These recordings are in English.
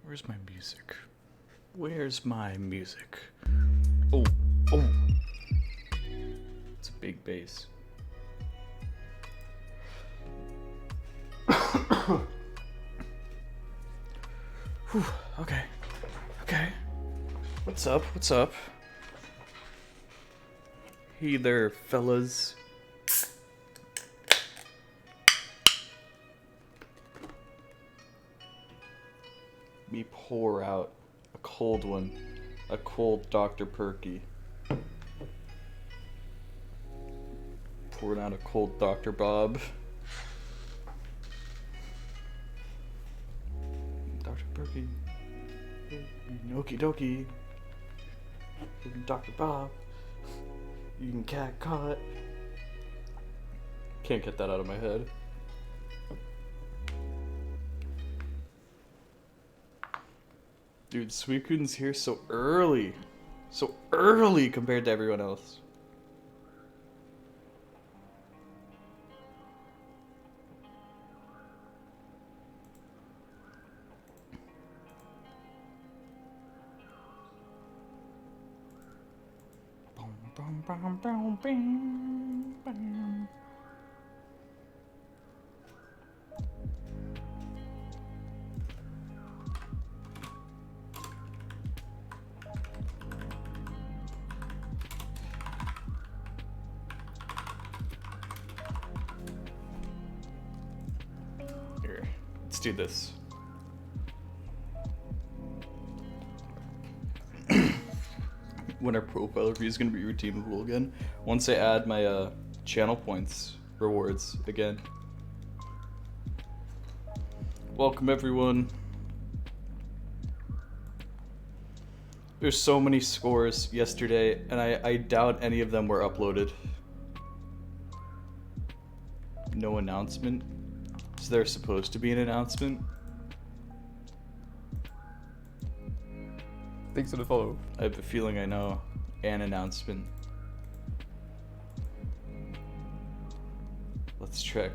Where's my music? Where's my music? Oh, oh. It's a big bass. Whew, okay. Okay. What's up? What's up? Hey there, fellas. Me pour out a cold one. A cold Dr. Perky. Pouring out a cold Dr. Bob. Dr. Perky. Okie dokie. Dr. Bob. You can cat caught. Can't get that out of my head. Dude, Suikun's here so early. So early compared to everyone else. Here, let's do this. When our profile review is going to be redeemable again. Once I add my channel points rewards again. Welcome everyone. There's so many scores yesterday and I doubt any of them were uploaded. No announcement. Is there supposed to be an announcement? Thanks for the follow. I have a feeling I know an announcement. Let's check.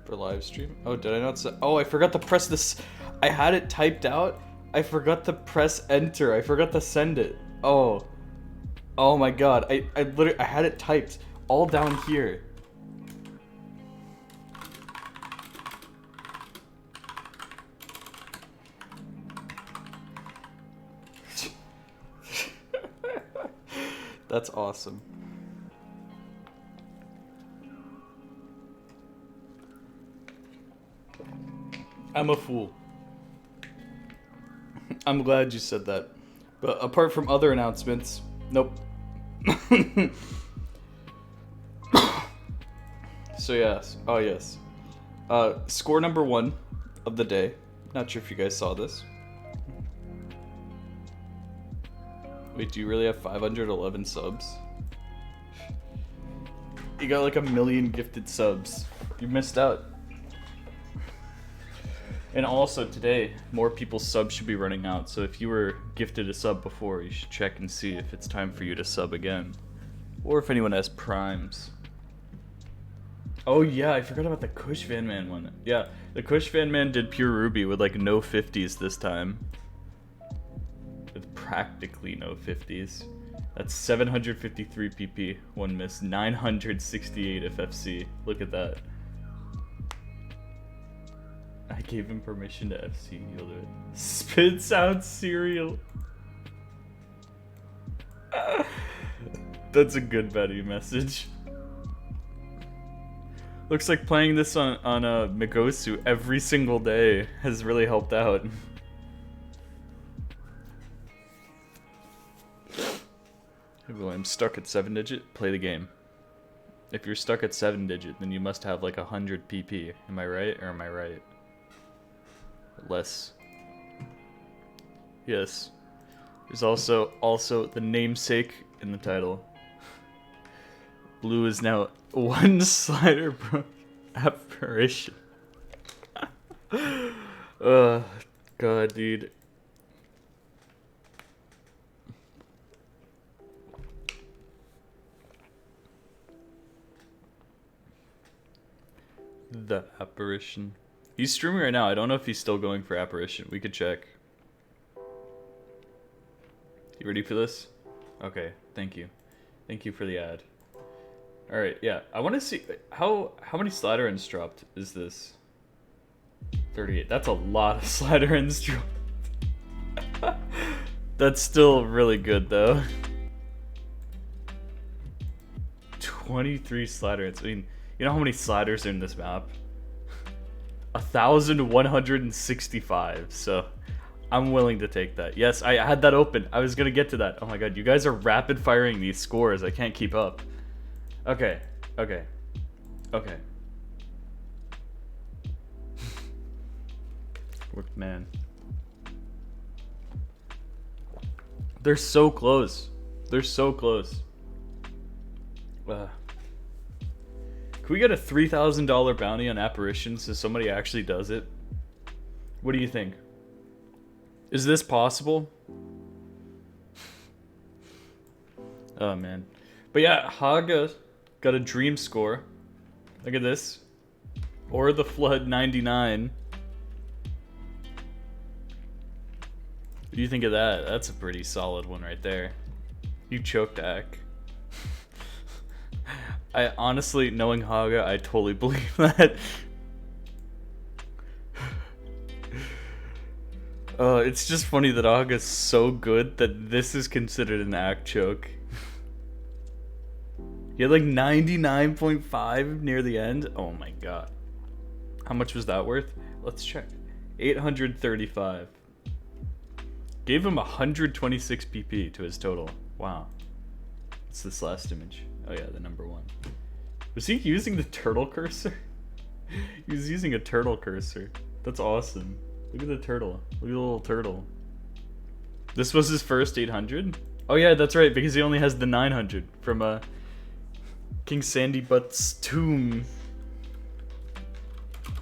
For live stream? Oh, did I not say? Oh, I forgot to press this. I had it typed out. I forgot to press enter. I forgot to send it. Oh. Oh my god. I literally, I had it typed all down here. That's awesome. I'm a fool. I'm glad you said that. But apart from other announcements, nope. So yes. Oh yes. Score number 1 of the day. Not sure if you guys saw this. Wait, do you really have 511 subs? You got like 1 million gifted subs. You missed out. And also today, more people's subs should be running out. So if you were gifted a sub before, you should check and see if it's time for you to sub again. Or if anyone has primes. Oh yeah, I forgot about the Kush Van Man one. Yeah, the Kush Van Man did pure Ruby with like no 50s this time. With practically no 50s. That's 753 PP, 1 miss, 968 FFC. Look at that. I gave him permission to FC and he'll do it. Spits out cereal. That's a good Betty message. Looks like playing this on a Migosu every single day has really helped out. Well, I'm stuck at 7 digit, play the game. If you're stuck at 7 digit, then you must have like 100 PP. Am I right or am I right? Less. Yes. There's also the namesake in the title. Blue is now 1 slider pro apparition. Oh, God, dude. The apparition. He's streaming right now. I don't know if he's still going for Apparition. We could check. You ready for this? Okay, thank you. Thank you for the ad. Alright, yeah. I want to see... How many slider ends dropped is this? 38. That's a lot of slider ends dropped. That's still really good, though. 23 slider ends. I mean, you know how many sliders are in this map? 1,165, so... I'm willing to take that. Yes, I had that open. I was gonna get to that. Oh my god, you guys are rapid firing these scores. I can't keep up. Okay, okay, okay. Man. They're so close. They're so close. Can we get a $3,000 bounty on Apparition so somebody actually does it? What do you think? Is this possible? Oh man. But yeah, Haga got a dream score. Look at this. Or the Flood 99. What do you think of that? That's a pretty solid one right there. You choked Ak. I honestly, knowing Haga, I totally believe that. It's just funny that Aga's so good that this is considered an Ak choke. He had like 99.5 near the end. Oh my god. How much was that worth? Let's check. 835. Gave him 126 PP to his total. Wow. What's this last image? Oh yeah, the number one. Was he using the turtle cursor? He was using a turtle cursor. That's awesome. Look at the turtle. Look at the little turtle. This was his first 800? Oh yeah, that's right, because he only has the 900 from King Sandy Butt's tomb.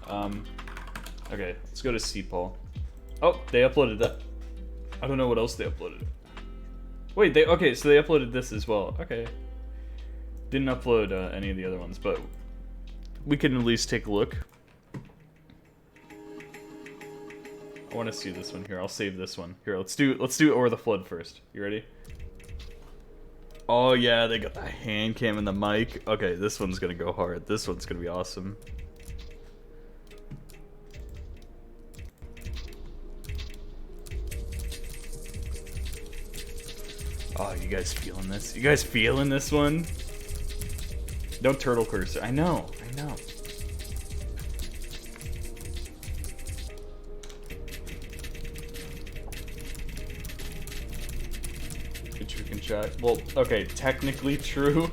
Okay, let's go to CPAL. Oh, they uploaded that. I don't know what else they uploaded. Wait, okay, so they uploaded this as well. Okay. Didn't upload any of the other ones, but we can at least take a look. I want to see this one here. I'll save this one. Here, let's do Or the Flood first. You ready? Oh yeah, they got the hand cam and the mic. Okay, this one's gonna go hard. This one's gonna be awesome. Oh, you guys feeling this? You guys feeling this one? No turtle cursor. I know. You can chat. Well, okay, technically true.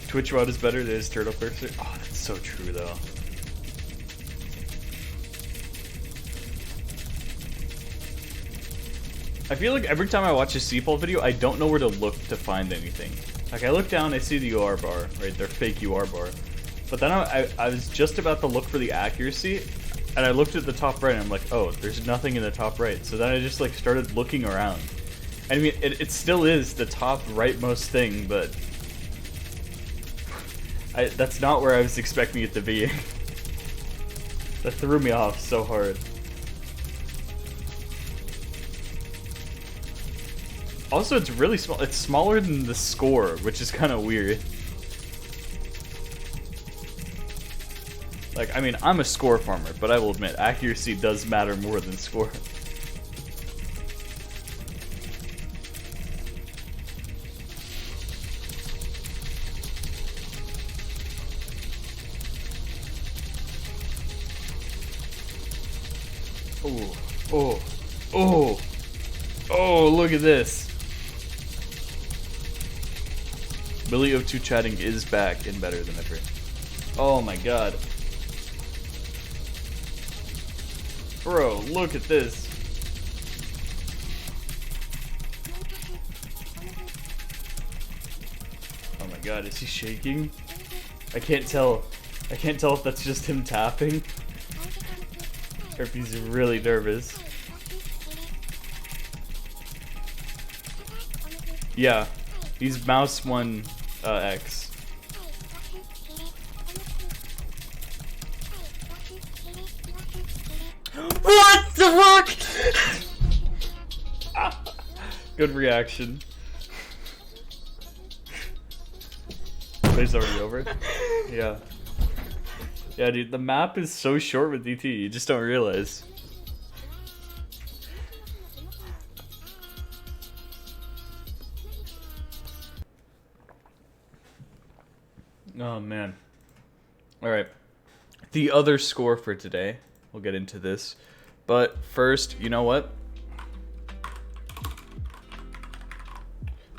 Twitch WOD is better than his turtle cursor. Oh, that's so true though. I feel like every time I watch a CPAL video, I don't know where to look to find anything. Like, I look down, I see the UR bar, right? Their fake UR bar. But then I was just about to look for the accuracy, and I looked at the top right, and I'm like, oh, there's nothing in the top right. So then I just, like, started looking around. I mean, it still is the top rightmost thing, but... that's not where I was expecting it to be. That threw me off so hard. Also, it's really small. It's smaller than the score, which is kind of weird. Like, I mean, I'm a score farmer, but I will admit, accuracy does matter more than score. Oh, look at this. Billy02 chatting is back and better than ever. Oh my god. Bro, look at this. Oh my god, is he shaking? I can't tell. I can't tell if that's just him tapping. Or if he's really nervous. Yeah, he's mouse 1 X. What the fuck? Good reaction. It's already over? Yeah. Yeah, dude, the map is so short with DT, you just don't realize. Oh, man. Alright. The other score for today. We'll get into this. But first, you know what?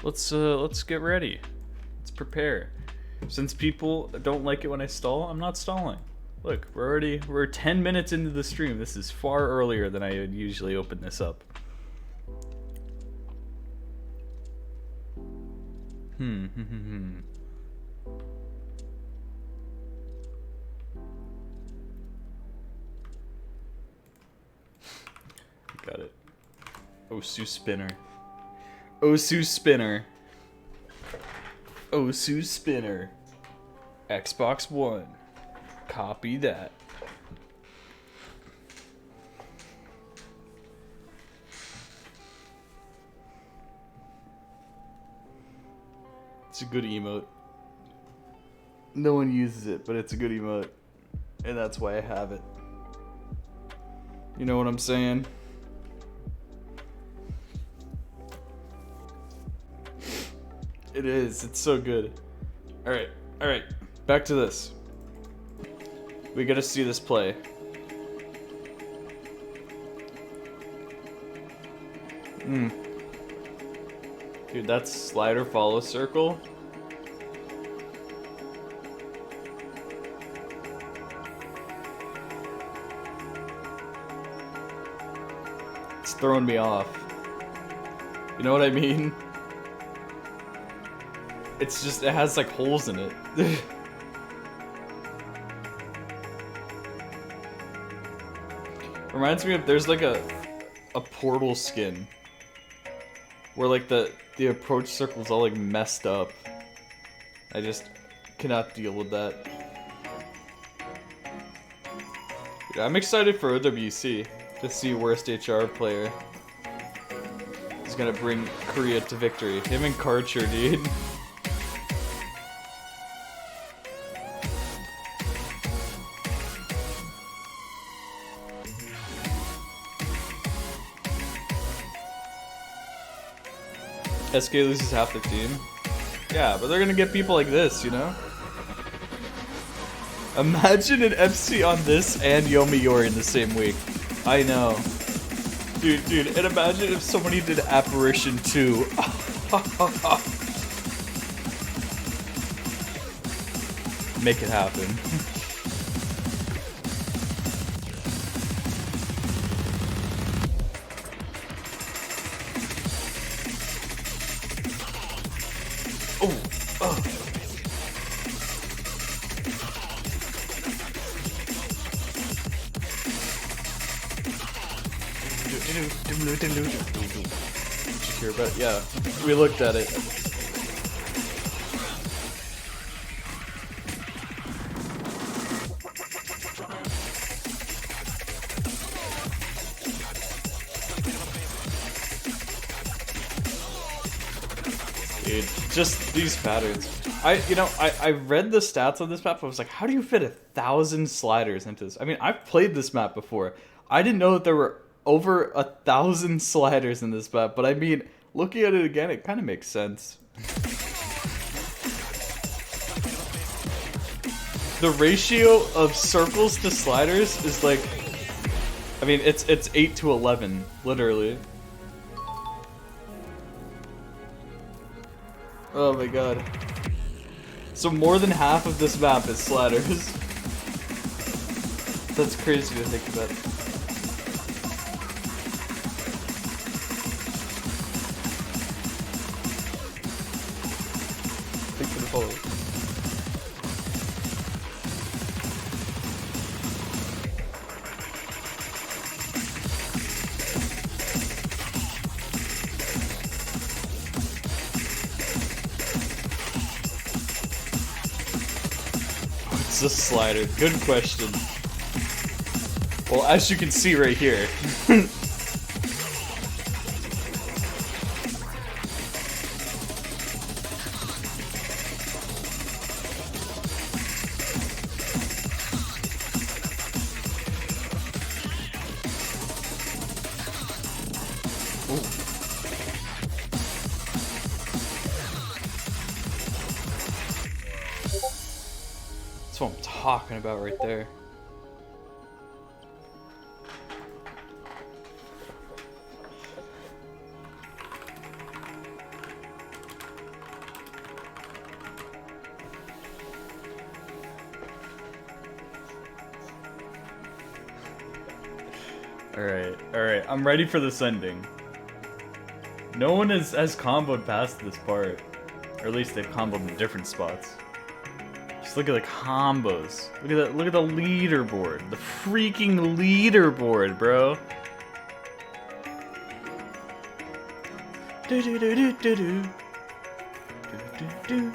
Let's get ready. Let's prepare. Since people don't like it when I stall, I'm not stalling. Look, we're 10 minutes into the stream. This is far earlier than I would usually open this up. Got it. Osu spinner. Osu spinner. Osu spinner. Xbox One. Copy that. It's a good emote. No one uses it, but it's a good emote. And that's why I have it. You know what I'm saying? It is. It's so good. Alright. Alright. Back to this. We gotta see this play. Dude, that's slider follow circle. It's throwing me off. You know what I mean? It's just, it has like holes in it. Reminds me of, there's like a Portal skin where like the approach circle's all like messed up. I just cannot deal with that. Dude, I'm excited for OWC to see worst HR player is gonna bring Korea to victory. Him and Karcher, dude. SK loses half their team. Yeah, but they're gonna get people like this, you know? Imagine an FC on this and Yomiuri in the same week. I know. Dude, and imagine if somebody did Apparition 2. Make it happen. But yeah, we looked at it. Dude, just these patterns. I read the stats on this map. I was like, how do you fit 1,000 sliders into this? I mean, I've played this map before. I didn't know that there were over 1,000 sliders in this map, but I mean, looking at it again, it kind of makes sense. The ratio of circles to sliders is like, I mean, it's 8 to 11, literally. Oh my god. So more than half of this map is sliders. That's crazy to think about. Thanks for the follow. What's a slider? Good question. Well, as you can see right here. That's what I'm talking about right there. Alright, I'm ready for this ending. No one has comboed past this part. Or at least they've comboed in different spots. Just look at the combos. Look at that, look at the leaderboard. The freaking leaderboard, bro. Do do do do do do. Do do do.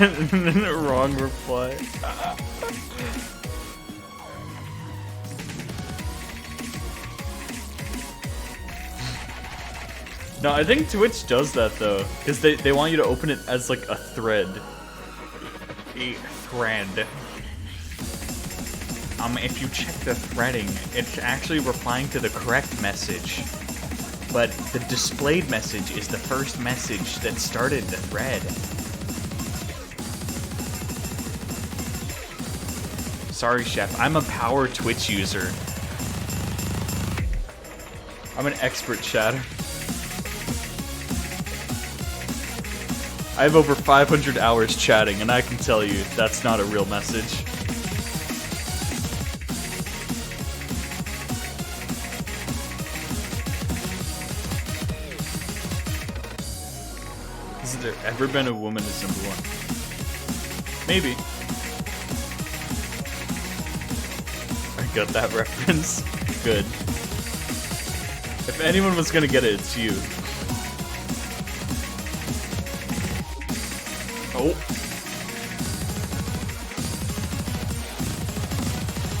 Wrong reply. No, I think Twitch does that though, because they want you to open it as like a thread. A thread. If you check the threading, it's actually replying to the correct message. But the displayed message is the first message that started the thread. Sorry, Chef. I'm a power Twitch user. I'm an expert chatter. I have over 500 hours chatting, and I can tell you that's not a real message. Has there ever been a woman as number one? Maybe. I got that reference. Good. If anyone was gonna get it, it's you. Oh.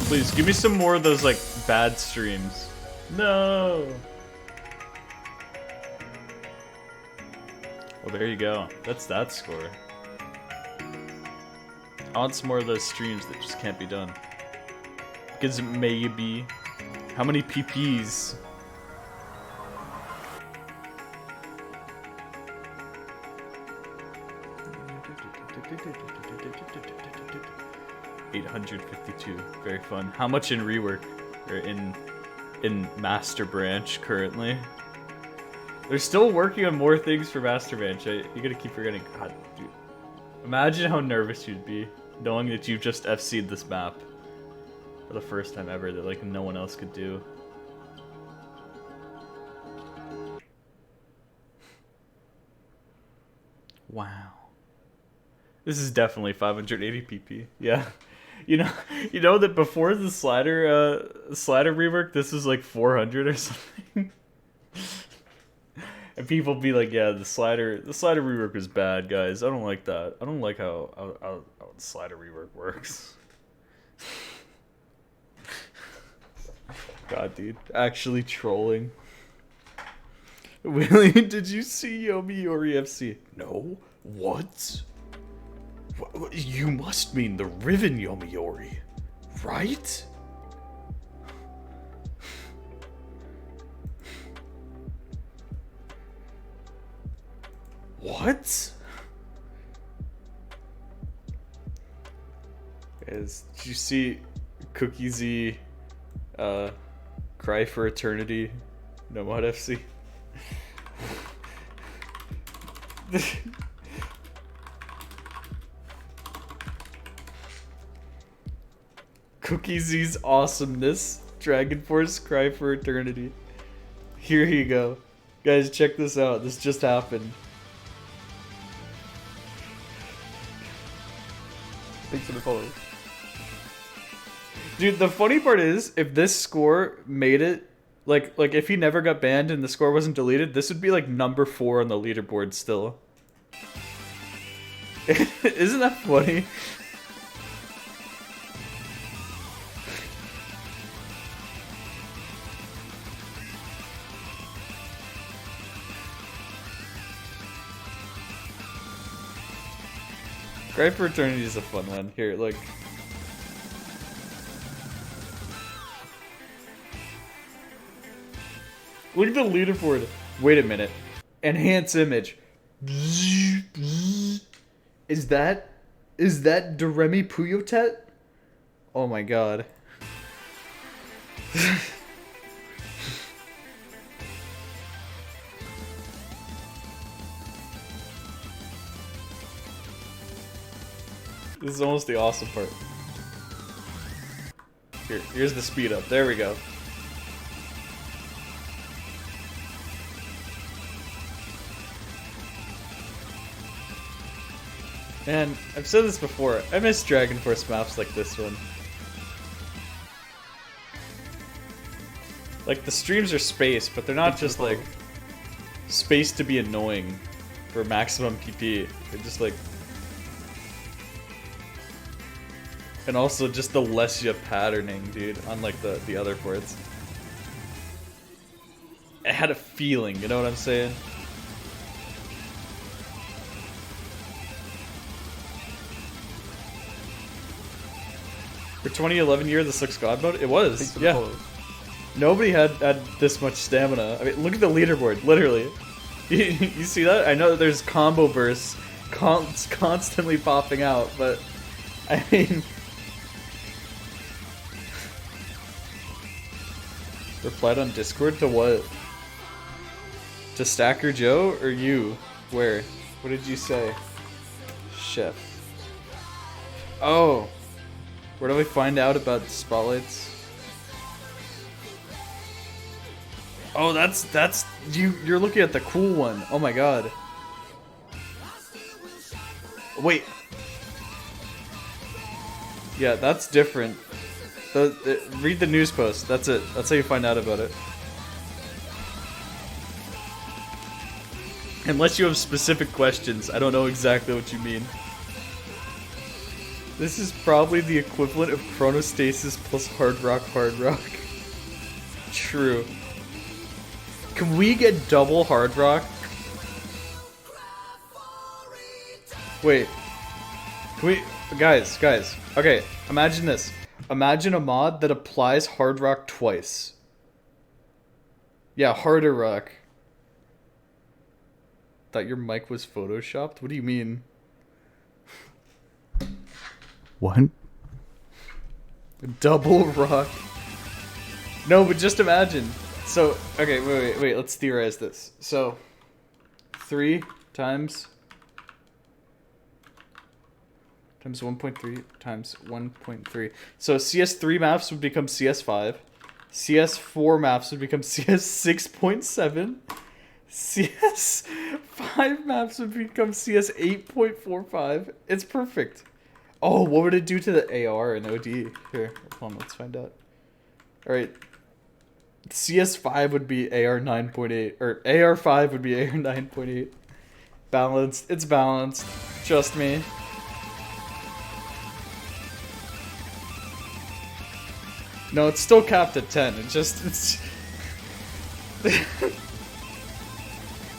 Please, give me some more of those, like, bad streams. No! Well, there you go. That's that score. I want some more of those streams that just can't be done. Because maybe... How many PPs? $852. Very fun. How much in rework? Or in Master Branch currently? They're still working on more things for Master Branch. You gotta keep forgetting. God, dude. Imagine how nervous you'd be knowing that you've just FC'd this map for the first time ever that like no one else could do. Wow. This is definitely 580 PP. Yeah. You know that before the slider rework, this was like 400 or something. And people be like, yeah, the slider rework was bad, guys. I don't like that. I don't like how the slider rework works. God, dude. Actually trolling. Willie, did you see Yomiuri FC? No? What? You must mean the Riven Yomiuri, right? What? Guys, did you see Cookie Z Cry for Eternity? Nomad FC? Cookie Z's awesomeness. Dragon Force Cry for Eternity. Here you go. Guys, check this out. This just happened. Thanks for the follow. Dude, the funny part is, if this score made it Like if he never got banned and the score wasn't deleted, this would be like number 4 on the leaderboard still. Isn't that funny? Cry for Eternity is a fun one. Here, like... Look at the leaderboard. Wait a minute. Enhance image. Is that Doremi Puyotet? Oh my god. This is almost the awesome part. Here's the speed up. There we go. Man, I've said this before. I miss Dragon Force maps like this one. Like, the streams are space, but they're not just like space to be annoying for maximum PP. They're just like... And also just the less you patterning, dude, unlike the other ports. It had a feeling, you know what I'm saying? For 2011 year, this looks God mode? It was, yeah. Nobody had this much stamina. I mean, look at the leaderboard, literally. You see that? I know that there's combo bursts constantly popping out, but I mean... Replied on Discord to what? To Stacker Joe or you? Where? What did you say? Chef. Oh. Where do we find out about spotlights? Oh, that's you're looking at the cool one. Oh my god. Wait. Yeah, that's different. Read the news post. That's it. That's how you find out about it. Unless you have specific questions, I don't know exactly what you mean. This is probably the equivalent of Chronostasis plus Hard Rock. True. Can we get double Hard Rock? Wait. Can we... Guys. Okay, imagine this. Imagine a mod that applies Hard Rock twice. Yeah, Harder Rock. Thought your mic was photoshopped? What do you mean? What? Double rock. No, but just imagine. So, okay, wait, let's theorize this. So, 3 times 1.3 times 1.3. So CS3 maps would become CS5. CS4 maps would become CS 6.7. CS5 maps would become CS 8.45. It's perfect. Oh, what would it do to the AR and OD? Here, hold on, let's find out. Alright. CS5 would be AR 9.8, or AR5 would be AR 9.8. Balanced. It's balanced. Trust me. No, it's still capped at 10. It's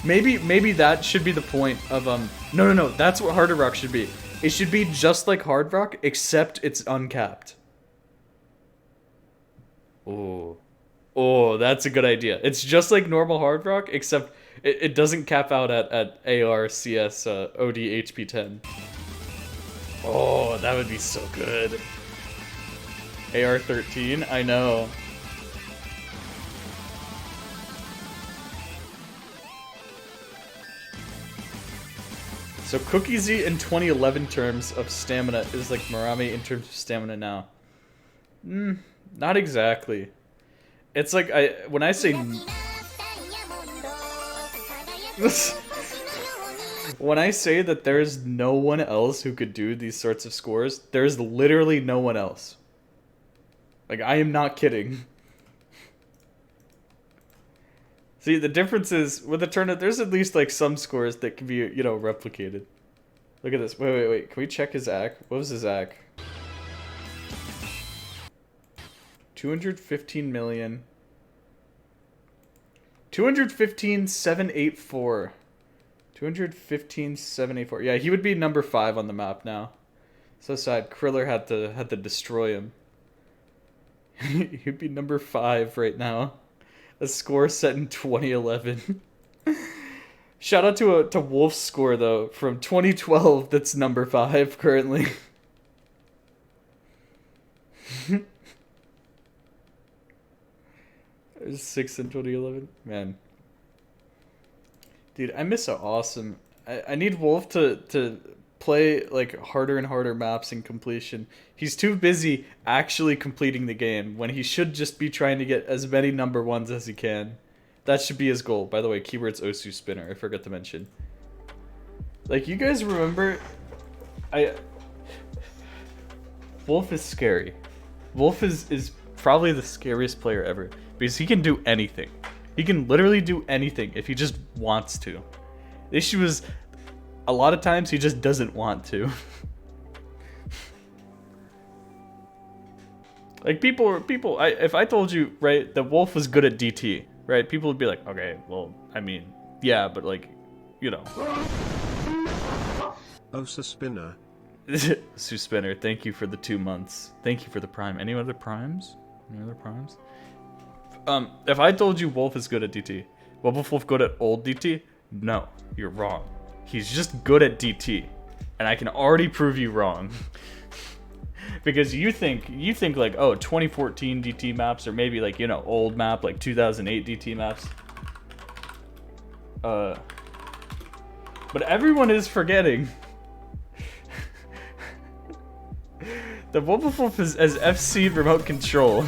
maybe that should be the point of no, that's what Harder Rock should be. It should be just like Hard Rock, except it's uncapped. Oh, that's a good idea. It's just like normal Hard Rock, except it doesn't cap out at AR, CS, OD, HP 10. Oh, that would be so good. AR 13, I know. So Cookie Z in 2011 terms of stamina is like Marami in terms of stamina now. Not exactly. It's like when I say when I say that there's no one else who could do these sorts of scores, there's literally no one else. Like, I am not kidding. See, the difference is with the tournament, there's at least like some scores that can be, you know, replicated. Look at this. Wait. Can we check his AC? What was his AC? 215 million. 215,784. 215,784. Yeah, he would be number 5 on the map now. So sad. Kriller had to destroy him. He'd be number 5 right now. A score set in 2011. Shout out to Wolf's score though from 2012. That's number 5 currently. 6 in 2011. Man. Dude, I miss so awesome. I need Wolf to play like harder and harder maps in completion. He's too busy actually completing the game when he should just be trying to get as many number 1s as he can. That should be his goal. By the way, keyword's Osu Spinner. I forgot to mention. Like, you guys remember... Wolf is scary. Wolf is probably the scariest player ever. Because he can do anything. He can literally do anything if he just wants to. The issue is, a lot of times he just doesn't want to. Like, if I told you, right, that Wolf was good at DT, right, people would be like, okay, well, I mean, yeah, but like, you know. Osu Spinner. Osu Spinner, thank you for the 2 months. Thank you for the prime. Any other primes? Any other primes? If I told you Wolf is good at DT, what was Wolf good at old DT? No, you're wrong. He's just good at DT, and I can already prove you wrong. Because you think like, oh, 2014 DT maps, or maybe like, you know, old map like 2008 DT maps. But everyone is forgetting that Wolf is as FC remote control.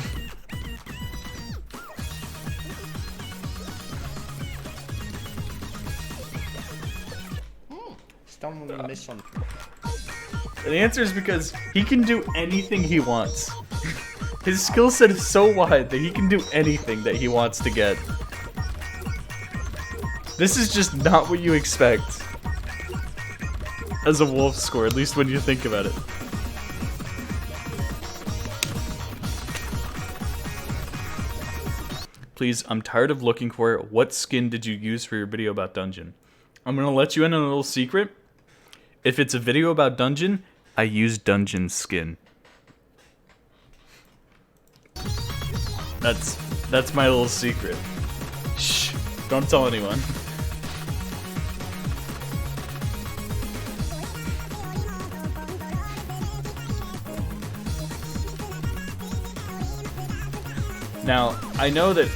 And the answer is because he can do anything he wants. His skill set is so wide that he can do anything that he wants to get. This is just not what you expect as a Wolf score, at least when you think about it. Please, I'm tired of looking for it. What skin did you use for your video about Dungeon? I'm gonna let you in on a little secret. If it's a video about Dungeon, I use Dungeon skin. That's my little secret. Shh, don't tell anyone. Now, I know that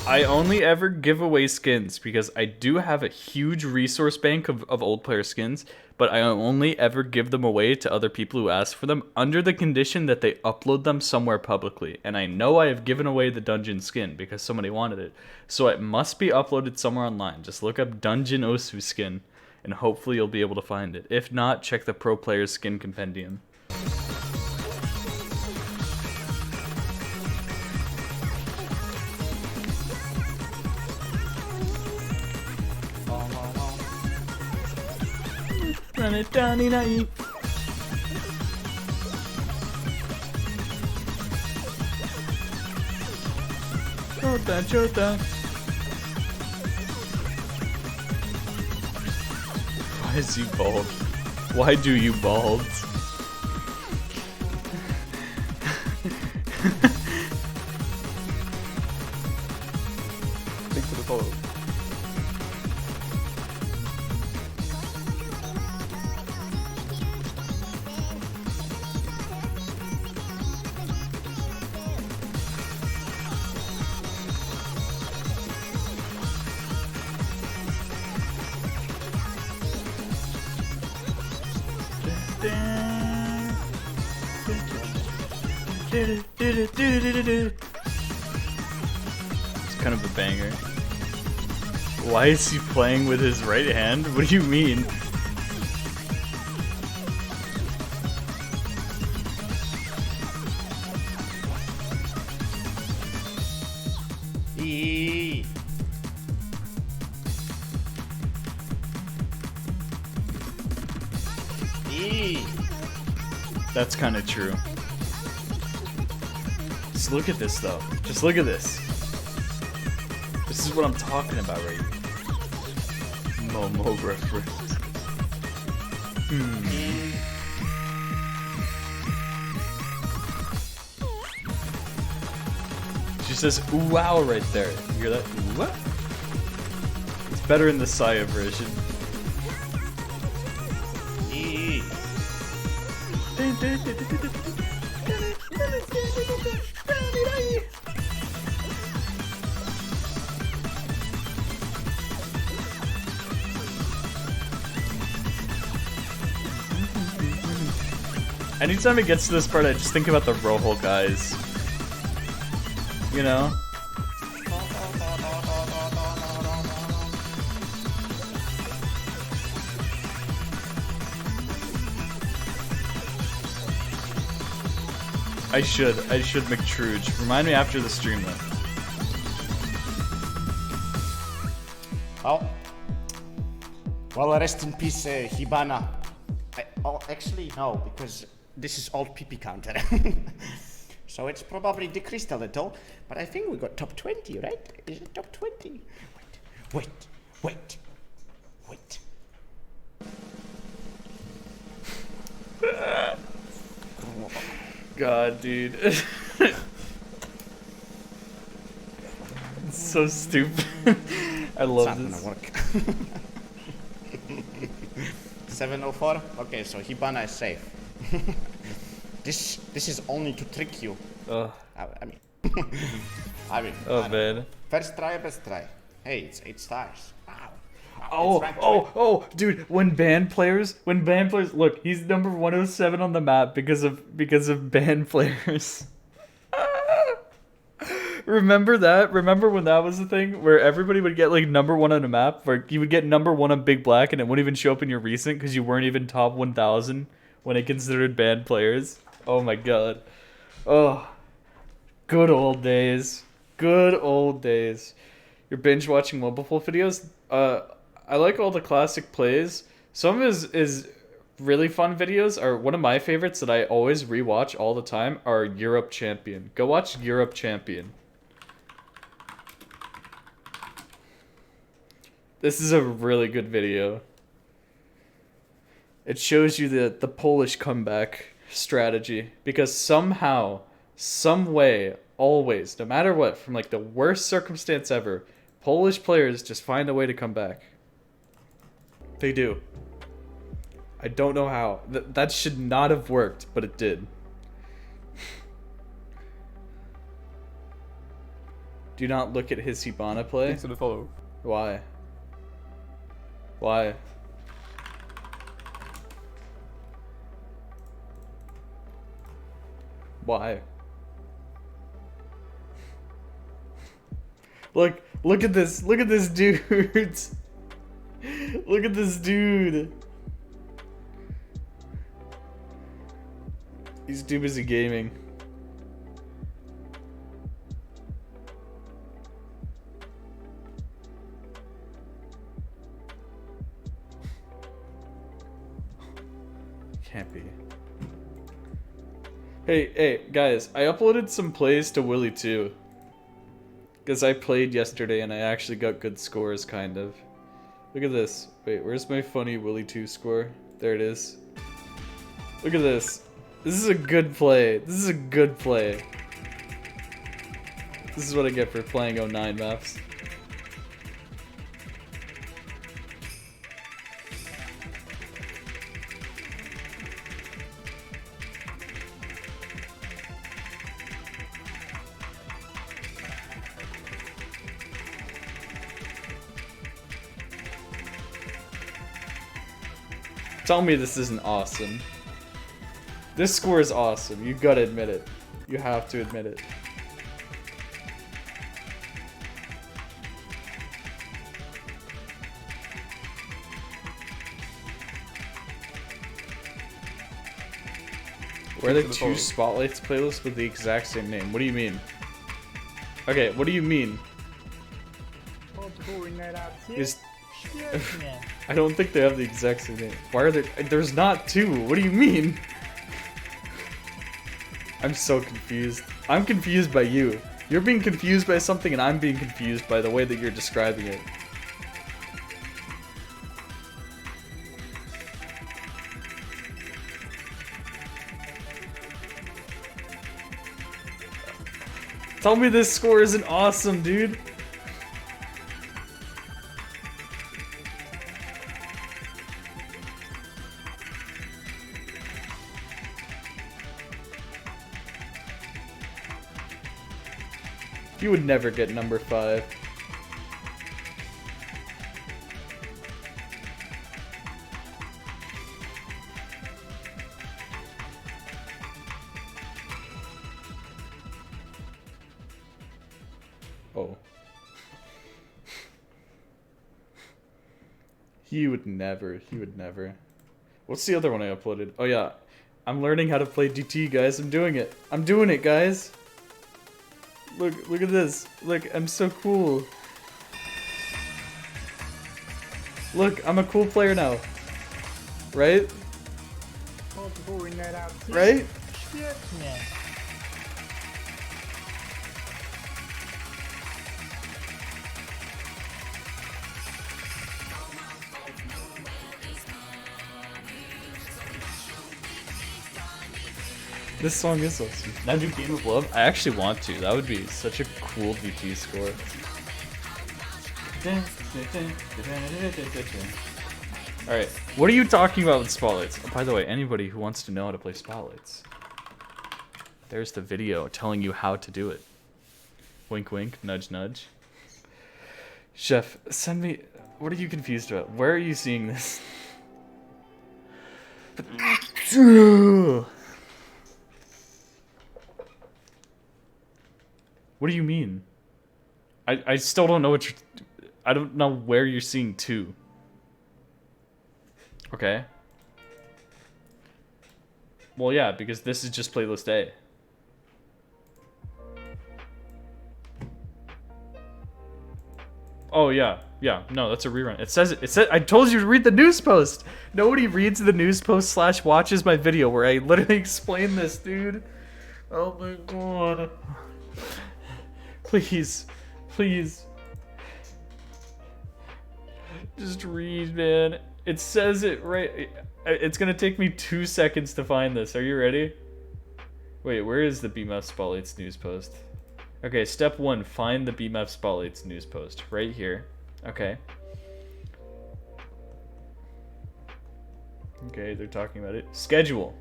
I only ever give away skins because I do have a huge resource bank of old player skins, but I only ever give them away to other people who ask for them under the condition that they upload them somewhere publicly. And I know I have given away the Dungeon skin because somebody wanted it. So it must be uploaded somewhere online. Just look up Dungeon Osu skin and hopefully you'll be able to find it. If not, check the Pro Players Skin Compendium. Run it down night. Chota. Why is he bald? Why do you bald? Thanks for the follow. It's kind of a banger. Why is he playing with his right hand? What do you mean? That's kind of true. Just look at this though. Just look at this. This is what I'm talking about right here. Momo reference. She says ooh wow right there. You hear that? Ooh wow? It's better in the Saya version. Anytime it gets to this part, I just think about the Rojo guys. You know? I should McTruge. Remind me after the stream though. Well, rest in peace, Hibana. Oh, actually, no, because this is old PP counter. So it's probably decreased a little, but I think we got top 20, right? Is it top 20? Wait. God, dude. It's so stupid. I love It's this. not gonna work. 704? Okay, so Hibana is safe. This is only to trick you. Ugh. I mean, I Oh don't know. man. First try, best try. Hey, it's 8 stars. Wow. Oh, It's ranked oh, dude! When band players, look, he's number 107 on the map because of band players. Remember that? Remember when that was the thing where everybody would get like number 1 on a map, where you would get number 1 on Big Black and it wouldn't even show up in your recent because you weren't even top 1,000 when it considered band players. Oh my god. Oh, good old days. Good old days. You're binge watching Wobbuffle videos. I like all the classic plays. Some of his really fun videos are one of my favorites that I always rewatch all the time are Europe Champion. Go watch Europe Champion. This is a really good video. It shows you the Polish comeback strategy because somehow, some way, always, no matter what, from like the worst circumstance ever, Polish players just find a way to come back. They do. I don't know how. That should not have worked, but it did. Do not look at his Hibana play. Thanks for the follow. Why? Why? Why? Look at this dude. Look at this dude. He's too busy gaming. Can't be. Hey, guys, I uploaded some plays to Willy 2. Because I played yesterday and I actually got good scores, kind of. Look at this. Wait, where's my funny Willy 2 score? There it is. Look at this. This is a good play. This is a good play. This is what I get for playing 09 maps. Tell me this isn't awesome. This score is awesome. You gotta admit it. You have to admit it. Where are the two Spotlights playlists with the exact same name? What do you mean? Okay, what do you mean? Is I don't think they have the exact same name. Why are there? There's not two. What do you mean? I'm so confused. I'm confused by you. You're being confused by something and I'm being confused by the way that you're describing it. Tell me this score isn't awesome, dude. You would never get number 5. Oh. He would never. He would never. What's the other one I uploaded? Oh yeah. I'm learning how to play DT, guys. I'm doing it. I'm doing it, guys. Look at this. Look, I'm so cool. Look, I'm a cool player now. Right? Right? This song is awesome. Now do Game of Love? I actually want to. That would be such a cool DT score. Alright, what are you talking about with Spotlights? Oh, by the way, anybody who wants to know how to play Spotlights, there's the video telling you how to do it. Wink wink, nudge nudge. Chef, send me... What are you confused about? Where are you seeing this? What do you mean? I still don't know what you're... I don't know where you're seeing 2. Okay. Well, yeah, because this is just playlist A. Oh, yeah. Yeah, no, that's a rerun. It says... I told you to read the news post! Nobody reads the news post / watches my video where I literally explain this, dude. Oh my god. Please. Please. Just read, man. It says it right. It's gonna take me 2 seconds to find this. Are you ready? Wait, where is the BMF Spotlights news post? Okay, step 1, find the BMF Spotlights news post. Right here. Okay. Okay, they're talking about it. Schedule.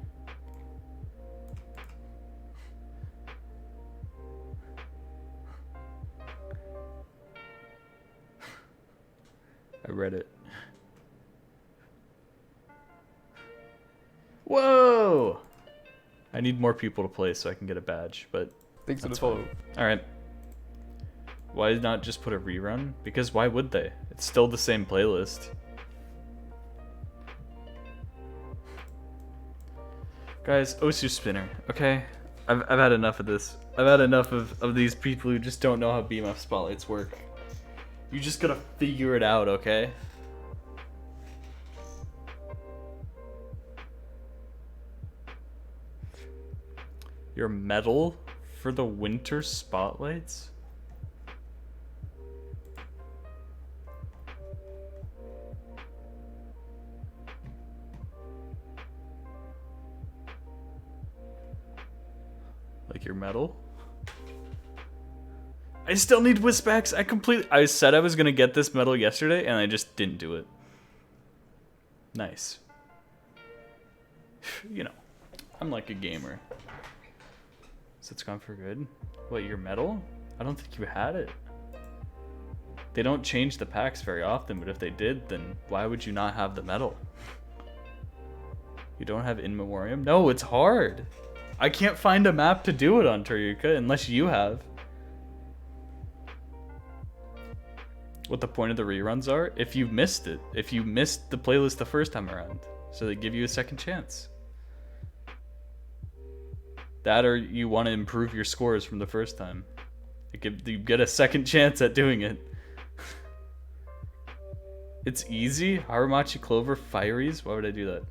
I read it. Whoa! I need more people to play so I can get a badge, but Thanks for the follow. Alright. Why not just put a rerun? Because why would they? It's still the same playlist. Guys, Osu Spinner, okay? I've had enough of this. I've had enough of these people who just don't know how BMF Spotlights work. You just gotta figure it out, okay? Your medal for the winter spotlights? Like your medal? I still need Whispbacks. I said I was gonna get this medal yesterday, and I just didn't do it. Nice. You know, I'm like a gamer. So it's gone for good. What, your medal? I don't think you had it. They don't change the packs very often, but if they did, then why would you not have the medal? You don't have In Memoriam? No, it's hard. I can't find a map to do it on Teruyuka unless you have. What the point of the reruns are? If you missed it. If you missed the playlist the first time around. So they give you a second chance. That or you want to improve your scores from the first time. You get a second chance at doing it. It's easy? Haramachi Clover Fireys? Why would I do that?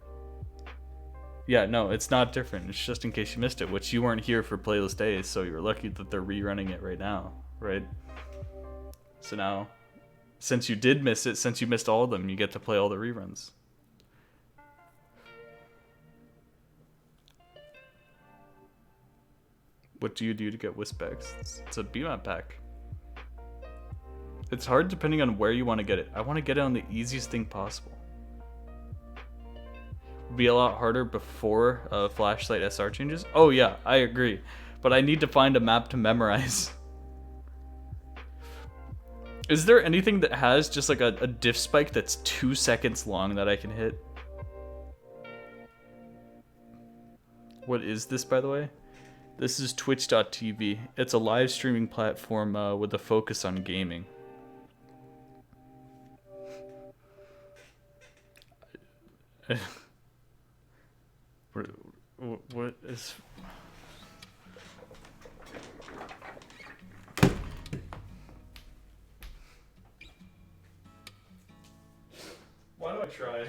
Yeah, no, it's not different. It's just in case you missed it, which you weren't here for Playlist Days, so you're lucky that they're rerunning it right now, right? So now, since you did miss it, since you missed all of them, you get to play all the reruns. What do you do to get Wispecs? It's a BMAP pack. It's hard depending on where you want to get it. I want to get it on the easiest thing possible. Be a lot harder before Flashlight SR changes. Oh yeah, I agree. But I need to find a map to memorize. Is there anything that has just like a diff spike that's 2 seconds long that I can hit? What is this, by the way? This is Twitch.tv. It's a live streaming platform with a focus on gaming. What is... Why do I try?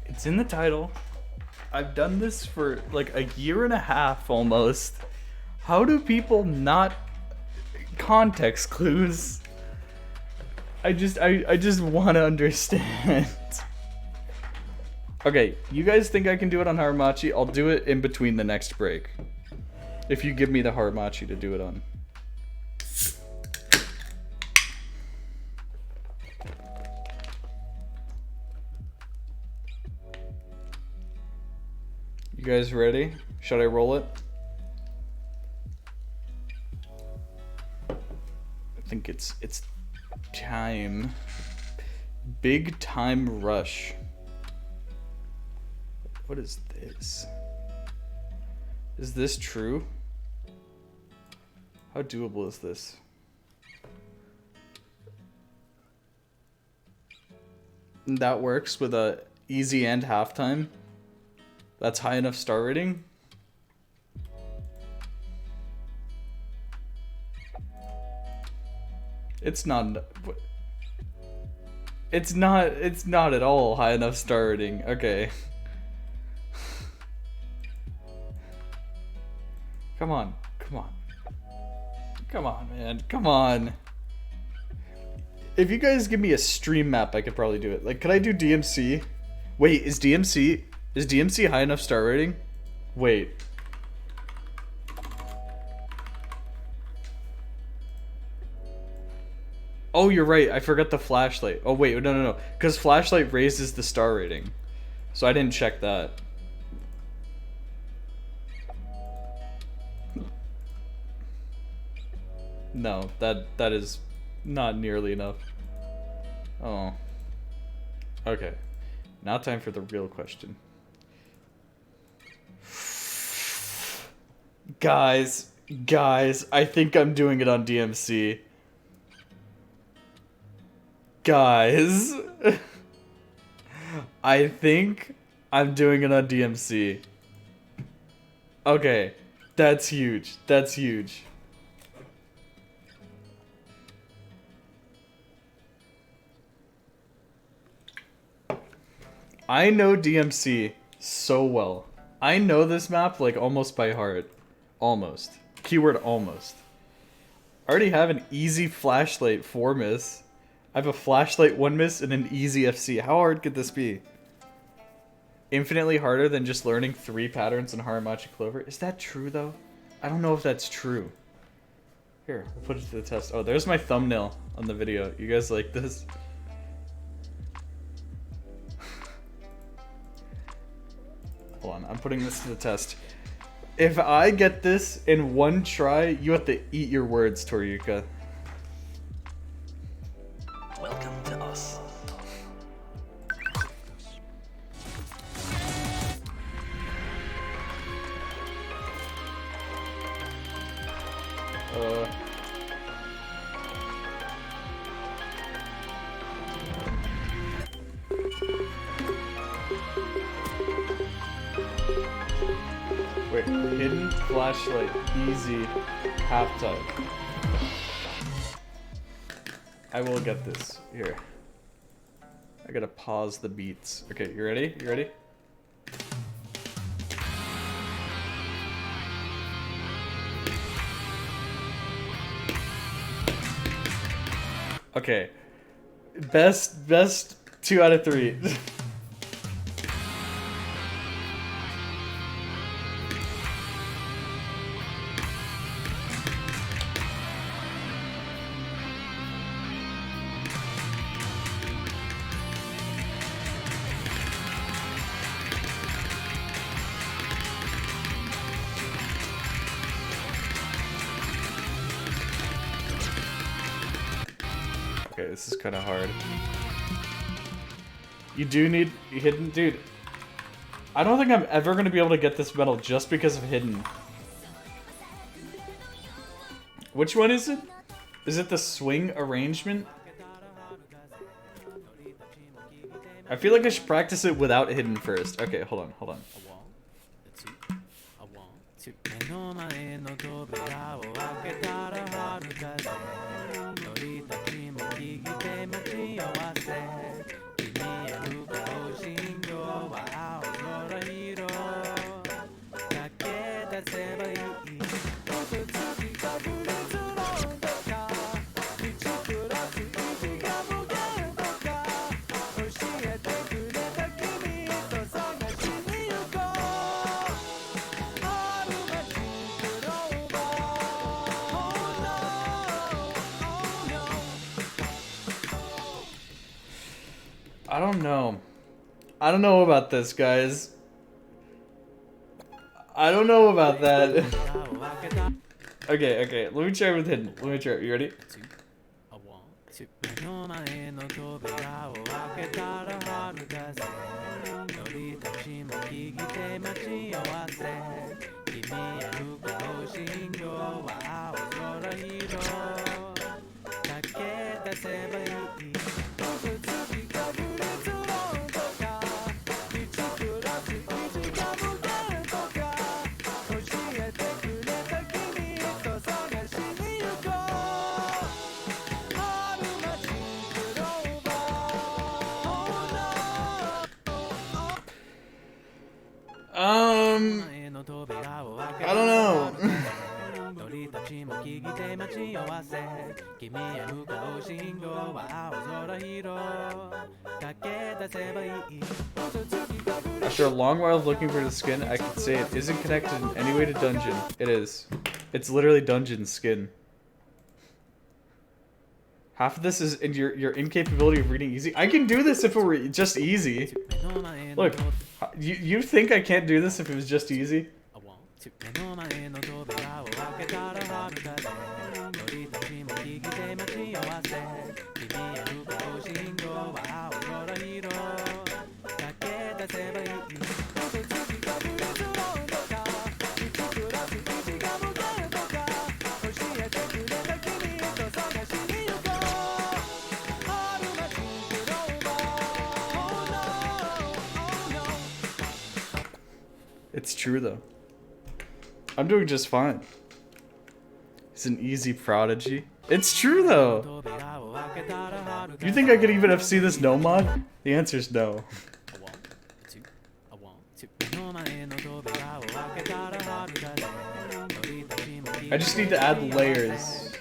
It's in the title. I've done this for like a year and a half almost. How do people not context clues? I just want to understand. Okay, you guys think I can do it on Harimachi? I'll do it in between the next break. If you give me the Harimachi to do it on. You guys ready? Should I roll it? I think it's time. Big time rush. What is this? Is this true? How doable is this? That works with a easy and halftime. That's high enough star rating. It's not at all high enough star rating. Okay. Come on, man, come on. If you guys give me a stream map, I could probably do it. Like, could I do DMC? Wait, is DMC high enough star rating? Wait. Oh, you're right. I forgot the flashlight. Oh, wait. No. Because flashlight raises the star rating. So I didn't check that. No, that is not nearly enough. Oh. Okay. Now time for the real question. Guys, I think I'm doing it on DMC. Guys. I think I'm doing it on DMC. Okay. That's huge. That's huge. I know DMC so well. I know this map like almost by heart. Almost. Keyword almost. I already have an easy flashlight 4 miss. I have a flashlight 1 miss and an easy FC. How hard could this be? Infinitely harder than just learning 3 patterns in Harimachi Clover. Is that true though? I don't know if that's true. Here, we'll put it to the test. Oh, there's my thumbnail on the video. You guys like this? Hold on, I'm putting this to the test. If I get this in 1 try, you have to eat your words, Toryuka. Welcome to us. Wait, hidden flashlight, easy, halftime. I will get this. Here. I gotta pause the beats. Okay, you ready? You ready? Okay. Best 2 out of 3. Okay, this is kind of hard. You do need hidden, dude. I don't think I'm ever gonna be able to get this medal just because of hidden. Which one is it? Is it the swing arrangement? I feel like I should practice it without hidden first. Okay, hold on, hold on. I don't know. I don't know about this, guys. I don't know about that. Okay, let me try with hidden. Let me try. You ready? I don't know. After a long while of looking for the skin, I could say it isn't connected in any way to Dungeon. It is. It's literally Dungeon's skin. Half of this is in your incapability of reading easy. I can do this if it were just easy. Look, you think I can't do this if it was just easy? It's true though. I'm doing just fine. He's an easy prodigy. It's true though. You think I could even FC this no mod? The answer's no. I just need to add layers.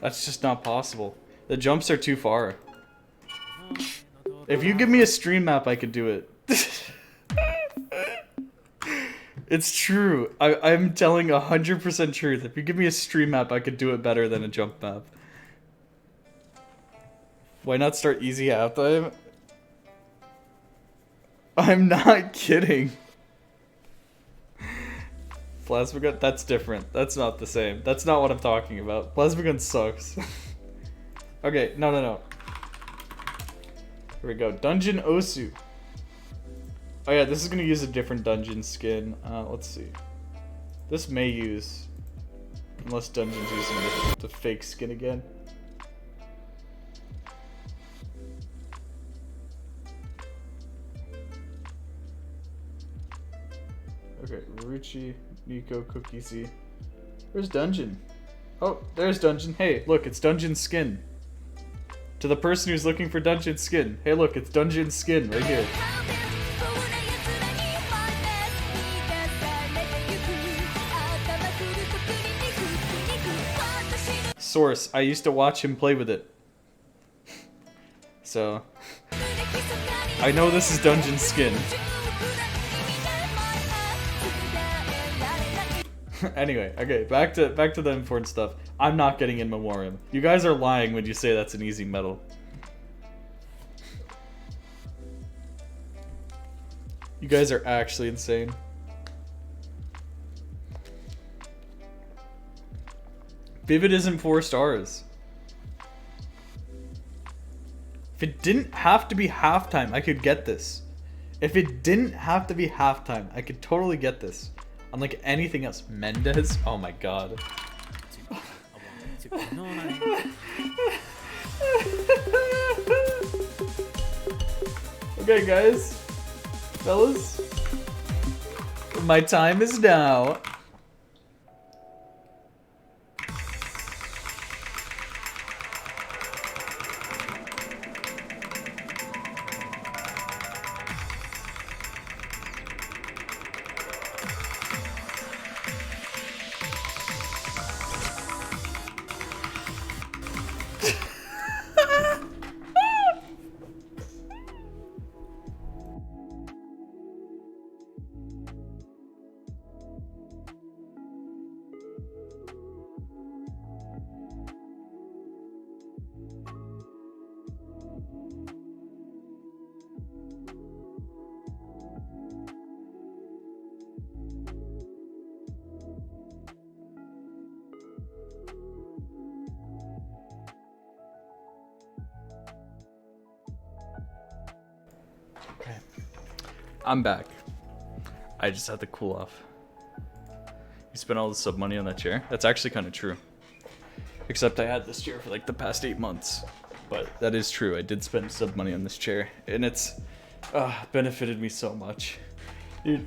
That's just not possible. The jumps are too far. If you give me a stream map, I could do it. It's true. I'm telling 100% truth. If you give me a stream map, I could do it better than a jump map. Why not start easy halftime? I'm not kidding. Plasma gun? That's different. That's not the same. That's not what I'm talking about. Plasma gun sucks. Okay, no. Here we go. Dungeon Osu. Oh yeah, this is gonna use a different dungeon skin. Let's see. This may use, unless Dungeon's using the fake skin again. Okay, Ruchi, Nico, Cookie Z. Where's Dungeon? Oh, there's Dungeon. Hey, look, it's Dungeon's skin. To the person who's looking for Dungeon skin. Hey, look, it's Dungeon's skin right here. Source, I used to watch him play with it. So, I know this is Dungeon's skin. Anyway, okay, back to the important stuff. I'm not getting in memoriam. You guys are lying when you say that's an easy medal. You guys are actually insane. Vivid isn't 4 stars. If it didn't have to be halftime, I could get this. If it didn't have to be halftime, I could totally get this. Unlike anything else. Mendez? Oh my god. Okay, guys. Fellas. My time is now. Okay. I'm back. I just had to cool off. You spent all the sub money on that chair? That's actually kind of true. Except I had this chair for like the past 8 months. But that is true. I did spend sub money on this chair. And it's benefited me so much. Dude,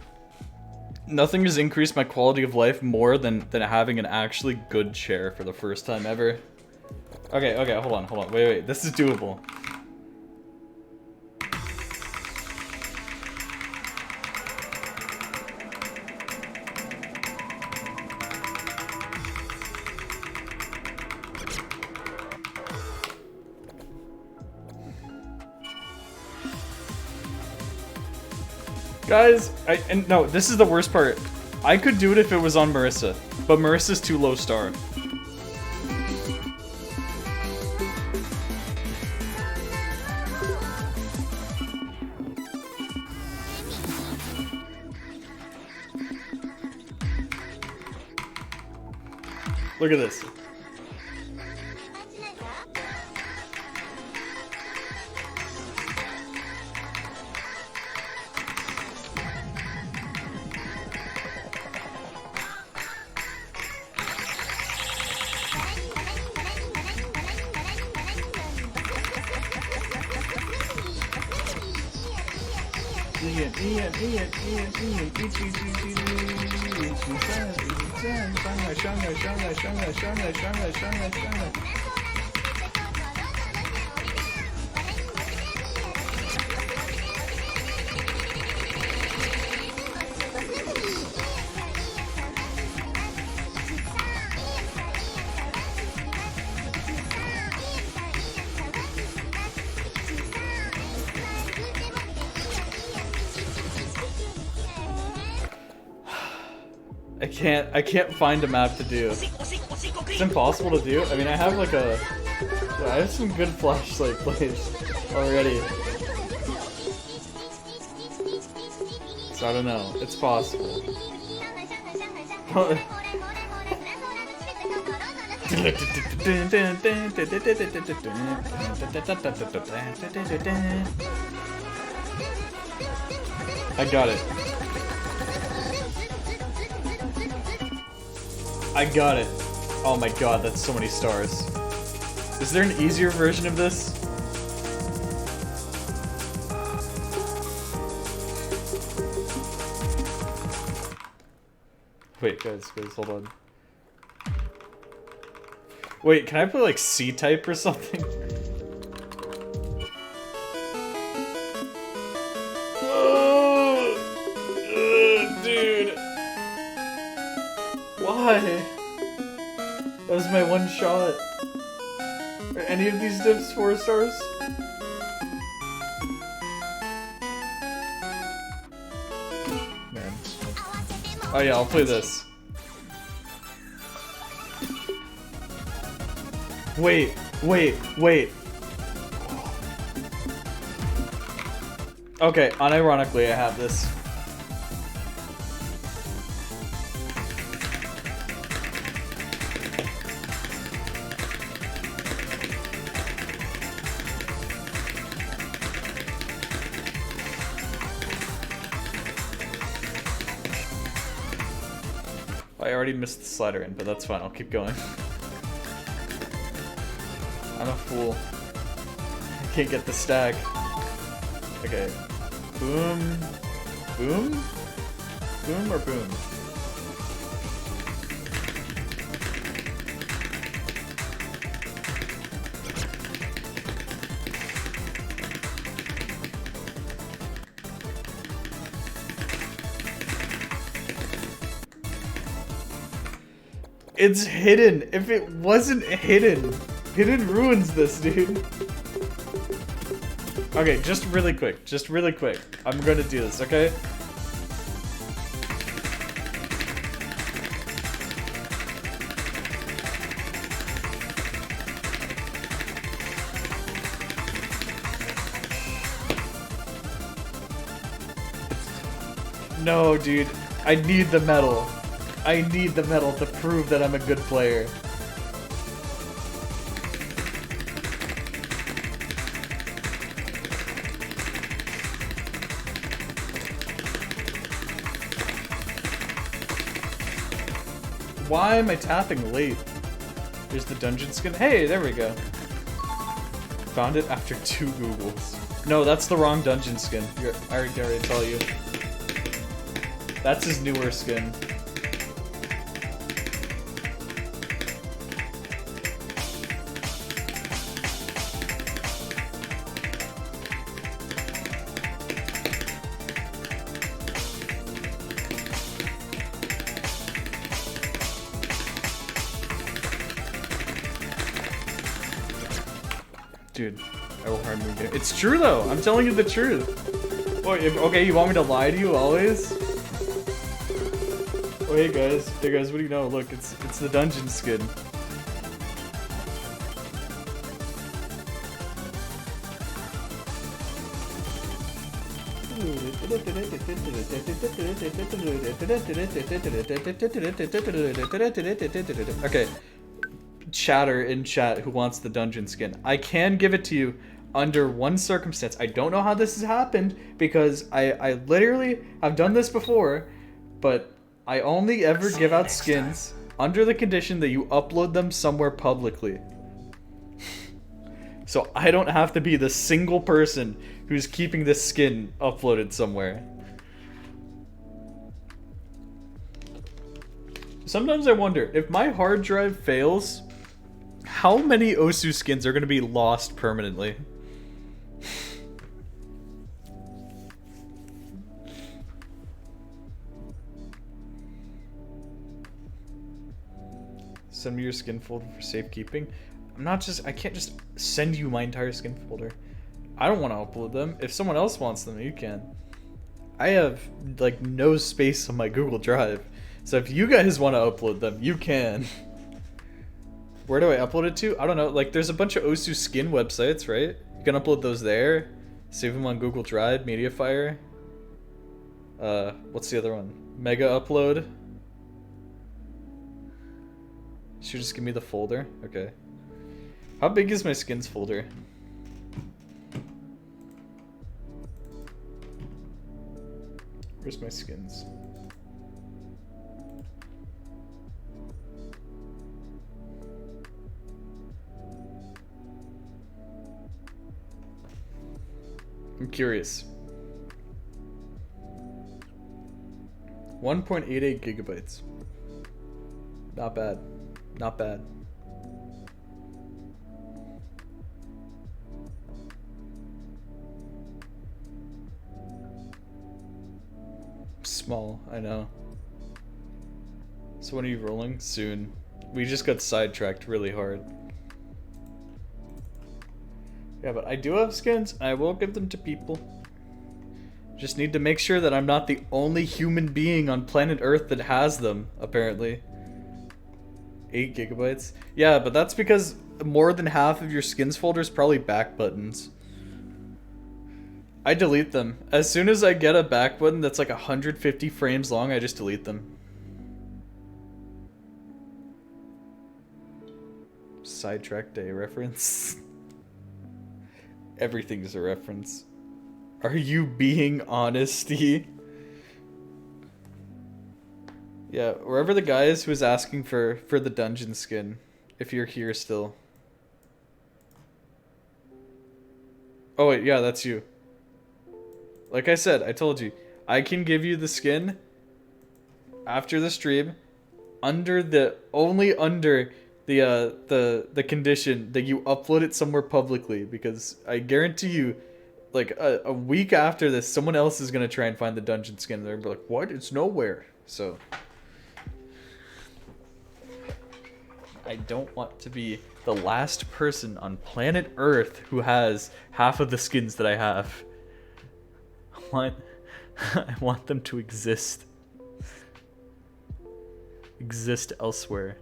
nothing has increased my quality of life more than having an actually good chair for the first time ever. Okay, hold on. Wait. This is doable. Guys, no, this is the worst part. I could do it if it was on Marissa, but Marissa's too low star. Look at this. I can't find a map to do. It's impossible to do. I mean, I have like I have some good flashlight plays already. So I don't know. It's possible. I got it. I got it. Oh my god, that's so many stars. Is there an easier version of this? Wait, guys, hold on. Wait, can I put like C-type or something? Dude. Why? That was my one shot. Are any of these dips 4 stars? Man. Oh yeah, I'll play this. Wait. Okay, unironically, I have this. I already missed the slider in, but that's fine, I'll keep going. I'm a fool. I can't get the stack. Okay. Boom. Boom? Boom or boom? It's hidden. If it wasn't hidden, hidden ruins this, dude. Okay, just really quick. I'm gonna do this, okay? No, dude. I need the medal. I need the medal to prove that I'm a good player. Why am I tapping late? There's the dungeon skin. Hey, there we go. Found it after 2 Googles. No, that's the wrong dungeon skin. I already tell you. That's his newer skin. Dude, I will hard move it. It's true though. I'm telling you the truth. Oh, okay, you want me to lie to you always? Oh, hey guys, what do you know? Look, it's the dungeon skin. Okay. Chatter in chat who wants the dungeon skin. I can give it to you under one circumstance. I don't know how this has happened because I literally have done this before, but I only ever give out skins under the condition that you upload them somewhere publicly. So I don't have to be the single person who's keeping this skin uploaded somewhere. Sometimes I wonder, if my hard drive fails, how many Osu skins are going to be lost permanently? Send me your skin folder for safekeeping. I can't just send you my entire skin folder. I don't want to upload them. If someone else wants them, you can. I have, like, no space on my Google Drive. So if you guys want to upload them, you can. Where do I upload it to? I don't know. Like, there's a bunch of Osu skin websites, right? You can upload those there. Save them on Google Drive, Mediafire. What's the other one? Mega Upload. Should just give me the folder? Okay. How big is my skins folder? Where's my skins? I'm curious. 1.88 gigabytes. Not bad. Not bad. Small, I know. So when are you rolling? Soon. We just got sidetracked really hard. Yeah, but I do have skins. I will give them to people. Just need to make sure that I'm not the only human being on planet Earth that has them, apparently. 8 gigabytes? Yeah, but that's because more than half of your skins folder is probably back buttons. I delete them. As soon as I get a back button that's like 150 frames long, I just delete them. Sidetrack day reference. Everything's a reference. Are you being honesty? Yeah, wherever the guy is who was asking for the dungeon skin, if you're here still. Oh wait, yeah, that's you. Like I said, I told you, I can give you the skin after the stream, only under the condition that you upload it somewhere publicly, because I guarantee you, like a week after this, someone else is gonna try and find the dungeon skin. They're gonna be like, "What? It's nowhere." So I don't want to be the last person on planet Earth who has half of the skins that I have. I want them to exist elsewhere.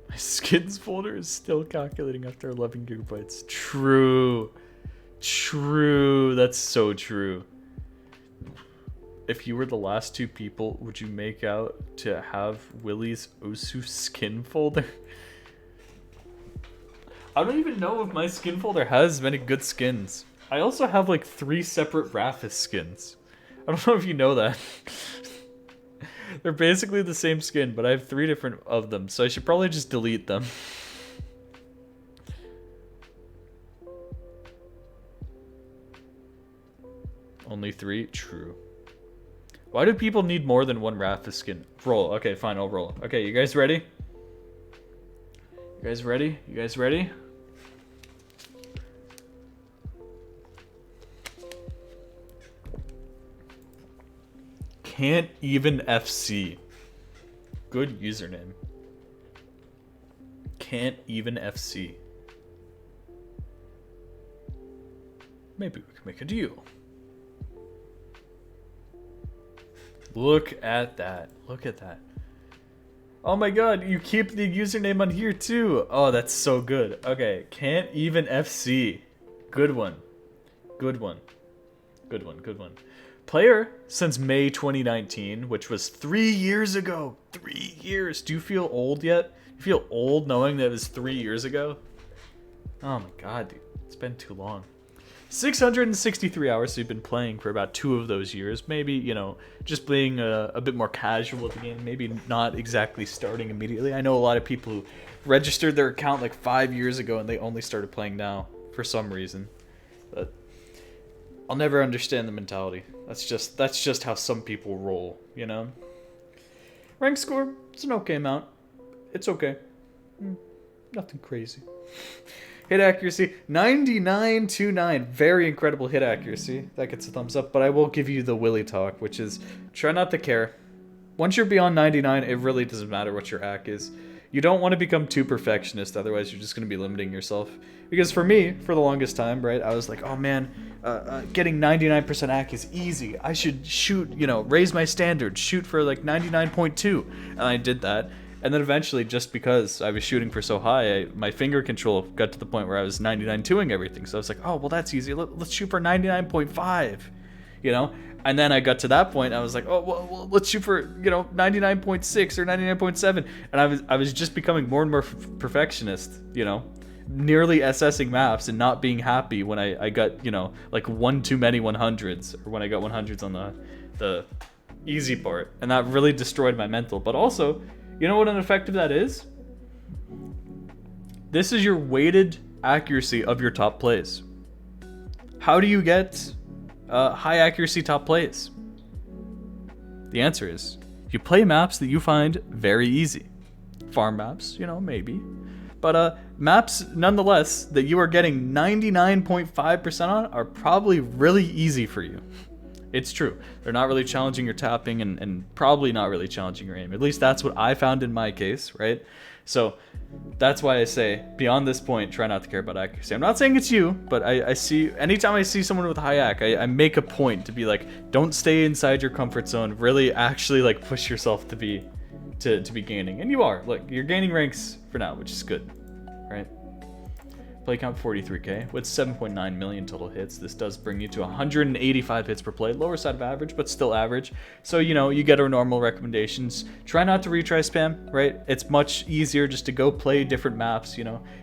My skins folder is still calculating after 11 gigabytes. True. True. That's so true. If you were the last two people, would you make out to have Willie's Osu skin folder? I don't even know if my skin folder has many good skins. I also have like 3 separate Raphis skins. I don't know if you know that. They're basically the same skin, but I have 3 different of them, so I should probably just delete them. Only 3? True. Why do people need more than 1 Raphis skin? Roll. Okay, fine, I'll roll. Okay, you guys ready? You guys ready? You guys ready? Can't even FC. Good username. Can't even FC. Maybe we can make a deal. Look at that. Look at that. Oh my god, you keep the username on here too. Oh, that's so good. Okay, can't even FC. Good one. Good one. Good one, good one. Player since May 2019, which was 3 years ago. 3 years. Do you feel old yet? You feel old knowing that it was 3 years ago? Oh my god, dude. It's been too long. 663 hours, so you've been playing for about 2 of those years. Maybe, you know, just being a bit more casual with the game. Maybe not exactly starting immediately. I know a lot of people who registered their account like 5 years ago and they only started playing now for some reason. But I'll never understand the mentality. That's just how some people roll, you know? Rank score, it's an okay amount. It's okay. Nothing crazy. Hit accuracy, 99.29. Very incredible hit accuracy. That gets a thumbs up, but I will give you the Willy talk, which is try not to care. Once you're beyond 99, it really doesn't matter what your hack is. You don't want to become too perfectionist, otherwise you're just going to be limiting yourself. Because for me, for the longest time, right, I was like, oh man, getting 99% hack is easy. I should shoot, you know, raise my standards, shoot for like 99.2. And I did that. And then eventually, just because I was shooting for so high, my finger control got to the point where I was 99-2ing everything. So I was like, oh, well, that's easy. Let's shoot for 99.5, you know? And then I got to that point, I was like, oh, well, let's shoot for, 99.6 or 99.7. And I was just becoming more and more perfectionist, nearly assessing maps and not being happy when I got, like one too many 100s, or when I got 100s on the easy part. And that really destroyed my mental. But also, you know what an effect of that is? This is your weighted accuracy of your top plays. How do you get high accuracy top plays? The answer is you play maps that you find very easy. Farm maps, maybe. But maps, nonetheless, that you are getting 99.5% on are probably really easy for you. It's true. They're not really challenging your tapping and probably not really challenging your aim. At least that's what I found in my case, right? So that's why I say, beyond this point, try not to care about accuracy. I'm not saying it's you, but I see, anytime I see someone with high ac, I make a point to be like, don't stay inside your comfort zone. Really actually like push yourself to be gaining. And you are. Look, you're gaining ranks for now, which is good, right? Play count 43k with 7.9 million total hits. This does bring you to 185 hits per play. Lower side of average, but still average. So, you get our normal recommendations. Try not to retry spam, right? It's much easier just to go play different maps,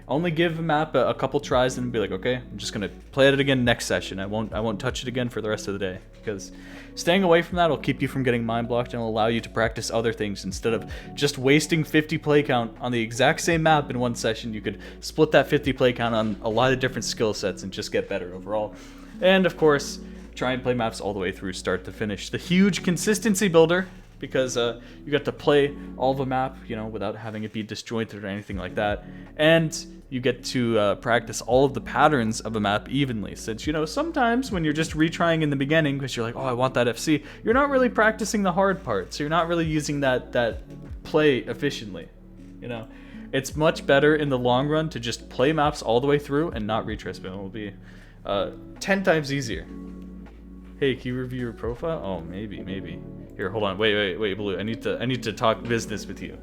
Only give a map a couple tries and be like, okay, I'm just gonna play it again next session. I won't touch it again for the rest of the day, because staying away from that will keep you from getting mind blocked and will allow you to practice other things instead of just wasting 50 play count on the exact same map in one session. You could split that 50 play count on a lot of different skill sets and just get better overall. And of course, try and play maps all the way through start to finish. The huge consistency builder, because you get to play all of a map, without having it be disjointed or anything like that. And you get to practice all of the patterns of a map evenly, since, sometimes when you're just retrying in the beginning, because you're like, oh, I want that FC, you're not really practicing the hard part, so you're not really using that play efficiently, It's much better in the long run to just play maps all the way through and not retry spam. It will be 10 times easier. Hey, can you review your profile? Oh, maybe. Here, hold on. Wait, Blue. I need to talk business with you.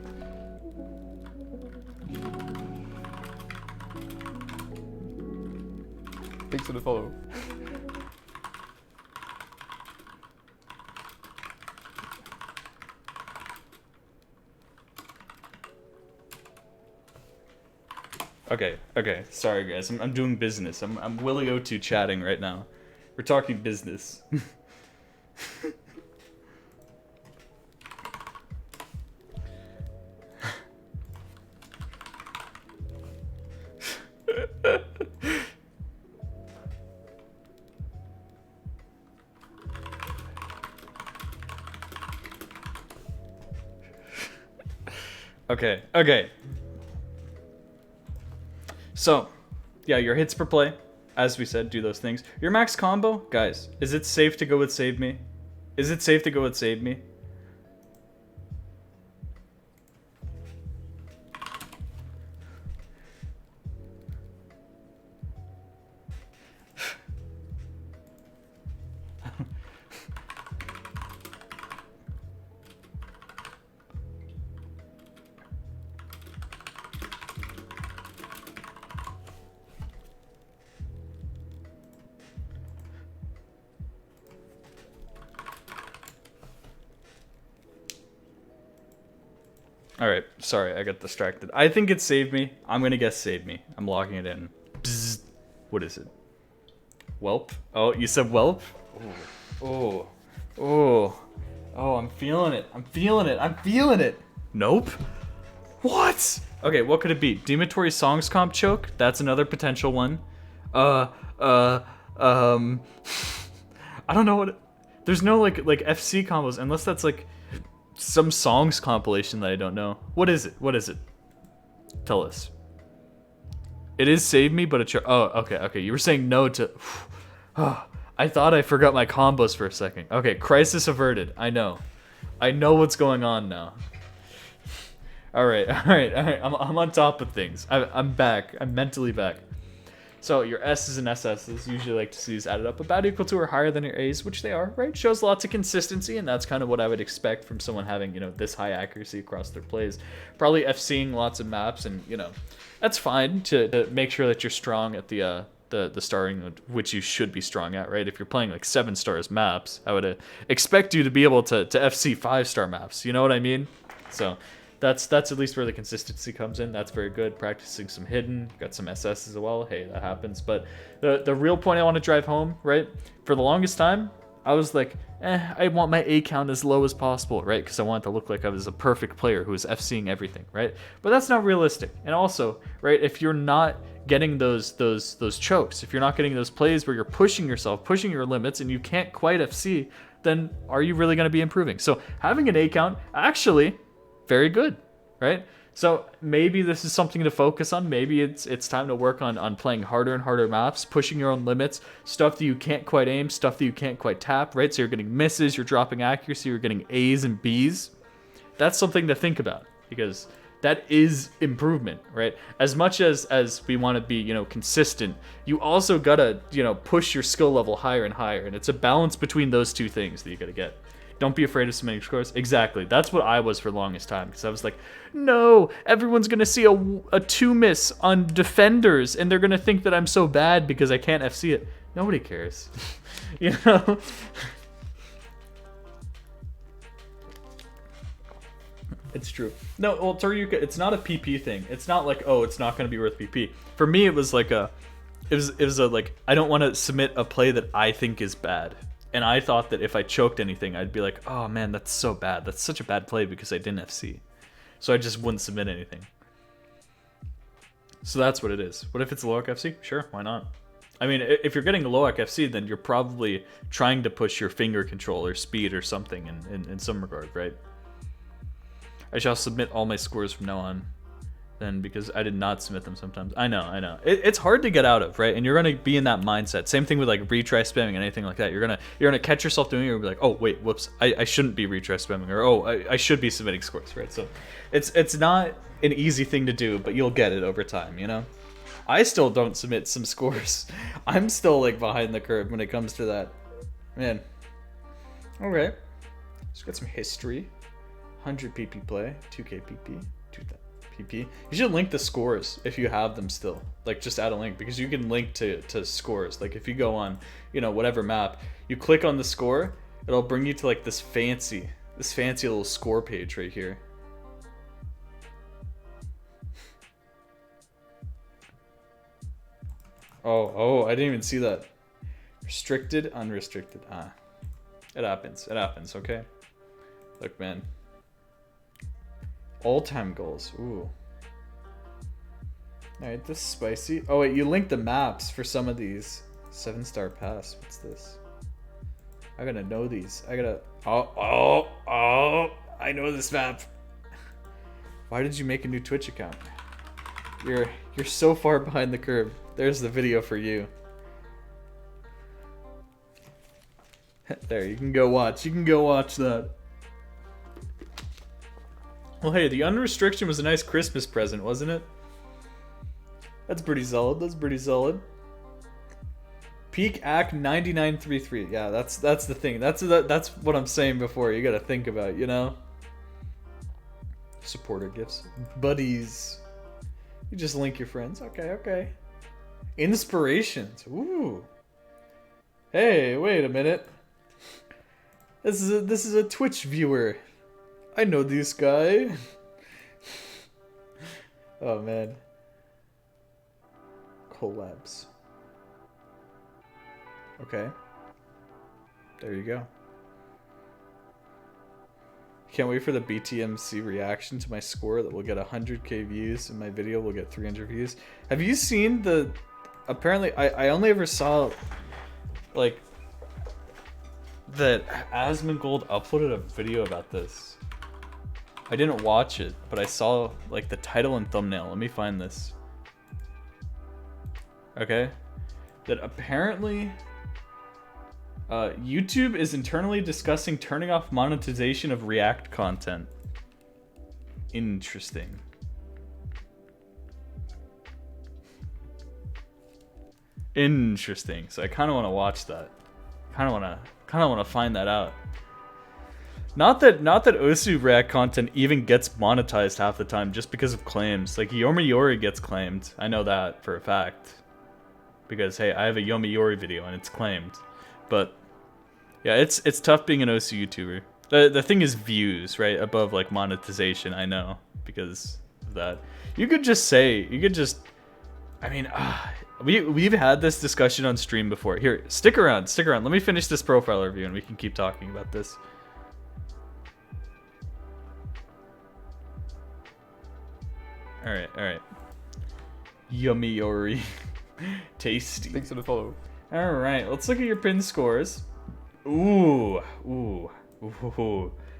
Thanks for the follow. Okay. Sorry, guys. I'm doing business. I'm Willie O2 chatting right now. We're talking business. Okay. So, yeah, your hits per play, as we said, do those things. Your max combo, guys, is it safe to go with Save Me? Is it safe to go with Save Me? Alright, sorry, I got distracted. I think it saved me. I'm gonna guess Save Me. I'm logging it in. Bzzz. What is it? Whelp? Oh, you said Whelp? Oh, I'm feeling it. Nope. What? Okay, what could it be? Dematory Songs Comp Choke? That's another potential one. I don't know what... There's no, like FC combos, unless that's, like, some songs compilation that I don't know. What is it? Tell us. It is Save Me, but it's... Oh, okay. You were saying no to... I thought I forgot my combos for a second. Okay, crisis averted. I know what's going on now. All right. I'm on top of things. I'm back. I'm mentally back. So your S's and SS's usually like to see these added up about equal to or higher than your A's, which they are, right? Shows lots of consistency, and that's kind of what I would expect from someone having, you know, this high accuracy across their plays. Probably FCing lots of maps, and, you know, that's fine to make sure that you're strong at the starting, which you should be strong at, right? If you're playing like 7 stars maps, I would expect you to be able to FC 5-star maps. You know what I mean? So that's at least where the consistency comes in. That's very good. Practicing some hidden, got some SS as well. Hey, that happens. But the real point I want to drive home, right? For the longest time, I was like, I want my A count as low as possible, right? Because I want it to look like I was a perfect player who was FCing everything, right? But that's not realistic. And also, right, if you're not getting those chokes, if you're not getting those plays where you're pushing yourself, pushing your limits, and you can't quite FC, then are you really going to be improving? So having an A count, actually, very good, right? So maybe this is something to focus on. Maybe it's time to work on playing harder and harder maps, pushing your own limits, stuff that you can't quite aim, stuff that you can't quite tap, right? So you're getting misses, you're dropping accuracy, you're getting A's and B's. That's something to think about, because that is improvement, right? As much as we want to be, you know, consistent, you also gotta, you know, push your skill level higher and higher, and it's a balance between those two things that you gotta get. Don't be afraid of submitting scores. Exactly. That's what I was for the longest time, because I was like, no, everyone's going to see a 2 miss on defenders, and they're going to think that I'm so bad because I can't FC it. Nobody cares. You know? It's true. No, well, Toryuka, it's not a PP thing. It's not like, oh, it's not going to be worth PP. For me, it was like it was a like, I don't want to submit a play that I think is bad. And I thought that if I choked anything, I'd be like, oh man, that's so bad. That's such a bad play because I didn't FC. So I just wouldn't submit anything. So that's what it is. What if it's a low FC? Sure, why not? I mean, if you're getting a low FC, then you're probably trying to push your finger control or speed or something in some regard, right? I shall submit all my scores from now on. Then, because I did not submit them sometimes. I know. It's hard to get out of, right? And you're gonna be in that mindset. Same thing with like retry spamming and anything like that. You're gonna catch yourself doing it. You'll be like, oh wait, whoops, I shouldn't be retry spamming, or oh, I should be submitting scores, right? So, it's not an easy thing to do, but you'll get it over time, you know. I still don't submit some scores. I'm still like behind the curve when it comes to that, man. Okay, let's get some history. 100 PP play, 2K PP, 2000. PP. You should link the scores if you have them still. Like, just add a link, because you can link to scores. Like, if you go on, you know, whatever map, you click on the score, it'll bring you to like this fancy little score page right here. Oh, I didn't even see that. Restricted, unrestricted. It happens, okay? Look, man. All-time goals. Ooh. Alright, this is spicy. Oh, wait, you linked the maps for some of these. 7-star pass. What's this? I gotta know these. I gotta... Oh! I know this map. Why did you make a new Twitch account? You're so far behind the curve. There's the video for you. There, you can go watch. You can go watch that. Well, hey, the unrestriction was a nice Christmas present, wasn't it? That's pretty solid. Peak ACK 9933. Yeah, that's the thing. That's what I'm saying before. You gotta think about, you know? Supporter gifts. Buddies. You just link your friends. Okay. Inspirations. Ooh. Hey, wait a minute. This is a Twitch viewer. I know this guy. Oh man. Collabs. Okay. There you go. Can't wait for the BTMC reaction to my score that will get 100k views and my video will get 300 views. Have you seen the... Apparently, I only ever saw, like, that Asmongold uploaded a video about this. I didn't watch it, but I saw, like, the title and thumbnail. Let me find this. Okay. That apparently... YouTube is internally discussing turning off monetization of React content. Interesting. Interesting. So I kind of want to watch that. Kind of want to find that out. Not that Osu React content even gets monetized half the time just because of claims. Like Yomiuri gets claimed. I know that for a fact. Because hey, I have a Yomiuri video and it's claimed. But yeah, it's tough being an Osu YouTuber. The thing is views, right? Above like monetization, I know, because of that. You could just I mean, we've had this discussion on stream before. Here, stick around. Let me finish this profile review and we can keep talking about this. All right. Yomiuri. Tasty. Thanks for the follow. All right, let's look at your pin scores. Ooh.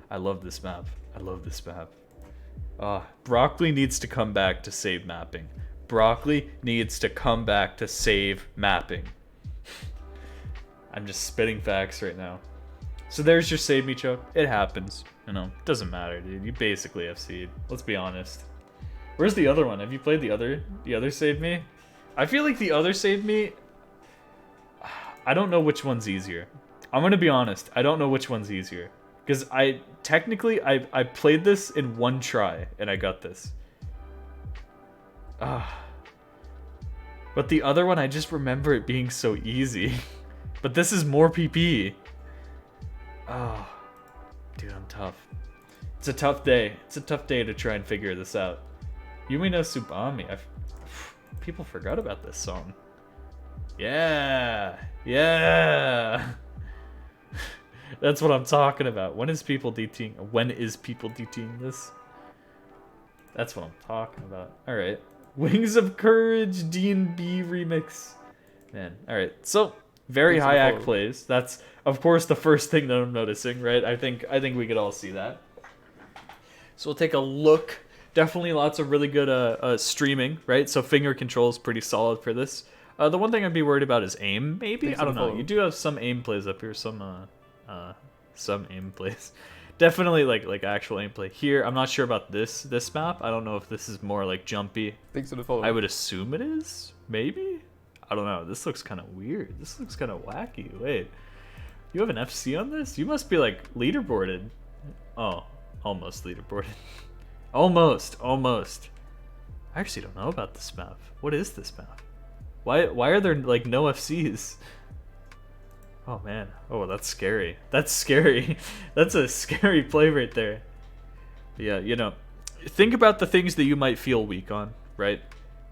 I love this map. Broccoli needs to come back to save mapping. I'm just spitting facts right now. So there's your save me choke. It happens. You know, it doesn't matter, dude. You basically FC'd. Let's be honest. Where's the other one? Have you played the other save me? I feel like the other save me, I don't know which one's easier. I'm gonna be honest. I don't know which one's easier. Because I played this in one try and I got this. But the other one, I just remember it being so easy. But this is more PP. Oh, dude, I'm tough. It's a tough day. It's a tough day to try and figure this out. Yumi no Tsubami. People forgot about this song. Yeah. That's what I'm talking about. When is people DTing this? That's what I'm talking about. All right. Wings of Courage D&B remix. Man. All right. So very high act plays. That's of course the first thing that I'm noticing, right? I think we could all see that. So we'll take a look. Definitely lots of really good streaming, right? So finger control is pretty solid for this. The one thing I'd be worried about is aim, maybe? I don't know. You do have some aim plays up here, some aim plays. Definitely like actual aim play. Here, I'm not sure about this map. I don't know if this is more like jumpy. Thanks for the follow. I would assume it is, maybe? I don't know. This looks kind of weird. This looks kind of wacky. Wait, you have an FC on this? You must be like leaderboarded. Oh, almost leaderboarded. Almost. I actually don't know about this map. What is this map? Why are there like no FCs? Oh man. Oh, that's scary. That's a scary play right there. Yeah, you know, think about the things that you might feel weak on, right?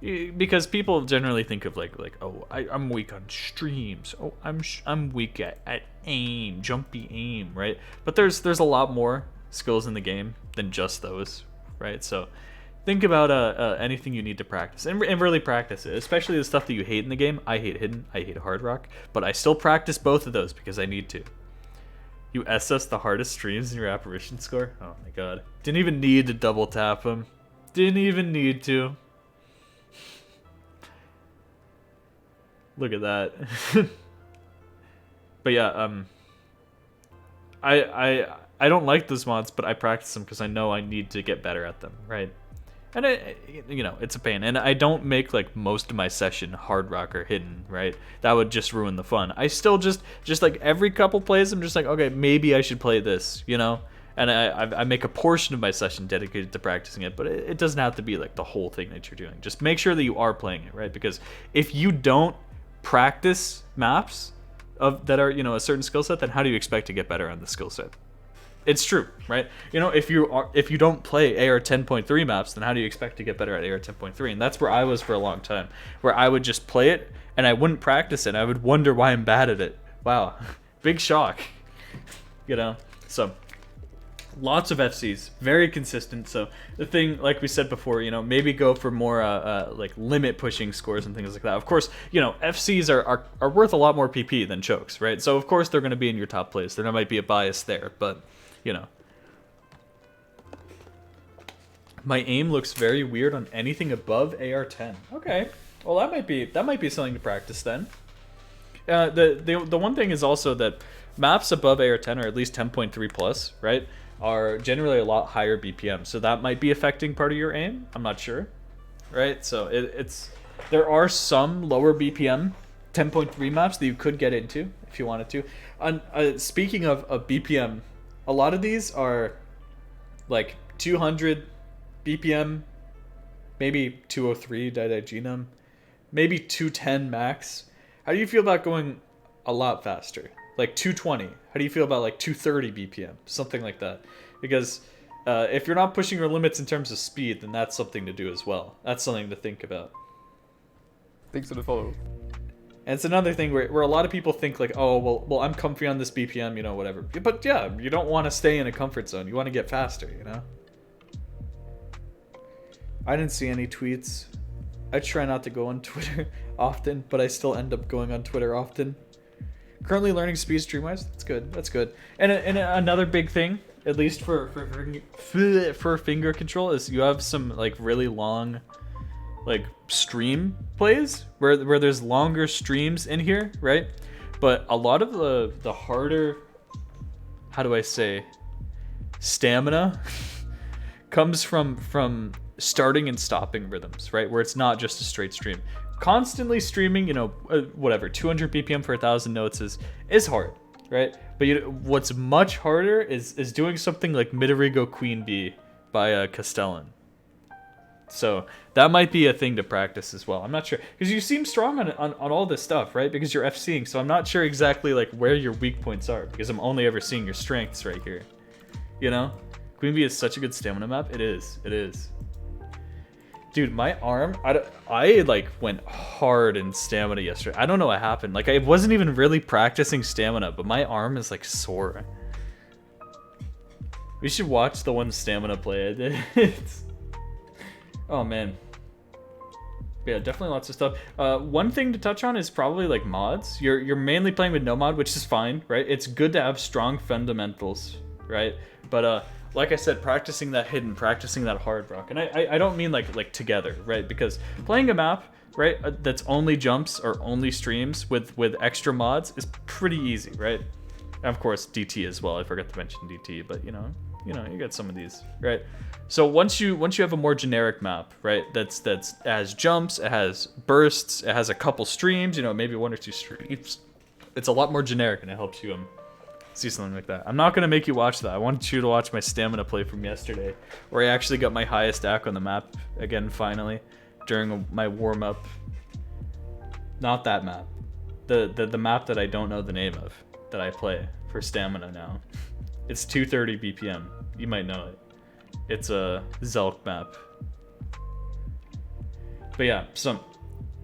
Because people generally think of like oh, I'm weak on streams. Oh, I'm weak at aim, jumpy aim, right? But there's a lot more skills in the game than just those, right? So think about anything you need to practice and really practice it, especially the stuff that you hate in the game. I hate hidden, I hate hard rock, but I still practice both of those because I need to. You SS the hardest streams in your apparition score? Oh my god. Didn't even need to double tap him. Didn't even need to. Look at that. But yeah, I don't like those mods, but I practice them because I know I need to get better at them, right? And you know, it's a pain. And I don't make like most of my session hard rock or hidden, right? That would just ruin the fun. I still just like every couple plays, I'm just like, okay, maybe I should play this, you know? And I make a portion of my session dedicated to practicing it, but it doesn't have to be like the whole thing that you're doing. Just make sure that you are playing it, right? Because if you don't practice maps that are, you know, a certain skill set, then how do you expect to get better on the skill set? It's true, right? You know, if you don't play AR 10.3 maps, then how do you expect to get better at AR 10.3? And that's where I was for a long time, where I would just play it and I wouldn't practice it. I would wonder why I'm bad at it. Wow, big shock. You know, so lots of FCs, very consistent. So the thing, like we said before, you know, maybe go for more like limit pushing scores and things like that. Of course, you know, FCs are worth a lot more PP than chokes, right? So of course they're going to be in your top plays. There might be a bias there, but you know, my aim looks very weird on anything above AR 10. Okay, well that might be something to practice then. The one thing is also that maps above AR 10 or at least 10.3 plus, right, are generally a lot higher BPM, so that might be affecting part of your aim. I'm not sure, right? So it's there are some lower BPM 10.3 maps that you could get into if you wanted to. Speaking of BPM, a lot of these are like 200 BPM, maybe 203 Didygenum, maybe 210 max. How do you feel about going a lot faster? Like 220. How do you feel about like 230 BPM? Something like that. Because if you're not pushing your limits in terms of speed, then that's something to do as well. That's something to think about. Thanks for the follow. And it's another thing where a lot of people think like, oh, well, I'm comfy on this BPM, you know, whatever. But yeah, you don't want to stay in a comfort zone. You want to get faster, you know? I didn't see any tweets. I try not to go on Twitter often, but I still end up going on Twitter often. Currently learning speed Streamwise. That's good. That's good. And another big thing, at least for finger control, is you have some like really long like stream plays where there's longer streams in here, right? But a lot of the harder, how do I say, stamina comes from starting and stopping rhythms, right? Where it's not just a straight stream. Constantly streaming, you know, whatever, 200 BPM for 1,000 notes is hard, right? But what's much harder is doing something like Midorigo Queen Bee by Castellan. So that might be a thing to practice as well. I'm not sure, because you seem strong on all this stuff, right? Because you're FCing, so I'm not sure exactly like where your weak points are, because I'm only ever seeing your strengths right here. You know, Queen Bee is such a good stamina map. It is. Dude, my arm, I like went hard in stamina yesterday. I don't know what happened. Like I wasn't even really practicing stamina, but my arm is like sore. We should watch the one stamina play I did. Oh man. Yeah, definitely lots of stuff. One thing to touch on is probably like mods. You're mainly playing with no mod, which is fine, right? It's good to have strong fundamentals, right? But like I said, practicing that hidden, practicing that hard rock, and I don't mean like together, right? Because playing a map, right, that's only jumps or only streams with extra mods is pretty easy, right? And of course, DT as well. I forgot to mention DT, but you know, you got some of these, right? So once you have a more generic map, right, that's it has jumps, it has bursts, it has a couple streams, you know, maybe 1 or 2 streams. It's a lot more generic, and it helps you see something like that. I'm not gonna make you watch that. I want you to watch my stamina play from yesterday, where I actually got my highest stack on the map again finally during my warm up. Not that map, the map that I don't know the name of that I play for stamina now. It's 230 BPM. You might know it. It's a Zelk map. But yeah,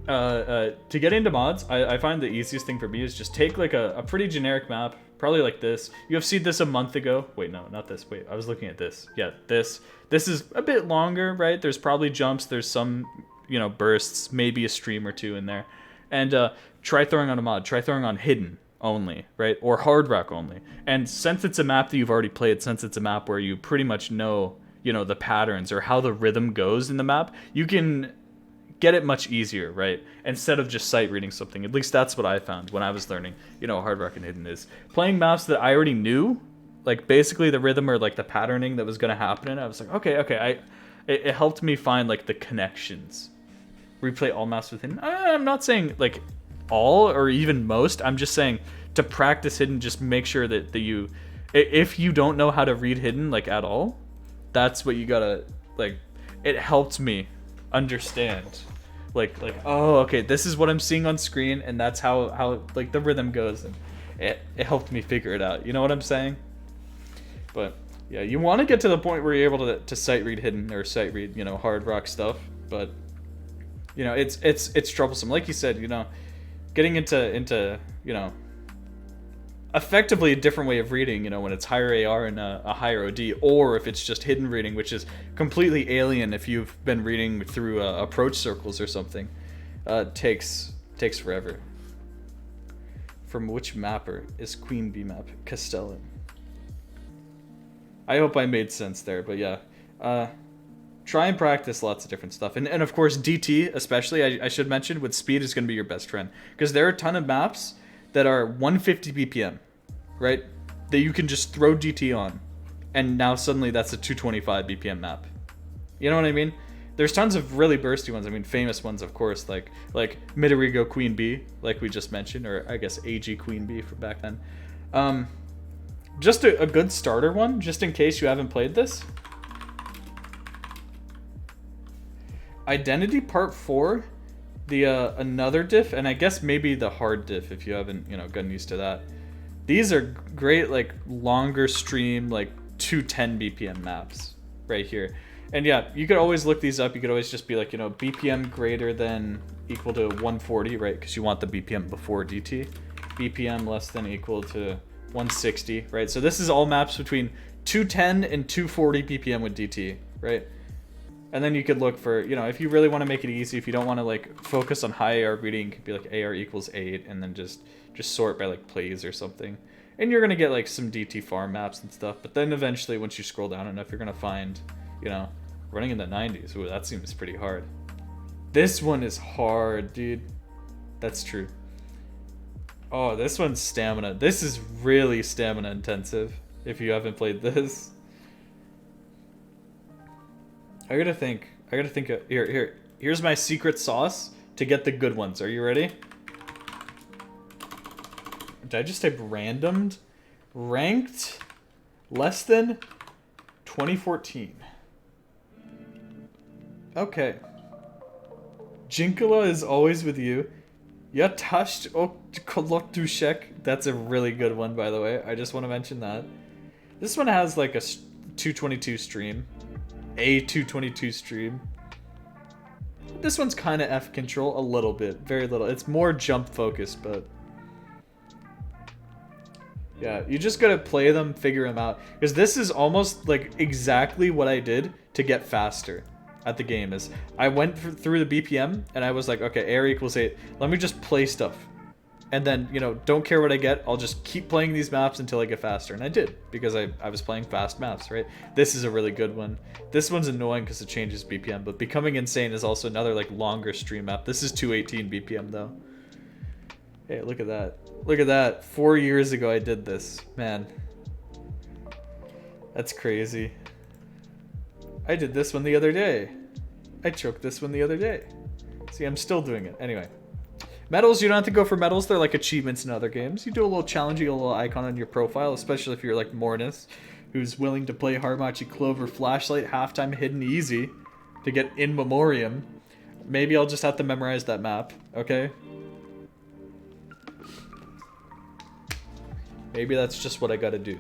to get into mods, I find the easiest thing for me is just take like a pretty generic map, probably like this. You have seen this a month ago. Wait, no, not this. Wait, I was looking at this. Yeah, this. This is a bit longer, right? There's probably jumps. There's some, you know, bursts, maybe a stream or two in there. And try throwing on a mod. Try throwing on hidden only, right? Or hard rock only. And since it's a map that you've already played, since it's a map where you pretty much know, you know, the patterns or how the rhythm goes in the map, you can get it much easier, right? Instead of just sight reading something. At least that's what I found when I was learning, you know, hard rock and hidden is playing maps that I already knew, like basically the rhythm or like the patterning that was going to happen. And I was like, okay, it helped me find like the connections. Replay all maps with hidden. I'm not saying like all or even most. I'm just saying to practice hidden, just make sure that you, if you don't know how to read hidden like at all, that's what you gotta like. It helped me understand like oh, okay, this is what I'm seeing on screen, and that's how like the rhythm goes, and it helped me figure it out. You know what I'm saying? But yeah, you want to get to the point where you're able to sight read hidden or sight read, you know, hard rock stuff, but you know, it's troublesome. Like you said, you know, getting into you know, effectively a different way of reading, you know, when it's higher AR and a higher OD, or if it's just hidden reading, which is completely alien if you've been reading through approach circles or something, takes forever. From which mapper is Queen Bee map? Castellan. I hope I made sense there, but yeah. Try and practice lots of different stuff. And of course, DT, especially, I should mention, with speed is going to be your best friend. Because there are a ton of maps that are 150 BPM, right? That you can just throw DT on. And now suddenly that's a 225 BPM map. You know what I mean? There's tons of really bursty ones. I mean, famous ones, of course, like Midorigo Queen Bee, like we just mentioned, or I guess AG Queen Bee from back then. Just a good starter one, just in case you haven't played this. Identity Part 4, the another diff, and I guess maybe the hard diff if you haven't, gotten used to that. These are great, like, longer stream, like 210 BPM maps right here. And yeah, you could always look these up. You could always just be like, BPM greater than equal to 140, right? Because you want the BPM before DT. BPM less than equal to 160, right? So this is all maps between 210 and 240 BPM with DT, right? And then you could look for, if you really want to make it easy, if you don't want to like focus on high AR reading, it could be like AR equals 8 and then just sort by like plays or something. And you're going to get like some DT farm maps and stuff. But then eventually, once you scroll down enough, you're going to find, running in the 90s. Ooh, that seems pretty hard. This one is hard, dude. That's true. Oh, this one's stamina. This is really stamina intensive if you haven't played this. I gotta think of, here's my secret sauce to get the good ones. Are you ready? Did I just type randomed? Ranked less than 2014. Okay. Jinkala is always with you. Yatasht Okolokdushek. That's a really good one, by the way. I just want to mention that. This one has like a 222 stream. A 222 stream. This one's kind of F control a little bit. Very little. It's more jump focused, but... yeah, you just gotta play them, figure them out. Because this is almost like exactly what I did to get faster at the game. Is I went through the BPM and I was like, okay, AR equals 8. Let me just play stuff. And then, don't care what I get. I'll just keep playing these maps until I get faster. And I did, because I was playing fast maps, right? This is a really good one. This one's annoying because it changes BPM, but Becoming Insane is also another like longer stream map. This is 218 BPM though. Hey, look at that. Look at that. 4 years ago I did this. Man. That's crazy. I did this one the other day. I choked this one the other day. See, I'm still doing it. Anyway. Medals, you don't have to go for medals. They're like achievements in other games. You do a little challenge, you get a little icon on your profile, especially if you're like Mornis, who's willing to play Harmachi Clover Flashlight halftime hidden easy to get in memoriam. Maybe I'll just have to memorize that map, okay? Maybe that's just what I gotta do.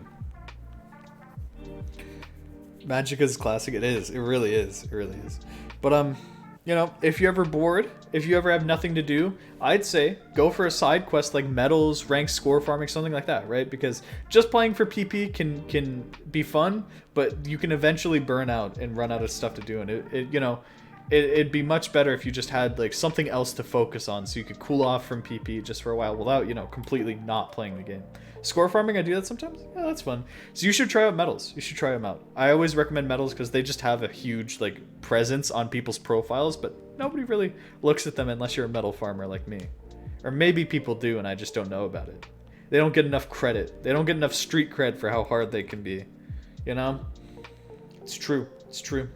Magicka's classic. It is. It really is. It really is. But, if you're ever bored, if you ever have nothing to do, I'd say go for a side quest like medals, ranked score farming, something like that, right? Because just playing for PP can be fun, but you can eventually burn out and run out of stuff to do. And it'd be much better if you just had like something else to focus on, so you could cool off from PP just for a while without, completely not playing the game. Score farming, I do that sometimes. Yeah, that's fun. So you should try out medals. You should try them out. I always recommend medals because they just have a huge like presence on people's profiles, but nobody really looks at them unless you're a medal farmer like me. Or maybe people do and I just don't know about it. They don't get enough credit. They don't get enough street cred for how hard they can be. It's true. It's true.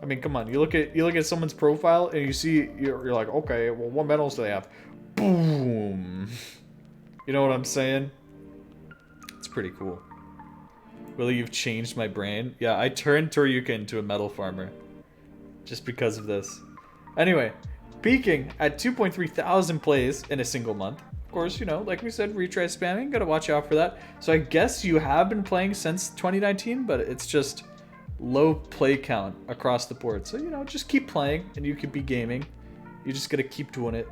I mean, come on. You look at someone's profile and you see you're like, okay, well, what medals do they have? Boom. You know what I'm saying? It's pretty cool. Willie, you've changed my brain. Yeah, I turned Toryuka into a medal farmer just because of this. Anyway, peaking at 2.3 thousand plays in a single month. Of course, like we said, retry spamming. Gotta watch out for that. So I guess you have been playing since 2019, but it's just low play count across the board. So, just keep playing and you could be gaming. You just gotta keep doing it.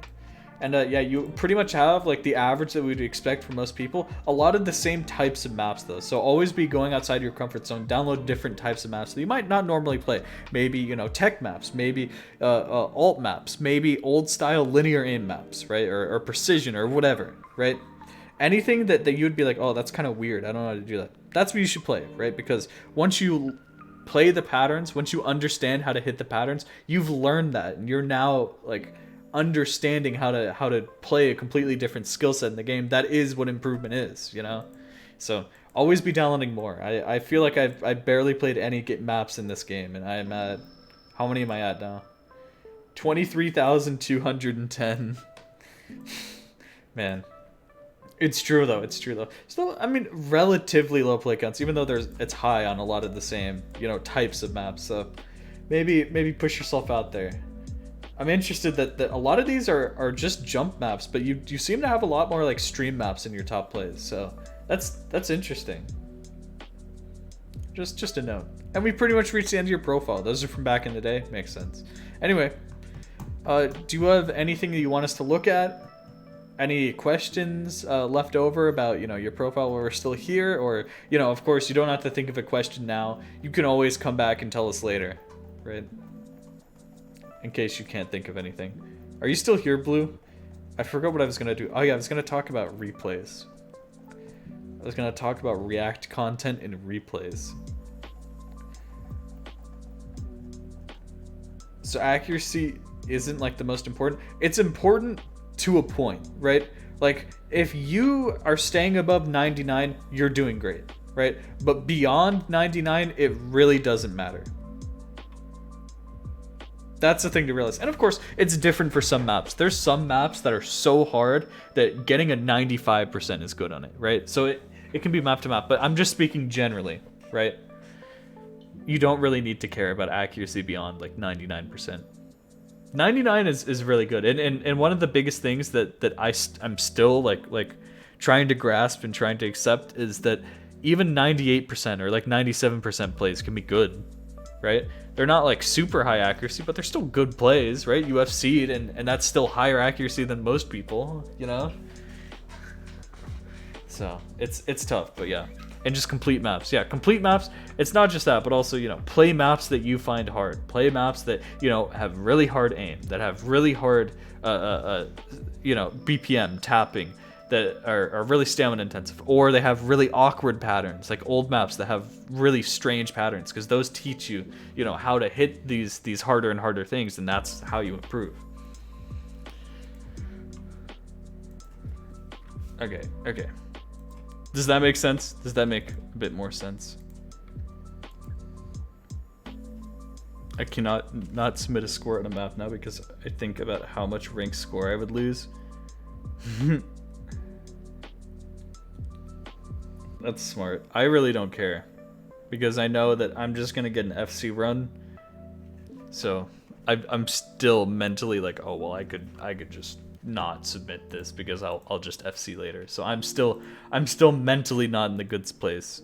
And yeah, you pretty much have like the average that we'd expect from most people. A lot of the same types of maps though. So always be going outside your comfort zone. Download different types of maps that you might not normally play. Maybe, tech maps, maybe alt maps, maybe old style linear aim maps, right? Or precision or whatever, right? Anything that you'd be like, oh, that's kind of weird. I don't know how to do that. That's what you should play, right? Because once you play the patterns, once you understand how to hit the patterns, you've learned that and you're now like understanding how to play a completely different skill set in the game. That is what improvement is, So always be downloading more. I feel like I barely played any maps in this game, and I'm at How many am I at now? 23,210. Man. It's true though. It's true though. Still, I mean, relatively low play counts, even though it's high on a lot of the same, types of maps. So maybe push yourself out there. I'm interested that a lot of these are just jump maps, but you seem to have a lot more like stream maps in your top plays. So that's interesting. Just a note. And we pretty much reached the end of your profile. Those are from back in the day. Makes sense. Anyway, do you have anything that you want us to look at? Any questions left over about, your profile while we're still here? Or, of course, you don't have to think of a question now. You can always come back and tell us later, right? In case you can't think of anything. Are you still here, Blue? I forgot what I was going to do. Oh, yeah, I was going to talk about replays. I was going to talk about React content and replays. So accuracy isn't, like, the most important. It's important to a point, right? Like, if you are staying above 99, you're doing great, right? But beyond 99, it really doesn't matter. That's the thing to realize. And of course, it's different for some maps. There's some maps that are so hard that getting a 95% is good on it, right? So it can be map to map, but I'm just speaking generally, right? You don't really need to care about accuracy beyond like 99%. 99 is really good, and one of the biggest things that I'm still like trying to grasp and trying to accept is that even 98% or like 97% plays can be good, right? They're not like super high accuracy, but they're still good plays, right? You FC'd, and that's still higher accuracy than most people, So it's tough, but yeah. And just complete maps. Yeah, complete maps. It's not just that, but also, play maps that you find hard. Play maps that, have really hard aim, that have really hard, BPM, tapping, that are really stamina intensive. Or they have really awkward patterns, like old maps that have really strange patterns, because those teach you, how to hit these harder and harder things, and that's how you improve. Okay. Does that make sense? Does that make a bit more sense? I cannot not submit a score on a map now because I think about how much rank score I would lose. That's smart. I really don't care because I know that I'm just gonna get an FC run. So I'm still mentally like, oh well, I could just not submit this because I'll just FC later. So I'm still mentally not in the good place.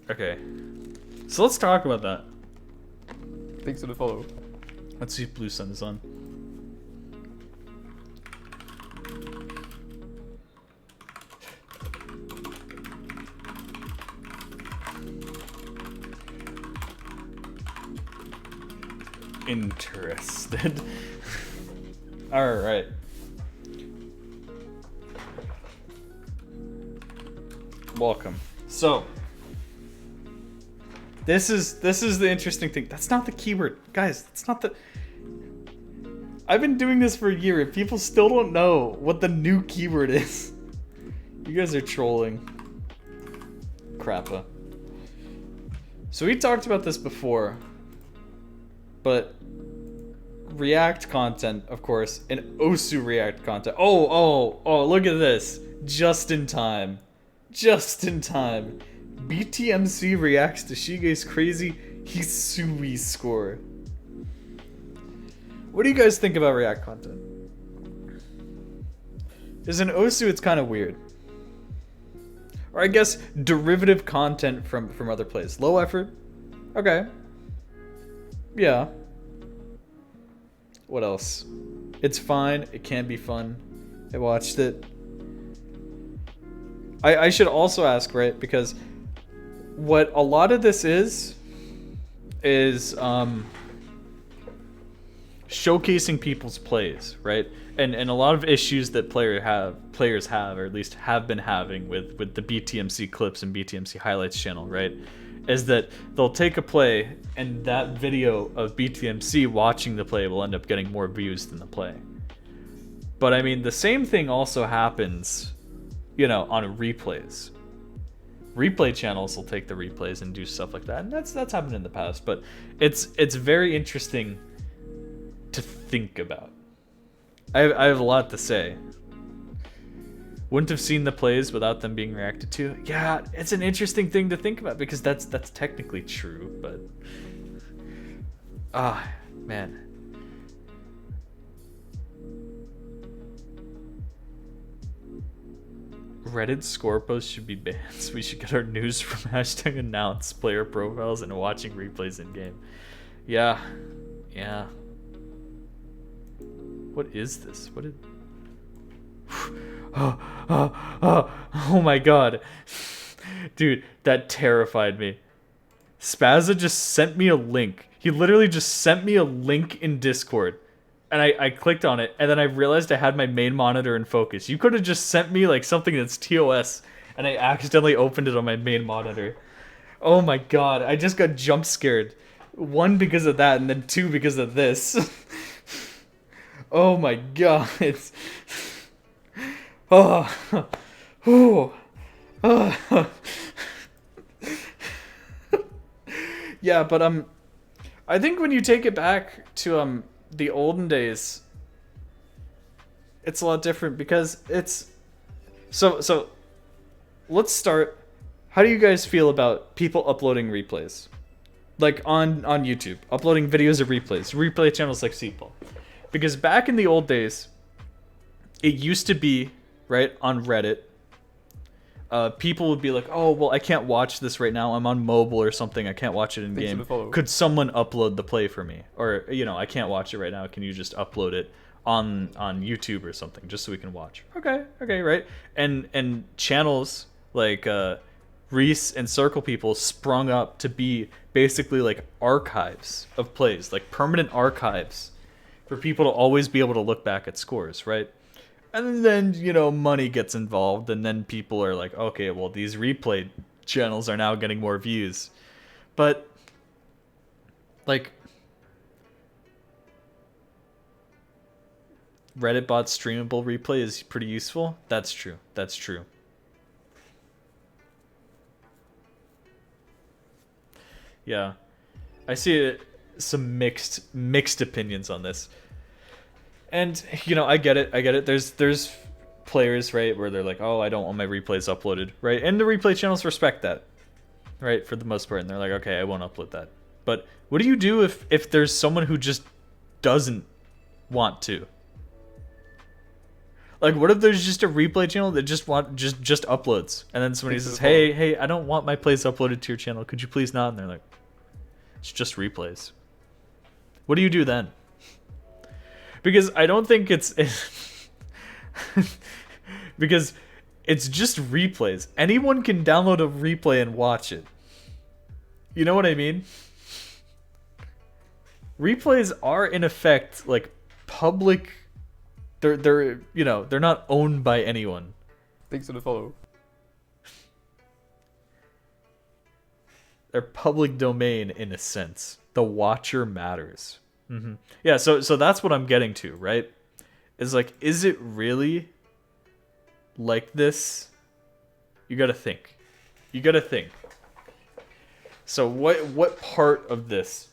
Okay. So let's talk about that. Thanks for the follow. Let's see if Blue Sun is on. Interested. All right. Welcome. So this is the interesting thing. That's not the keyword, guys. That's not the. I've been doing this for a year and people still don't know what the new keyword is. You guys are trolling. Crappa. So we talked about this before. But React content, of course, and Osu React content. Oh, look at this. Just in time. BTMC reacts to Shige's crazy Hisui score. What do you guys think about React content? As an Osu, it's kind of weird. Or I guess derivative content from other plays. Low effort. Okay. Yeah. What else? It's fine. It can be fun. I watched it. I should also ask, right? Because what a lot of this is showcasing people's plays, right? And a lot of issues that players have, or at least have been having with the BTMC clips and BTMC highlights channel, right? Is that they'll take a play and that video of BTMC watching the play will end up getting more views than the play. But I mean, the same thing also happens you know, on replays. Replay channels will take the replays and do stuff like that, and that's happened in the past. But it's very interesting to think about. I have a lot to say. Wouldn't have seen the plays without them being reacted to. Yeah, it's an interesting thing to think about because that's technically true, but man. Reddit score posts should be banned. So we should get our news from #announce player profiles and watching replays in game. Yeah. What is this? What is... Oh my god. Dude, that terrified me. Spazza just sent me a link. He literally just sent me a link in Discord. And I clicked on it, and then I realized I had my main monitor in focus. You could have just sent me like something that's TOS, and I accidentally opened it on my main monitor. Oh my god, I just got jump scared. 1, because of that, and then 2, because of this. Oh my god, it's... Yeah, but I think when you take it back to the olden days, it's a lot different because it's so let's start. How do you guys feel about people uploading replays? Like on YouTube, uploading videos of replay channels like Seatball. Because back in the old days, it used to be, right, on Reddit, people would be like, oh, well, I can't watch this right now. I'm on mobile or something. I can't watch it in game. Could someone upload the play for me? Or, you know, I can't watch it right now. Can you just upload it on YouTube or something just so we can watch? Okay, right? And channels like Reese and Circle People sprung up to be basically like archives of plays, like permanent archives for people to always be able to look back at scores, right? And then, you know, money gets involved, and then people are like, okay, well, these replay channels are now getting more views. But, like, Reddit bot streamable replay is pretty useful. That's true. Yeah. I see some mixed opinions on this. And, you know, I get it. There's players, right, where they're like, oh, I don't want my replays uploaded, right? And the replay channels respect that, right, for the most part. And they're like, okay, I won't upload that. But what do you do if there's someone who just doesn't want to? Like, what if there's just a replay channel that just uploads? And then somebody says, hey, I don't want my plays uploaded to your channel. Could you please not? And they're like, it's just replays. What do you do then? Because I don't think it's because it's just replays. Anyone can download a replay and watch it. You know what I mean? Replays are in effect like public. They're you know, they're not owned by anyone. Thanks for the follow. They're public domain in a sense. The watcher matters. Mm-hmm. Yeah, so that's what I'm getting to, right? Is like, is it really like this? You gotta think. So what part of this,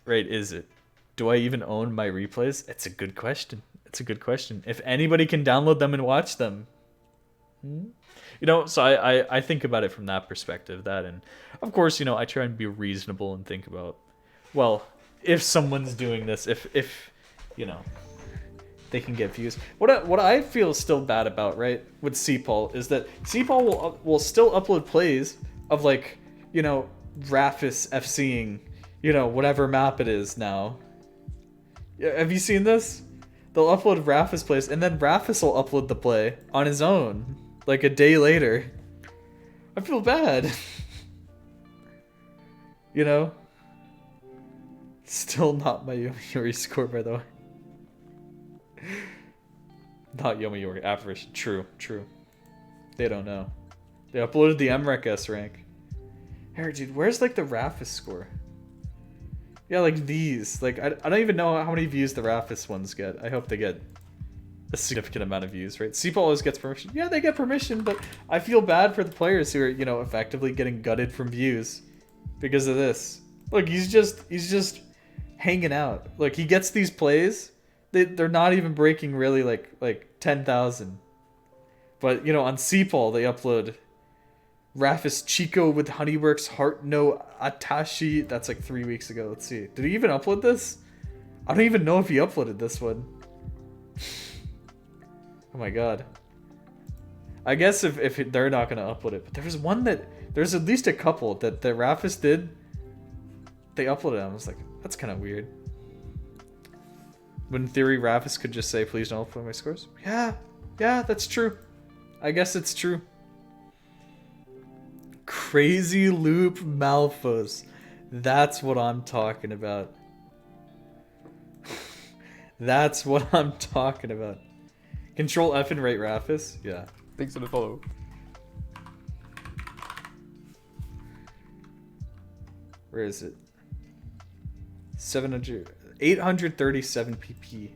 right, is it? Do I even own my replays? It's a good question. If anybody can download them and watch them. You know, so I think about it from that perspective. And of course, you know, I try and be reasonable and think about, well, if someone's doing this, if you know, they can get views. What I feel still bad about, right, with CPaul is that CPaul will still upload plays of, like, you know, Rafis FCing, you know, whatever map it is now. Have you seen this? They'll upload Rafis plays, and then Rafis will upload the play on his own, like a day later. I feel bad. You know? Still not my Yomiuri score, by the way. Not Yomiuri, Apparition. True. They don't know. They uploaded the MREC S rank. Hey, dude, where's, like, the Rafis score? Yeah, like these. Like, I don't even know how many views the Rafis ones get. I hope they get a significant amount of views, right? CPAL always gets permission. Yeah, they get permission, but I feel bad for the players who are, you know, effectively getting gutted from views because of this. Look, he's just hanging out. Like, he gets these plays. They're not even breaking really like 10,000. But, you know, on CPAL they upload Rafis Chico with Honeyworks Heart No Atashi. That's like 3 weeks ago. Let's see. Did he even upload this? I don't even know if he uploaded this one. Oh my god. I guess if they're not going to upload it. But there was one that... There's at least a couple that Rafis did. They uploaded it. I was like, that's kind of weird. But in theory, Rafis could just say, please don't upload my scores. Yeah, that's true. I guess it's true. Crazy Loop Malphos. That's what I'm talking about. That's what I'm talking about. Control F and rate Rafis? Yeah. Thanks for the follow. Where is it? 837 pp.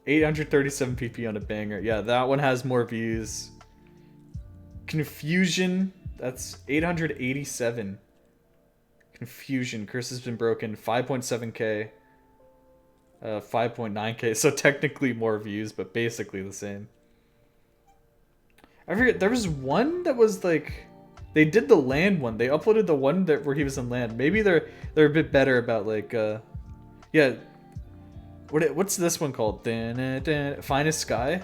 837 pp on a banger. Yeah, that one has more views. Confusion, that's 887. Confusion, Curse Has Been Broken, 5.7k. 5.9k, so technically more views, but basically the same. I forget, there was one that was like, they did the land one. They uploaded the one that where he was in land. Maybe they're a bit better about like, yeah. What's this one called? Finest Sky.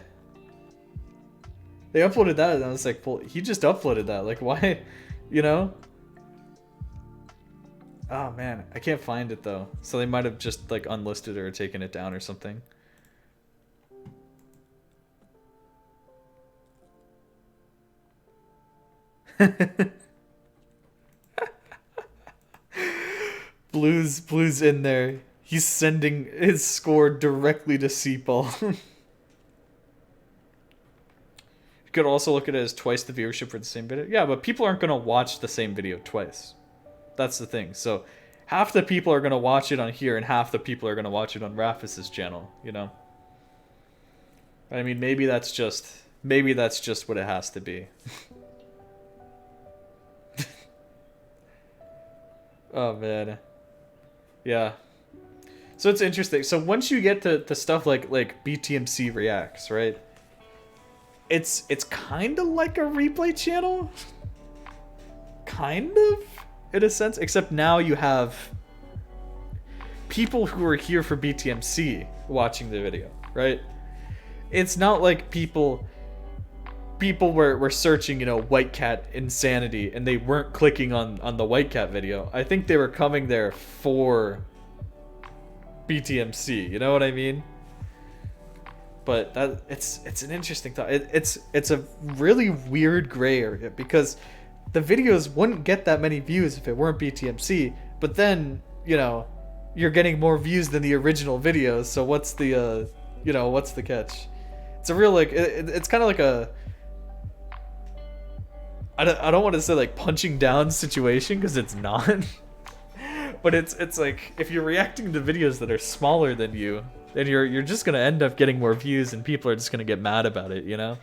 They uploaded that, and I was like, well, he just uploaded that. Like, why, you know? Oh man, I can't find it though. So they might have just like unlisted or taken it down or something. Blue's in there. He's sending his score directly to CPAL. You could also look at it as twice the viewership for the same video. Yeah, but people aren't gonna watch the same video twice. That's the thing. So half the people are gonna watch it on here, and half the people are gonna watch it on Rafis's channel. You know. I mean, maybe that's just what it has to be. Oh man. Yeah. So it's interesting. So once you get to stuff like BTMC Reacts, right? It's kind of like a replay channel. Kind of, in a sense. Except now you have people who are here for BTMC watching the video, right? It's not like people were searching, you know, White Cat Insanity, and they weren't clicking on the White Cat video. I think they were coming there for BTMC, you know what I mean? But that it's an interesting thought. It's a really weird gray area, because the videos wouldn't get that many views if it weren't BTMC, but then, you know, you're getting more views than the original videos, so what's the you know, what's the catch? It's a real, like, it's kind of like a, I don't want to say like punching down situation, because it's not. But it's like, if you're reacting to videos that are smaller than you, then you're just gonna end up getting more views, and people are just gonna get mad about it, you know?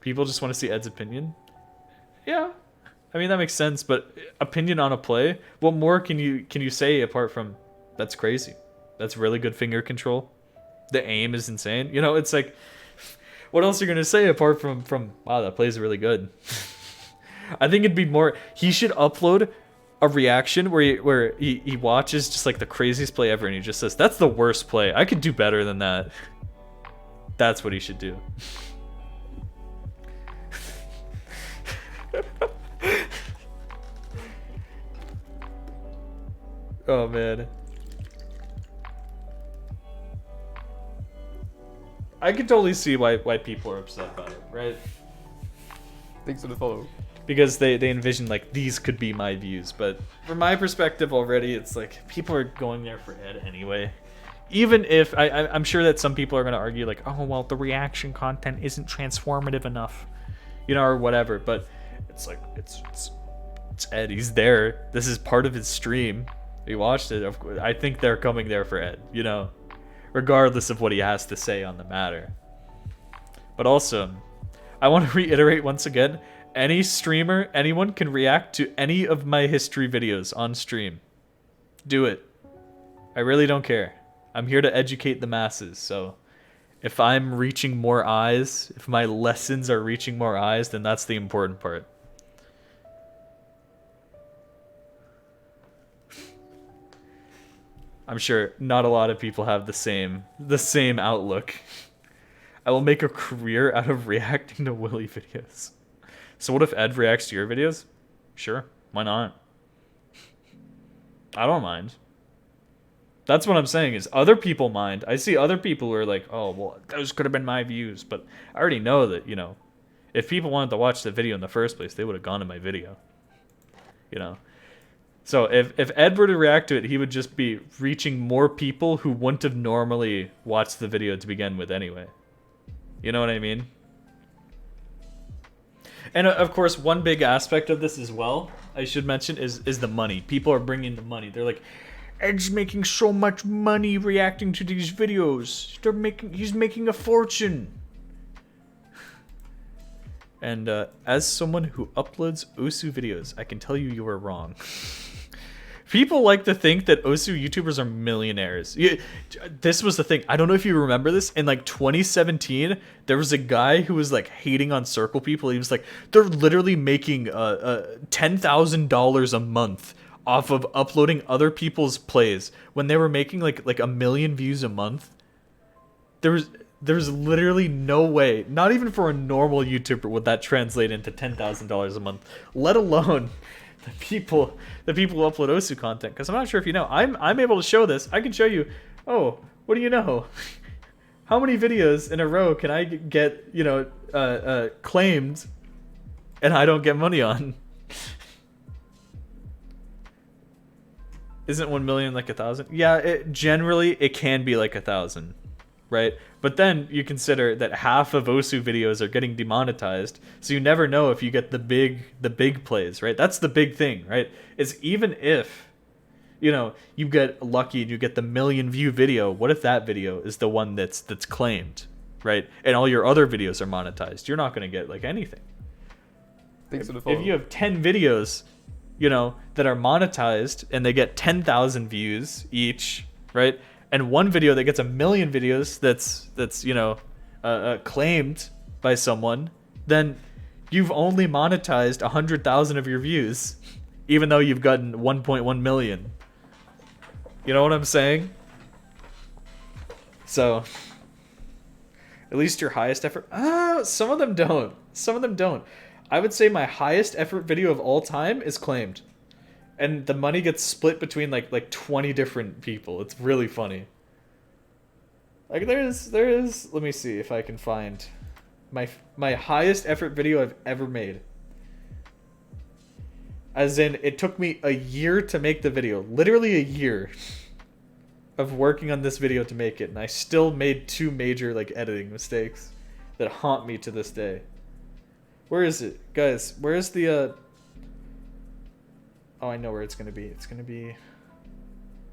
People just want to see Ed's opinion. Yeah, I mean that makes sense. But opinion on a play, what more can you say apart from that's crazy? That's really good finger control. The aim is insane. You know, it's like, what else are you gonna say apart from wow, that plays really good? I think it'd be more, he should upload a reaction where he watches just like the craziest play ever, and he just says, that's the worst play, I could do better than that. That's what he should do. Oh man, I can totally see why people are upset about it, right? Thanks for the follow. Because they envision like, these could be my views, but from my perspective already, it's like people are going there for Ed anyway. Even if I'm sure that some people are going to argue like, oh well, the reaction content isn't transformative enough, you know, or whatever. But it's like, it's Ed. He's there. This is part of his stream. He watched it. Of course, I think they're coming there for Ed. You know, regardless of what he has to say on the matter. But also, I want to reiterate once again, any streamer, anyone can react to any of my history videos on stream. Do it. I really don't care. I'm here to educate the masses, so if I'm reaching more eyes, if my lessons are reaching more eyes, then that's the important part. I'm sure not a lot of people have the same outlook. I will make a career out of reacting to Willy videos. So what if Ed reacts to your videos? Sure, why not? I don't mind. That's what I'm saying is other people mind. I see other people who are like, oh, well, those could have been my views. But I already know that, you know, if people wanted to watch the video in the first place, they would have gone to my video. You know? So if Ed were to react to it, he would just be reaching more people who wouldn't have normally watched the video to begin with anyway. You know what I mean? And of course, one big aspect of this as well, I should mention, is the money. People are bringing the money. They're like, Ed's making so much money reacting to these videos. He's making a fortune. And as someone who uploads Osu videos, I can tell you you are wrong. People like to think that Osu YouTubers are millionaires. This was the thing. I don't know if you remember this. In like 2017, there was a guy who was like hating on Circle people. He was like, they're literally making $10,000 a month off of uploading other people's plays when they were making like 1 million views a month. There's literally no way, not even for a normal YouTuber, would that translate into $10,000 a month, let alone the people who upload Osu content. Because I'm not sure if you know, I'm able to show this. I can show you. Oh, what do you know? How many videos in a row can I get, you know, claimed, and I don't get money on? Isn't 1 million like 1,000? Yeah, generally it can be like 1,000, right? But then you consider that half of Osu videos are getting demonetized, so you never know if you get the big plays, right? That's the big thing, right? Is even if, you know, you get lucky and you get the 1 million view video, what if that video is the one that's claimed, right? And all your other videos are monetized. You're not going to get like anything. Thanks for the follow. If you have 10 videos, you know, that are monetized and they get 10,000 views each, right? And one video that gets 1 million videos that's you know, claimed by someone, then you've only monetized 100,000 of your views, even though you've gotten 1.1 million. You know what I'm saying? So, at least your highest effort. Some of them don't. Some of them don't. I would say my highest effort video of all time is claimed. And the money gets split between like 20 different people. It's really funny. Like there is let me see if I can find my highest effort video I've ever made. As in, it took me a year to make the video. Literally a year of working on this video to make it, and I still made 2 major like editing mistakes that haunt me to this day. Where is it? Guys, where's the Oh, I know where it's going to be. It's going to be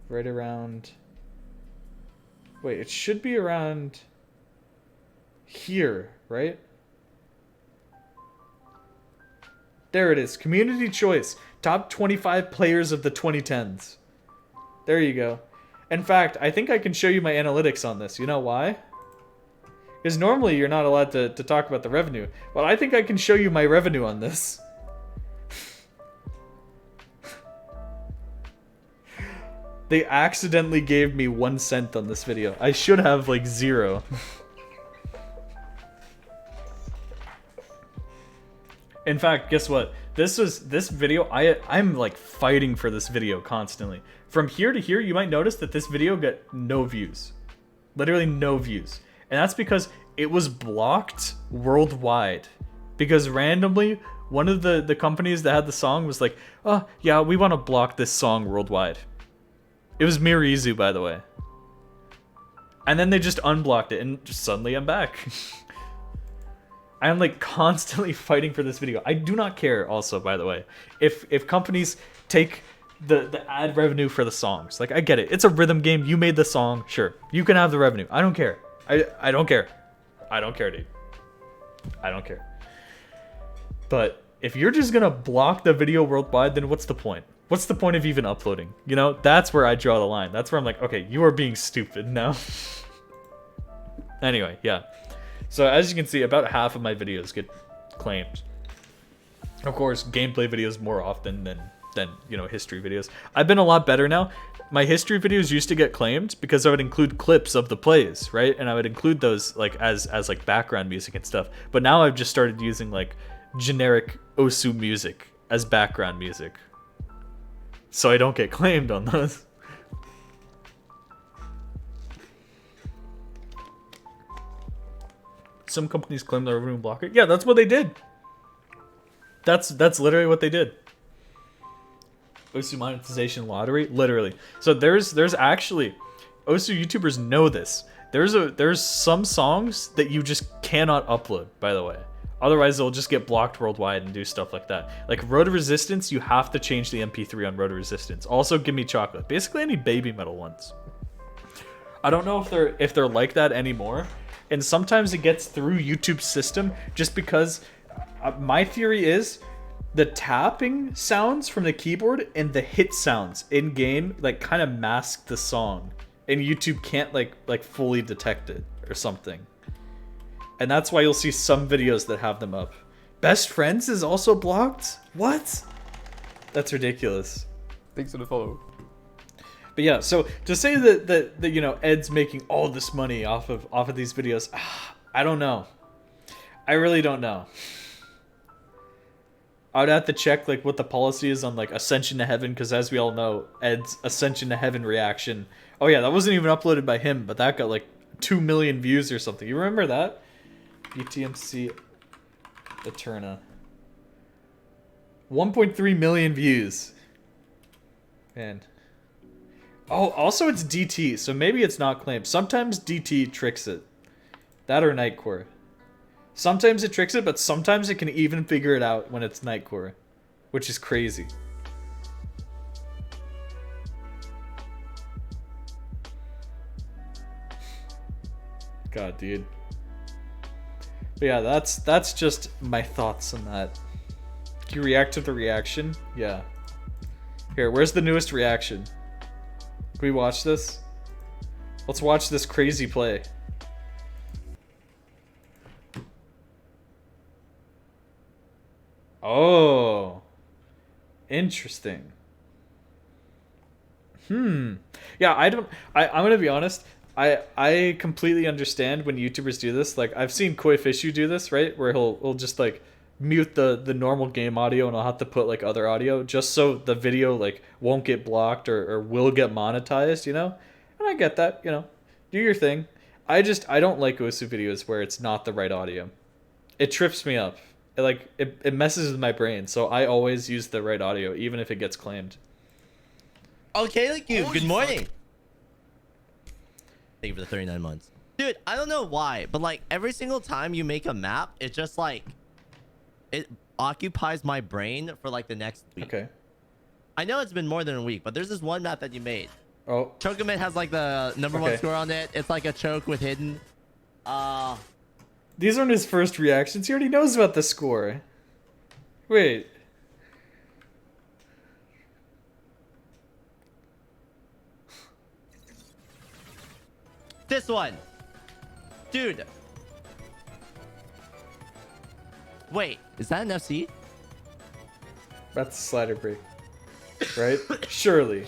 right around... Wait, it should be around here, right? There it is. Community choice. Top 25 players of the 2010s. There you go. In fact, I think I can show you my analytics on this. You know why? Because normally you're not allowed to talk about the revenue. But I think I can show you my revenue on this. They accidentally gave me 1 cent on this video. I should have like 0. In fact, guess what? This video, I'm like fighting for this video constantly. From here to here, you might notice that this video got no views. Literally no views. And that's because it was blocked worldwide. Because randomly, one of the companies that had the song was like, oh yeah, we want to block this song worldwide. It was Mirizu, by the way. And then they just unblocked it, and just suddenly I'm back. I'm like constantly fighting for this video. I do not care also, by the way. If companies take the ad revenue for the songs. Like, I get it. It's a rhythm game. You made the song. Sure. You can have the revenue. I don't care. I don't care. I don't care, dude. I don't care. But if you're just gonna block the video worldwide, then what's the point? What's the point of even uploading? You know, that's where I draw the line. That's where I'm like, okay, you are being stupid now. Anyway, yeah. So as you can see, about half of my videos get claimed. Of course, gameplay videos more often than you know, history videos. I've been a lot better now. My history videos used to get claimed because I would include clips of the plays, right? And I would include those like as like background music and stuff. But now I've just started using like generic Osu music as background music, so I don't get claimed on those. Some companies claim their revenue blocker. Yeah, that's what they did. That's literally what they did. Osu monetization lottery, literally. So there's actually, Osu YouTubers know this. There's some songs that you just cannot upload, by the way. Otherwise, they'll just get blocked worldwide and do stuff like that. Like Road to Resistance, you have to change the MP3 on Road to Resistance. Also, Give Me Chocolate. Basically, any Baby Metal ones. I don't know if they're like that anymore. And sometimes it gets through YouTube's system just because my theory is the tapping sounds from the keyboard and the hit sounds in game like kind of mask the song, and YouTube can't like fully detect it or something. And that's why you'll see some videos that have them up. Best Friends is also blocked? What? That's ridiculous. Thanks for the follow. But yeah, so to say that you know, Ed's making all this money off of these videos, I don't know. I really don't know. I would have to check like what the policy is on like Ascension to Heaven, because as we all know, Ed's Ascension to Heaven reaction. Oh yeah, that wasn't even uploaded by him, but that got like 2 million views or something. You remember that? UTMC Eterna. 1.3 million views. Man. Oh, also it's DT, so maybe it's not claimed. Sometimes DT tricks it. That or Nightcore. Sometimes it tricks it, but sometimes it can even figure it out when it's Nightcore, which is crazy. God, dude. But yeah, that's just my thoughts on that. Do you react to the reaction? Yeah. Here, where's the newest reaction? Can we watch this? Let's watch this crazy play. Oh. Interesting. Yeah, I'm gonna be honest. I completely understand when YouTubers do this. Like, I've seen Koi Fishu do this, right? Where he'll just like mute the normal game audio, and I'll have to put like other audio just so the video like won't get blocked or will get monetized, you know? And I get that, you know. Do your thing. I don't like Osu videos where it's not the right audio. It trips me up. It messes with my brain, so I always use the right audio, even if it gets claimed. Okay, thank you. Good morning. Thank you for the 39 months. Dude, I don't know why, but like every single time you make a map, it just like, it occupies my brain for like the next week. Okay. I know it's been more than a week, but there's this one map that you made. Oh. Chocomet has like the number one score on it. It's like a choke with hidden. These aren't his first reactions. He already knows about the score. Wait. This one. Dude. Wait, is that an FC? That's a slider break. Right? Surely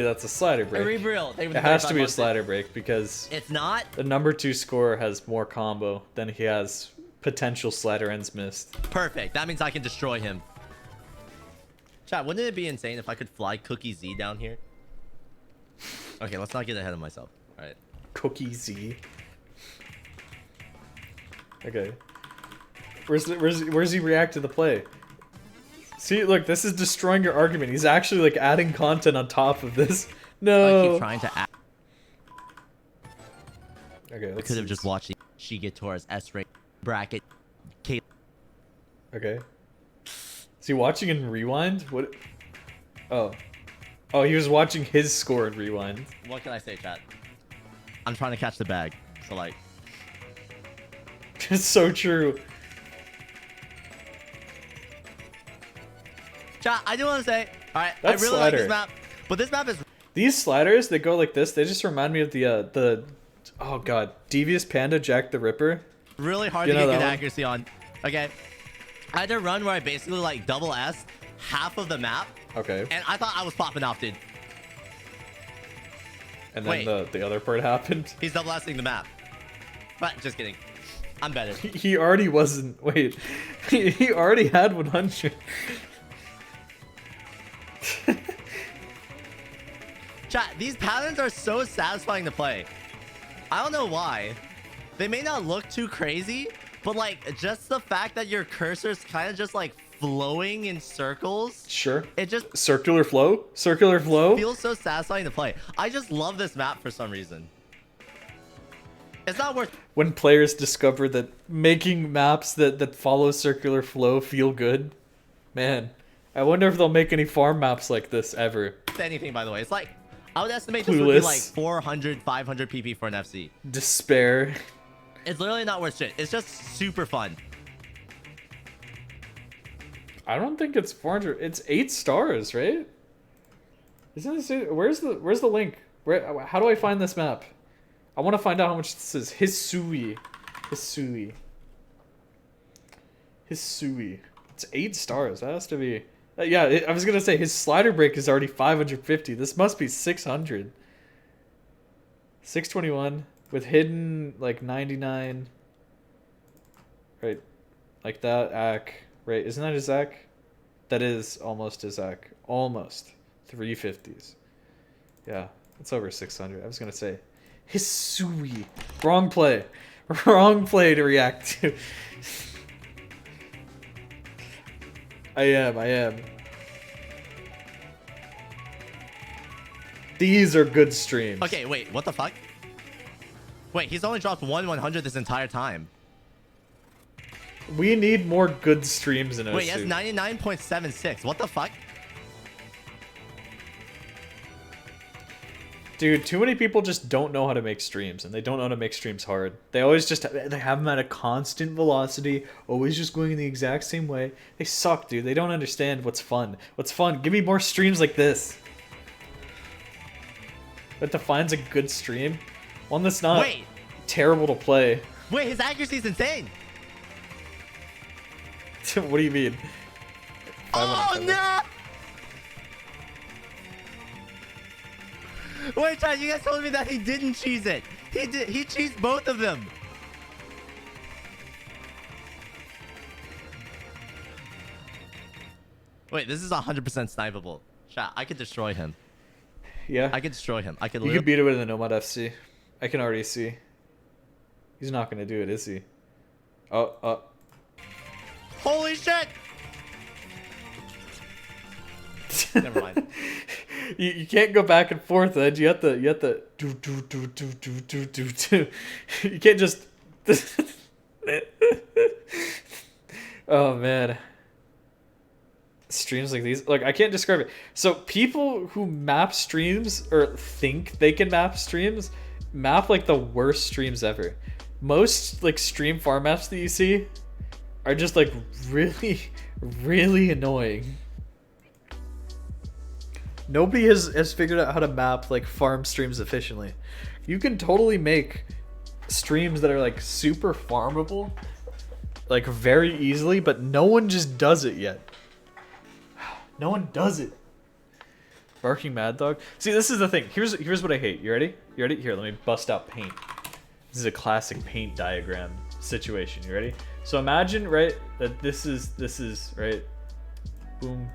that's a slider break. It has to be a slider break because it's not. The number 2 scorer has more combo than he has potential slider ends missed. Perfect. That means I can destroy him. Chat, wouldn't it be insane if I could fly Cookie Z down here? Okay, let's not get ahead of myself. All right. Cookie Z. Okay. Where's he react to the play? See, look, this is destroying your argument. He's actually like adding content on top of this. No. I keep trying to add. Okay. I could have just watched Shigetora's S-rate bracket. Okay. Is he watching in rewind? What? Oh. Oh, he was watching his score in Rewind. What can I say, chat? I'm trying to catch the bag. So like, It's so true. chat, I do want to say, all right, That's I really like this slider. map, but this map is These sliders, they go like this. They just remind me of the oh god, Devious Panda Jack the Ripper. really hard You to know get that good one? accuracy on. Okay, I had a run where I basically like double S half of the map, Okay. and I thought I was popping off, dude. And then Wait. the other part happened. He's double S'ing the map. But just kidding. I'm better. He already wasn't. Wait. He already had 100. Chat, these patterns are so satisfying to play. I don't know why. They may not look too crazy, but like just the fact that your cursor's kind of just like flowing in circles, Sure. it just Circular flow? Circular flow? feels so satisfying to play. I just love this map for some reason. It's not worth. When players discover that making maps that follow circular flow feel good, man, I wonder if they'll make any farm maps like this ever. Anything, by the way. It's like, I would estimate this would be Clueless. like 400, 500 PP for an FC. Despair. It's literally not worth shit. It's just super fun. I don't think it's 400. It's 8 stars, right? Isn't this? Where's the link? Where? How do I find this map? I want to find out how much this is. Hisui. It's 8 stars. That has to be. Yeah, I was gonna say his slider break is already 550. This must be 600. 621 with hidden like 99. Right, like that. Ack. Right, isn't that his Ack? That is almost his Ack. Almost 350s. Yeah, it's over 600. I was gonna say. Hisui. Wrong play. Wrong play to react to. I am. These are good streams. Okay, wait, what the fuck? Wait, he's only dropped 100 this entire time. We need more good streams in OSU. Wait, he has 99.76. What the fuck? Dude, too many people just don't know how to make streams, and they don't know how to make streams hard. They always just they have them at a constant velocity, always just going in the exact same way. They suck, dude. They don't understand what's fun. What's fun? Give me more streams like this. What defines a good stream? One that's not Wait. terrible to play. Wait, his accuracy is insane. What do you mean? Oh, no! Wait, Chad, you guys told me that he didn't cheese it. He did. He cheesed both of them. Wait, this is 100% snipeable. Chat, I could destroy him. Yeah. I could destroy him. I could You literally... could beat it with a Nomad FC. I can already see. He's not gonna do it, is he? Oh. Holy shit! Never mind. You can't go back and forth, Ed. You have to do. You can't just. Oh man. Streams like these, like I can't describe it. So people who map streams or think they can map streams, map like the worst streams ever. Most like stream farm maps that you see are just like really, really annoying. Nobody has figured out how to map like farm streams efficiently. You can totally make streams that are like super farmable, like very easily, but no one just does it yet. No one does it. Barking Mad Dog. See, this is the thing. Here's what I hate. You ready? You ready? Here, let me bust out paint. This is a classic paint diagram situation. You ready? So imagine, right, that this is right. Boom,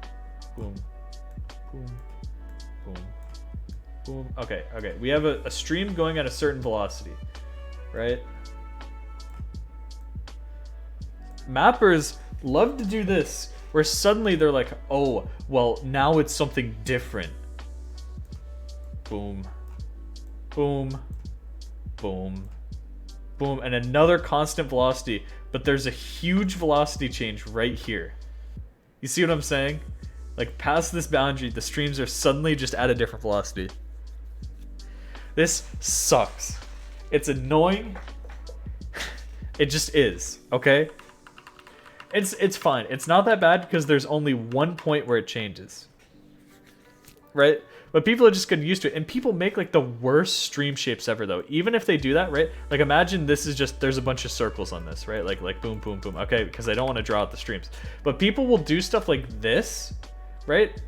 boom, boom, boom, boom. Okay. We have a stream going at a certain velocity, right? Mappers love to do this, where suddenly they're like, oh, well, now it's something different. Boom, boom, boom, boom, and another constant velocity, but there's a huge velocity change right here. You see what I'm saying? Like past this boundary, the streams are suddenly just at a different velocity. This sucks. It's annoying. It just is, okay? It's fine. It's not that bad because there's only one point where it changes. Right? But people are just getting used to it. And people make like the worst stream shapes ever though. Even if they do that, right? Like imagine this is just, there's a bunch of circles on this, right? Like boom, boom, boom. Okay, because I don't want to draw out the streams. But people will do stuff like this, right?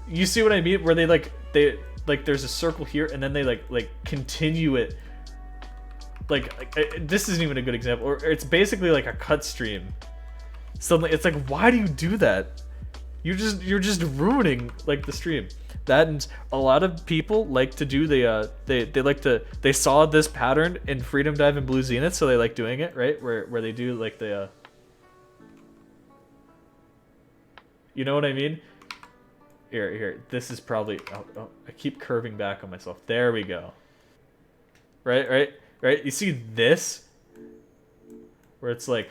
You see what I mean? Where they like there's a circle here and then they like continue it. Like this isn't even a good example. Or it's basically like a cut stream. Suddenly it's like, why do you do that? You're just ruining like the stream. That, and a lot of people like to do they saw this pattern in Freedom Dive and Blue Zenith, so they like doing it, right? Where they do like the you know what I mean? Here. This is probably oh, I keep curving back on myself. There we go. Right? You see this? Where it's like,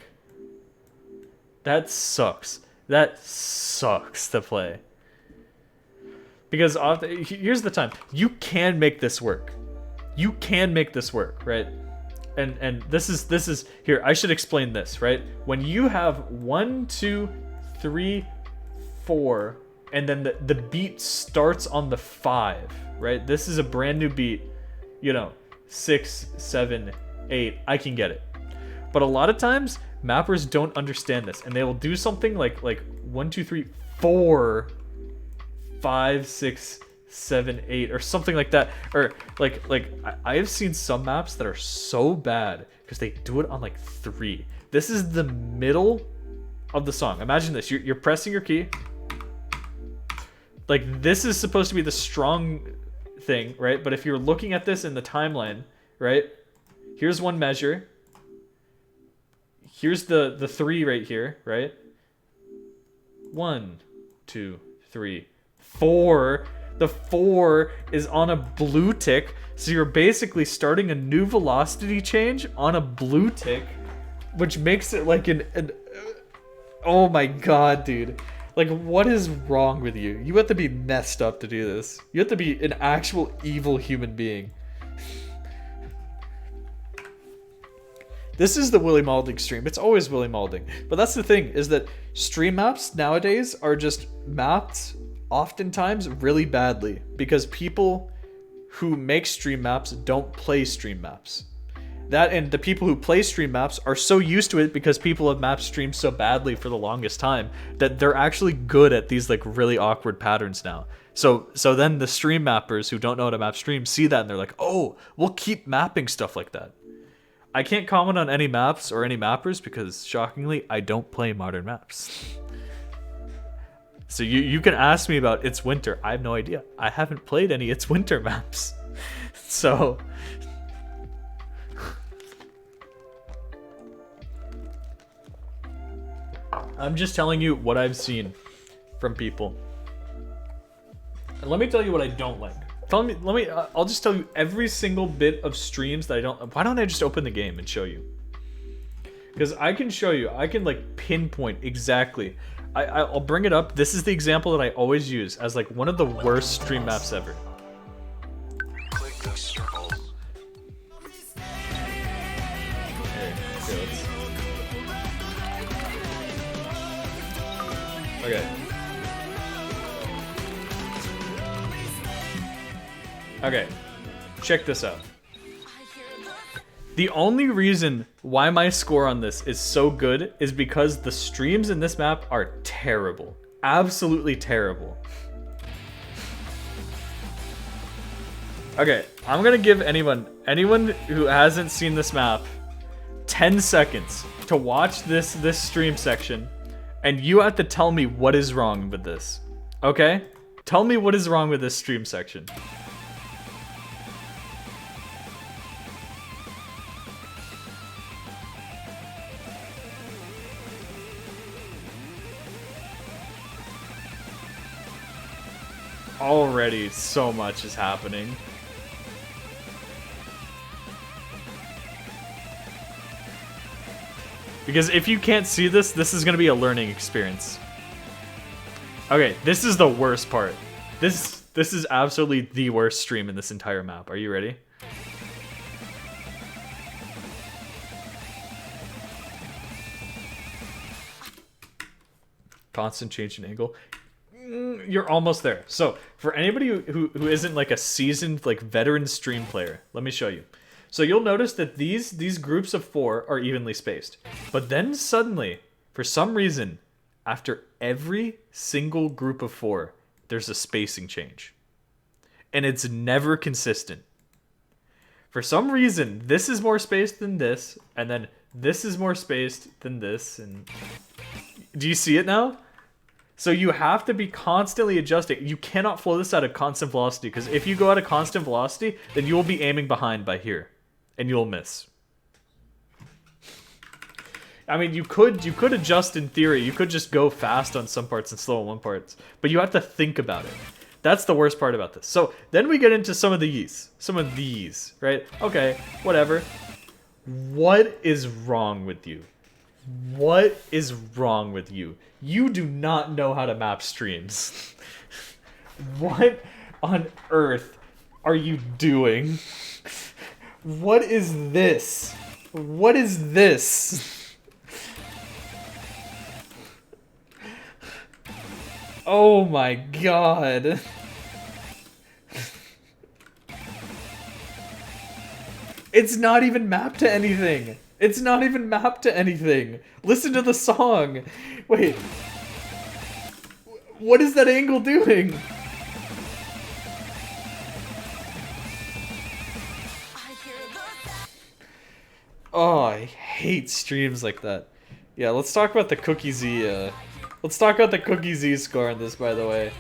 that sucks. That sucks to play. Because here's the time. You can make this work. You can make this work, right? And this is here, I should explain this, right? When you have 1, 2, 3, 4, and then the beat starts on the 5, right? This is a brand new beat, 6, 7, 8, I can get it. But a lot of times mappers don't understand this, and they will do something like 1, 2, 3, 4, 5, 6, 7, 8, or something like that. Or like I have seen some maps that are so bad because they do it on like 3. This is the middle of the song. Imagine this: you're pressing your key. Like this is supposed to be the strong thing, right? But if you're looking at this in the timeline, right? Here's one measure. Here's the 3 right here, right? 1, 2, 3, 4. The 4 is on a blue tick, so you're basically starting a new velocity change on a blue tick, which makes it like an oh my god, dude. Like, what is wrong with you? You have to be messed up to do this. You have to be an actual evil human being. This is the Willy Malding stream. It's always Willy Malding. But that's the thing, is that stream maps nowadays are just mapped oftentimes really badly because people who make stream maps don't play stream maps. That, and the people who play stream maps are so used to it because people have mapped streams so badly for the longest time that they're actually good at these like really awkward patterns now. So then the stream mappers who don't know how to map streams see that and they're like, oh, we'll keep mapping stuff like that. I can't comment on any maps or any mappers because, shockingly, I don't play modern maps. So you can ask me about It's Winter. I have no idea. I haven't played any It's Winter maps. So... I'm just telling you what I've seen from people. And let me tell you what I don't like. I'll just tell you every single bit of streams that I don't. Why don't I just open the game and show you? Because I can show you. I can like pinpoint exactly. I'll bring it up. This is the example that I always use as like one of the worst stream maps ever. Click the circles. Okay. Okay, check this out. The only reason why my score on this is so good is because the streams in this map are terrible. Absolutely terrible. Okay, I'm gonna give anyone who hasn't seen this map 10 seconds to watch this stream section, and you have to tell me what is wrong with this. Okay? Tell me what is wrong with this stream section. Already so much is happening. Because if you can't see this, this is going to be a learning experience. Okay, this is the worst part. This is absolutely the worst stream in this entire map. Are you ready? Constant change in angle. You're almost there. So for anybody who isn't like a seasoned like veteran stream player, let me show you. So you'll notice that these groups of 4 are evenly spaced. But then suddenly, for some reason, after every single group of 4, there's a spacing change. And it's never consistent. For some reason, this is more spaced than this, and then this is more spaced than this, and do you see it now? So you have to be constantly adjusting. You cannot flow this at a constant velocity, because if you go at a constant velocity, then you will be aiming behind by here, and you'll miss. I mean, you could adjust in theory. You could just go fast on some parts and slow on one parts, but you have to think about it. That's the worst part about this. So then we get into some of these, right? Okay, whatever. What is wrong with you? What is wrong with you? You do not know how to map streams. What on earth are you doing? What is this? What is this? Oh my god. It's not even mapped to anything. It's not even mapped to anything. Listen to the song. Wait. What is that angle doing? Oh, I hate streams like that. Yeah, let's talk about the Cookie Z, let's talk about the Cookie Z score on this, by the way.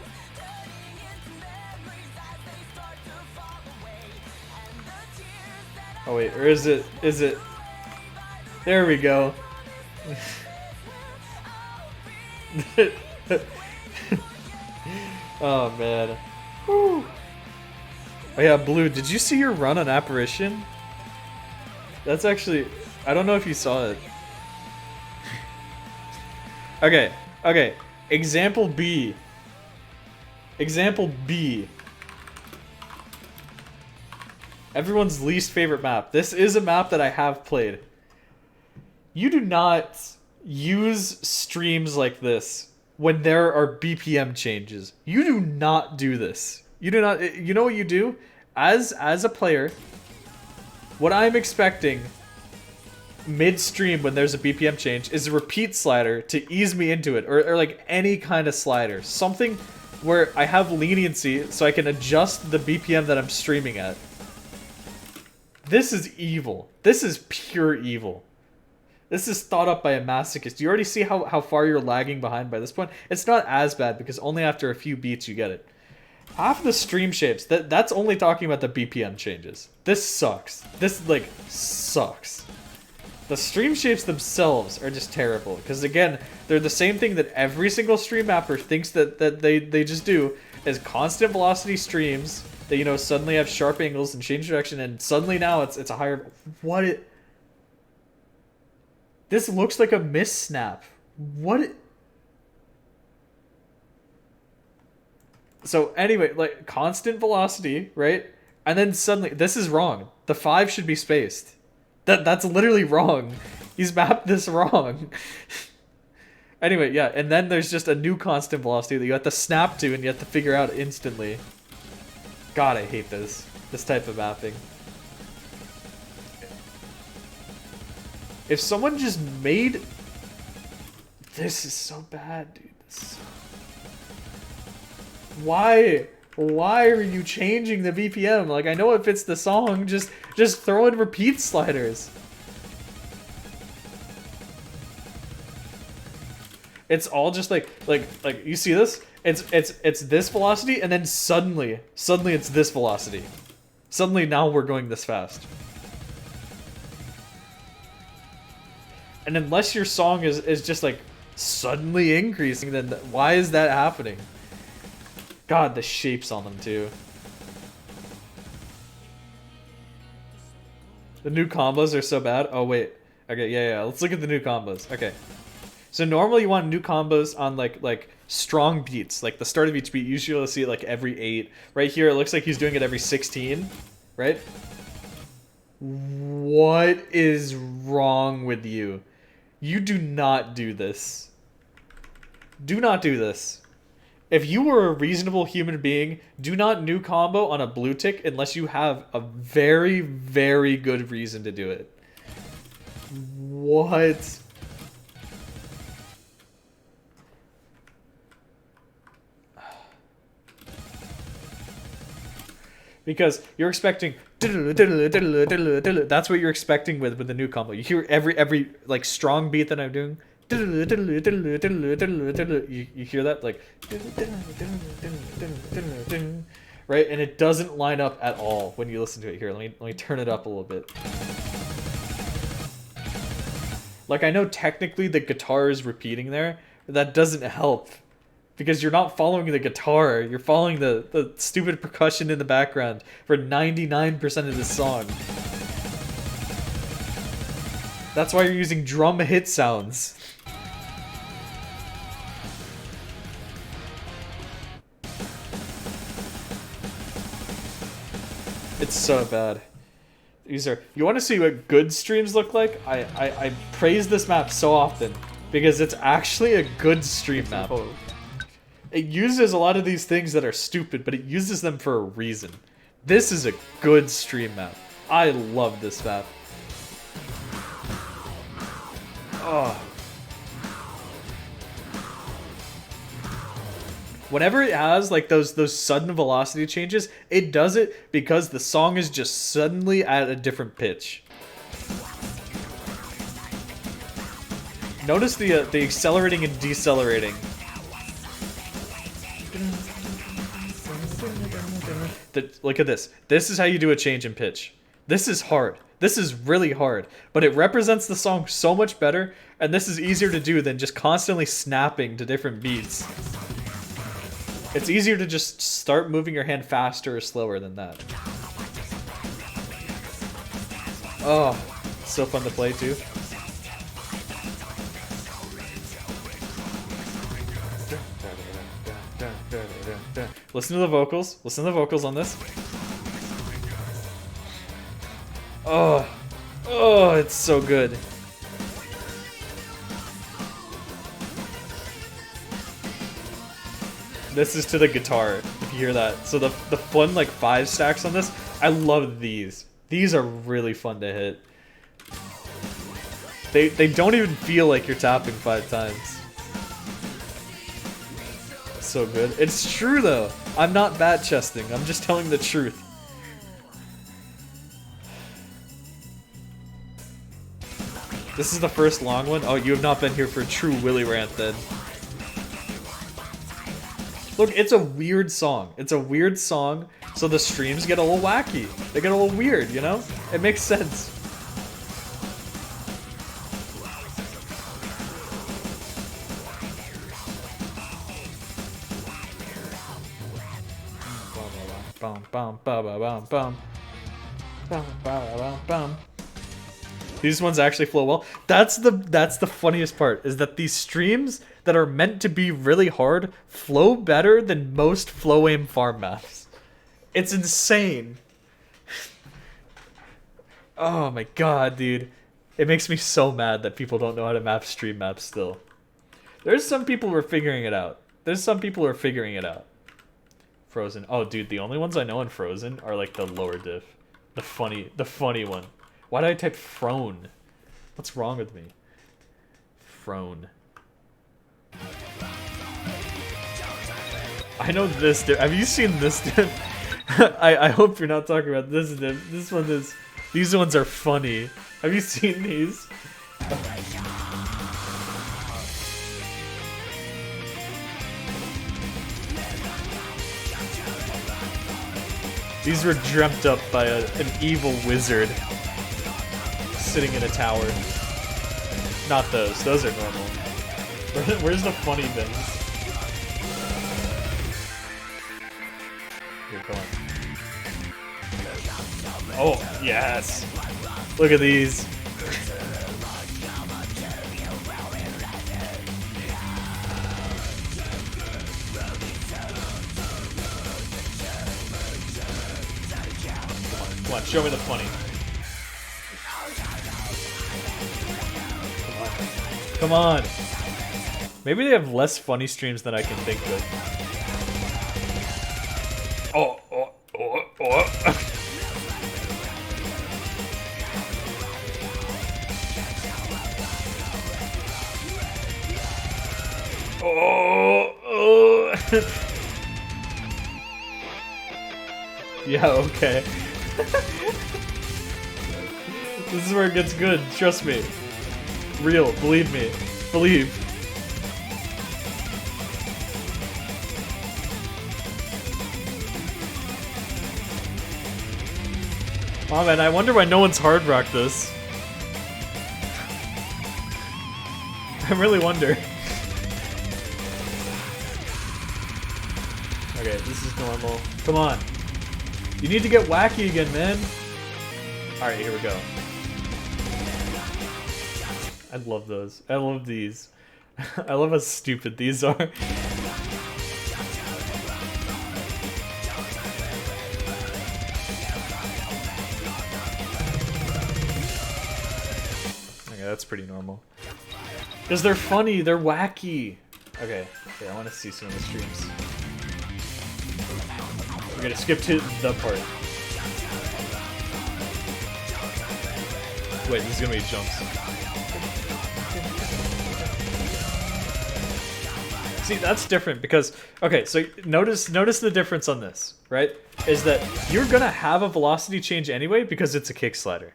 Oh wait, or is it, there we go. Oh man. Whew. Oh yeah, Blue, did you see your run on Apparition? That's actually, I don't know if you saw it. Okay. Example B. Example B. Everyone's least favorite map. This is a map that I have played. You do not use streams like this when there are BPM changes. You do not do this. You do not. You know what you do? As a player, what I'm expecting mid-stream when there's a BPM change is a repeat slider to ease me into it, or like any kind of slider. Something where I have leniency so I can adjust the BPM that I'm streaming at. This is evil. This is pure evil. This is thought up by a masochist. You already see how far you're lagging behind by this point. It's not as bad because only after a few beats you get it. Half the stream shapes, that's only talking about the BPM changes. This sucks. This, like, sucks. The stream shapes themselves are just terrible. Because, again, they're the same thing that every single stream mapper thinks that they just do, is constant velocity streams that, you know, suddenly have sharp angles and change direction, and suddenly now it's a higher... What it... This looks like a miss snap. What... So anyway, like, constant velocity, right? And then suddenly, this is wrong. The 5 should be spaced. That's literally wrong. He's mapped this wrong. Anyway, yeah, and then there's just a new constant velocity that you have to snap to and you have to figure out instantly. God, I hate this type of mapping. If someone just made... This is so bad, dude. This is so... Why? Why are you changing the BPM? Like, I know it fits the song, just throw in repeat sliders. It's all just like you see this? It's this velocity, and then suddenly it's this velocity. Suddenly now we're going this fast. And unless your song is just like suddenly increasing, then why is that happening? God, the shapes on them too. The new combos are so bad. Oh wait, Okay, yeah. Let's look at the new combos. Okay. So normally you want new combos on like strong beats. Like the start of each beat, usually you'll see it like every 8. Right here, it looks like he's doing it every 16, right? What is wrong with you? You do not do this. Do not do this. If you were a reasonable human being, do not new combo on a blue tick unless you have a very, very good reason to do it. What? Because you're expecting that's what you're expecting with the new combo. You hear every like strong beat that I'm doing. You hear that like right, and it doesn't line up at all when you listen to it. Here, let me turn it up a little bit. Like I know technically the guitar is repeating there, but that doesn't help. Because you're not following the guitar, you're following the stupid percussion in the background for 99% of this song. That's why you're using drum hit sounds. It's so bad. These are. You want to see what good streams look like? I praise this map so often because it's actually a good stream map. It uses a lot of these things that are stupid, but it uses them for a reason. This is a good stream map. I love this map. Oh. Whenever it has like those sudden velocity changes, it does it because the song is just suddenly at a different pitch. Notice the accelerating and decelerating. Look at this. This is how you do a change in pitch. This is hard. This is really hard. But it represents the song so much better, and this is easier to do than just constantly snapping to different beats. It's easier to just start moving your hand faster or slower than that. Oh, so fun to play too. Listen to the vocals. Listen to the vocals on this. Oh, it's so good. This is to the guitar, if you hear that. So the fun like 5 stacks on this, I love these. These are really fun to hit. They don't even feel like you're tapping 5 times. So good. It's true though. I'm not bat chesting. I'm just telling the truth. This is the first long one. Oh, you have not been here for a true Willy rant then. Look, it's a weird song. It's a weird song, so the streams get a little wacky. They get a little weird, you know? It makes sense. These ones actually flow well. That's the funniest part, is that these streams that are meant to be really hard flow better than most flow aim farm maps. It's insane. Oh my god, dude. It makes me so mad that people don't know how to map stream maps still. There's some people who are figuring it out. Frozen. Oh, dude, the only ones I know in Frozen are like the lower diff. The funny one. Why did I type Frone? What's wrong with me? Frone. I know this diff. Have you seen this diff? I hope you're not talking about this diff. This one is... These ones are funny. Have you seen these? These were dreamt up by an evil wizard sitting in a tower. Not those. Those are normal. Where's the funny things? Here, go on. Oh, yes! Look at these. Come on, show me the funny. Come on. Maybe they have less funny streams than I can think of. Oh. Oh. Yeah, okay. This is where it gets good, trust me. Real, believe me. Believe. Oh man, I wonder why no one's hard rock this. I really wonder. Okay, this is normal. Come on. You need to get wacky again, man. Alright, here we go. I love those. I love these. I love how stupid these are. Okay, that's pretty normal. Because they're funny, they're wacky. Okay, I want to see some of the streams. We're gonna skip to the part. Wait, this is gonna be jumps. See, that's different because, okay, so notice the difference on this, right? Is that you're gonna have a velocity change anyway because it's a kick slider.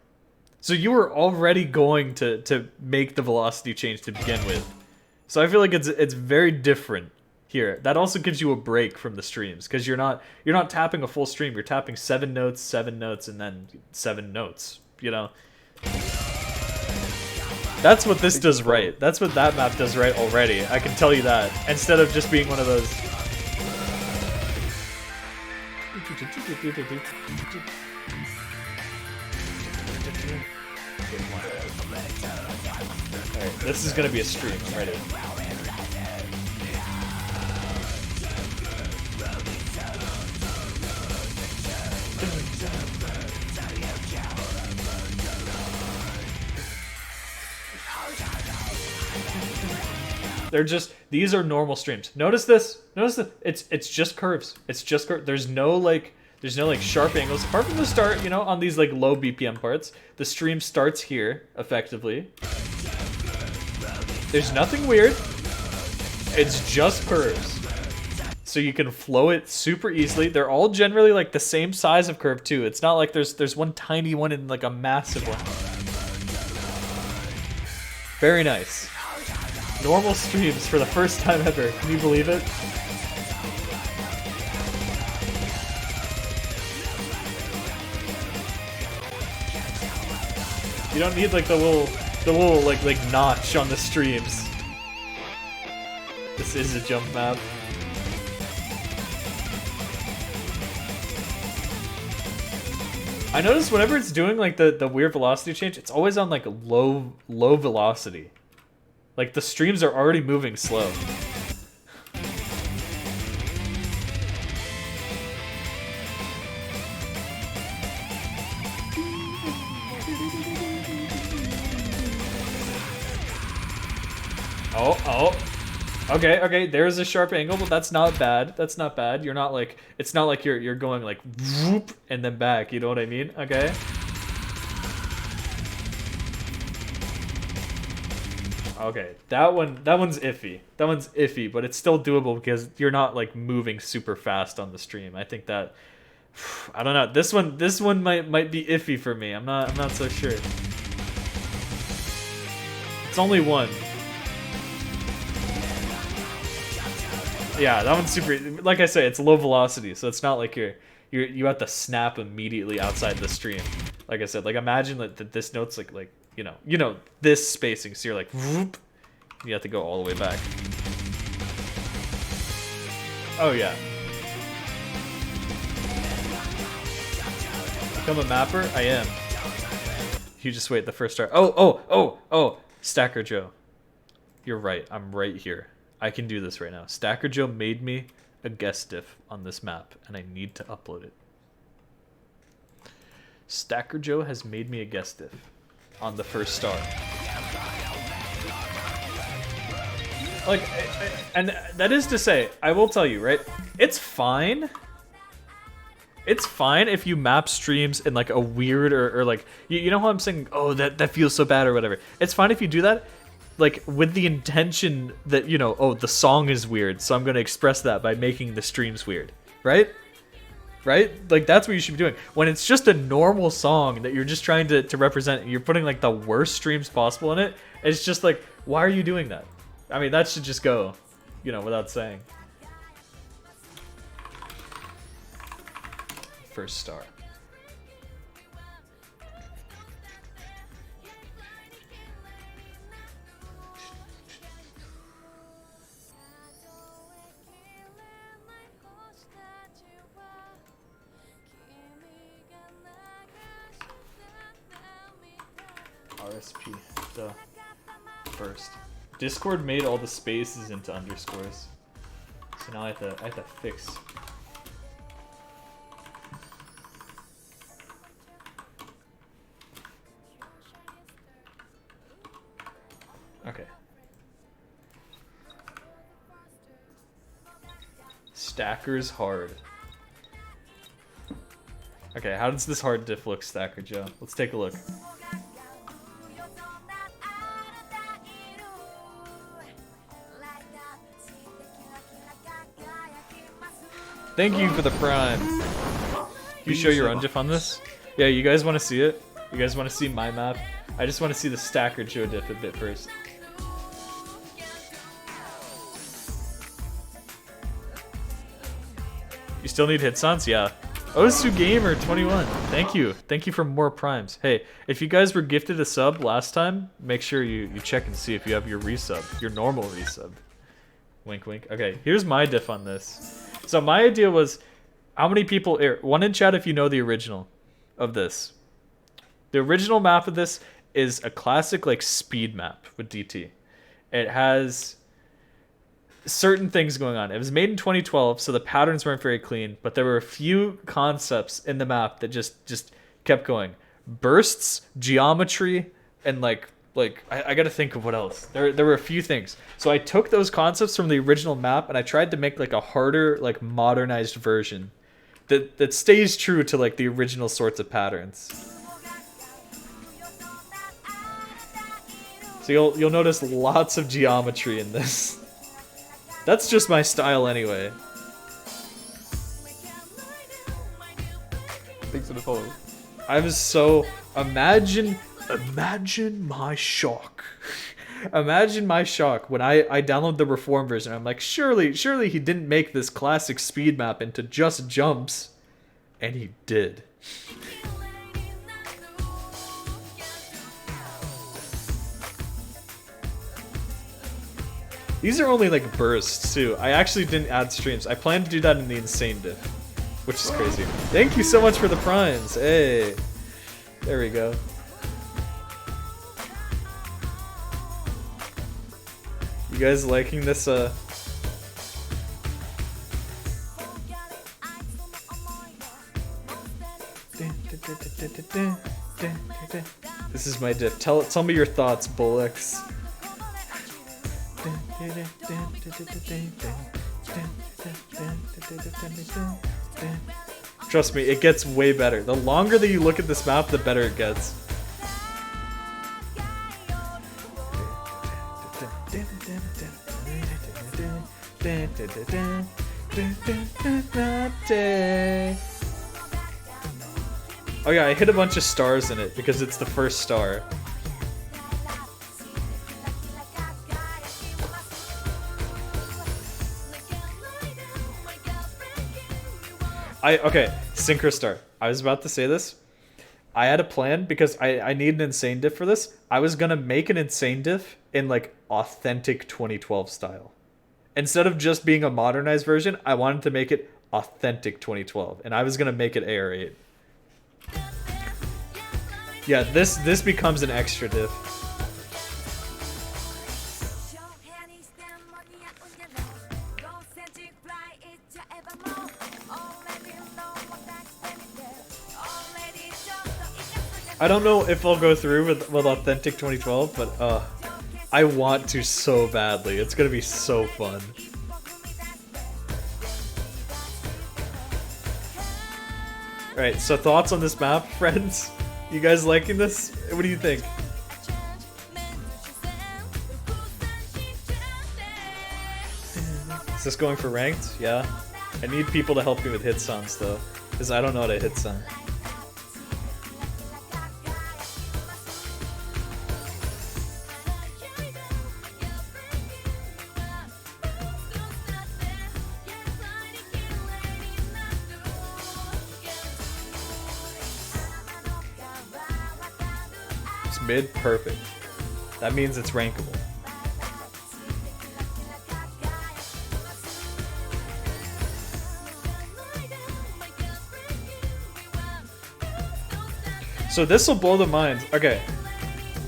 So you were already going to make the velocity change to begin with. So I feel like it's very different here. That also gives you a break from the streams because you're not tapping a full stream. You're tapping 7 notes, and then 7 notes. You know. That's what this does right. That's what that map does right already. I can tell you that. Instead of just being one of those. Alright, this is gonna be a stream. I'm ready. They're just, these are normal streams. Notice this. Notice that it's just curves. It's just curves. There's no like sharp angles apart from the start, you know, on these like low BPM parts. The stream starts here effectively. There's nothing weird. It's just curves. So you can flow it super easily. They're all generally like the same size of curve too. It's not like there's one tiny one and like a massive one. Very nice. Normal streams for the first time ever. Can you believe it? You don't need like the little like notch on the streams. This is a jump map. I notice whenever it's doing like the weird velocity change, it's always on like low velocity. Like the streams are already moving slow. Oh. Okay, there's a sharp angle, but that's not bad. That's not bad. You're not like, it's not like you're going like whoop and then back, you know what I mean? Okay. Okay, that one's iffy. That one's iffy, but it's still doable because you're not like moving super fast on the stream. I think that, I don't know. This one might be iffy for me. I'm not so sure. It's only one. Yeah, that one's super. Like I say, it's low velocity, so it's not like you have to snap immediately outside the stream. Like I said, like imagine that this note's like you know this spacing, so you're like whoop, you have to go all the way back. Oh yeah. Become a mapper? I am. You just wait the first start. Oh, Stacker Joe. You're right. I'm right here. I can do this right now. Stacker Joe made me a guest diff on this map, and I need to upload it. Stacker Joe has made me a guest diff on the first star. Like, and that is to say, I will tell you, right? It's fine. It's fine if you map streams in like a weird or like, you know how I'm saying, oh, that feels so bad or whatever. It's fine if you do that, like with the intention that, you know, oh, the song is weird, so I'm going to express that by making the streams weird, right? Right? Like that's what you should be doing. When it's just a normal song that you're just trying to represent, you're putting like the worst streams possible in it, it's just like, why are you doing that? I mean, that should just go, you know, without saying. First star. RSP, the first. Discord made all the spaces into underscores. So now I have to fix. Okay. Stacker's hard. Okay, how does this hard diff look, Stacker Joe? Let's take a look. Thank you for the prime. You show your undiff on this? Yeah, you guys want to see it? You guys want to see my map? I just want to see the Stacker Joe diff a bit first. You still need hitsons? Yeah. Osu Gamer 21. Thank you. Thank you for more primes. Hey, if you guys were gifted a sub last time, make sure you check and see if you have your resub, your normal resub. Wink, wink. Okay, here's my diff on this. So my idea was, how many people... One in chat if you know the original of this. The original map of this is a classic like speed map with DT. It has certain things going on. It was made in 2012, so the patterns weren't very clean, but there were a few concepts in the map that just kept going. Bursts, geometry, and like I gotta think of what else. There were a few things. So I took those concepts from the original map and I tried to make like a harder, like modernized version that stays true to like the original sorts of patterns. So you'll notice lots of geometry in this. That's just my style anyway. Thanks for the follow. I was so... Imagine my shock. Imagine my shock when I download the reform version. I'm like, surely he didn't make this classic speed map into just jumps. And he did. These are only like bursts too. I actually didn't add streams. I plan to do that in the insane diff, which is crazy. Thank you so much for the primes. Hey, there we go. You guys liking this? This is my diff. Tell me your thoughts, Bullocks. Trust me, it gets way better. The longer that you look at this map, the better it gets. Oh yeah, I hit a bunch of stars in it because it's the first star. Okay, Synchrostar. I was about to say this. I had a plan because I need an insane diff for this. I was gonna make an insane diff in like authentic 2012 style. Instead of just being a modernized version, I wanted to make it authentic 2012, and I was gonna make it AR8. Yeah, this becomes an extra diff. I don't know if I'll go through with Authentic 2012, but I want to so badly. It's gonna be so fun. Alright, so thoughts on this map, friends? You guys liking this? What do you think? Is this going for ranked? Yeah. I need people to help me with hit songs though, because I don't know how to hit song. It's mid, perfect. That means it's rankable. So this will blow the mind. Okay.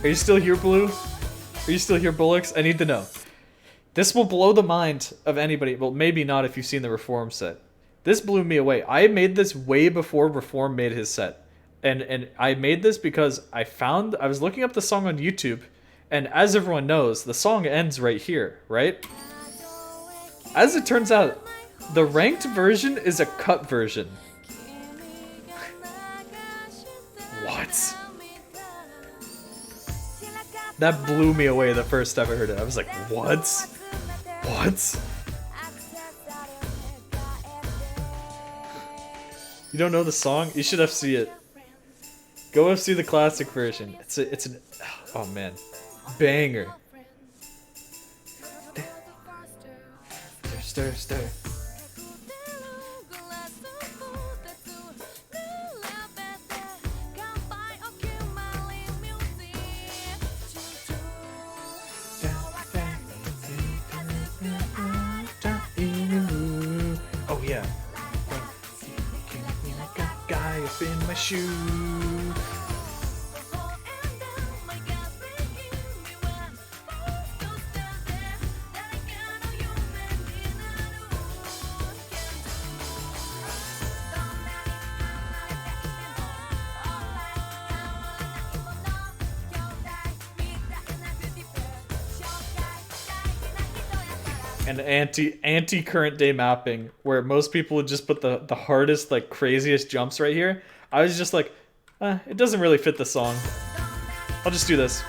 Are you still here, Blue? Are you still here, Bullocks? I need to know. This will blow the mind of anybody. Well, maybe not if you've seen the Reform set. This blew me away. I made this way before Reform made his set. And I made this because I was looking up the song on YouTube, and as everyone knows, the song ends right here, right? As it turns out, the ranked version is a cut version. What? That blew me away the first time I heard it. I was like, what? What? You don't know the song? You should FC it. Go FC the classic version. It's an oh man, banger. Stir, stir. Oh yeah. Guy up in my shoe. And anti current day mapping, where most people would just put the hardest, like craziest jumps right here. I was just like, it doesn't really fit the song. I'll just do this.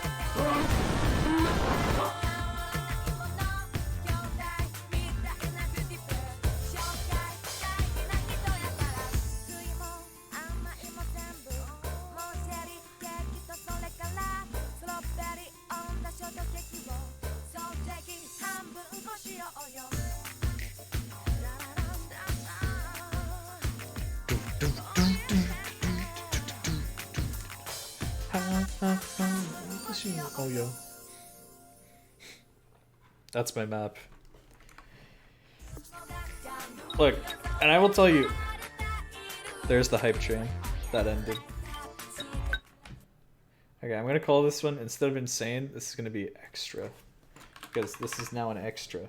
Oh yo. That's my map. Look, and I will tell you, there's the hype train that ended. Okay, I'm gonna call this one, instead of insane, this is gonna be extra. Because this is now an extra.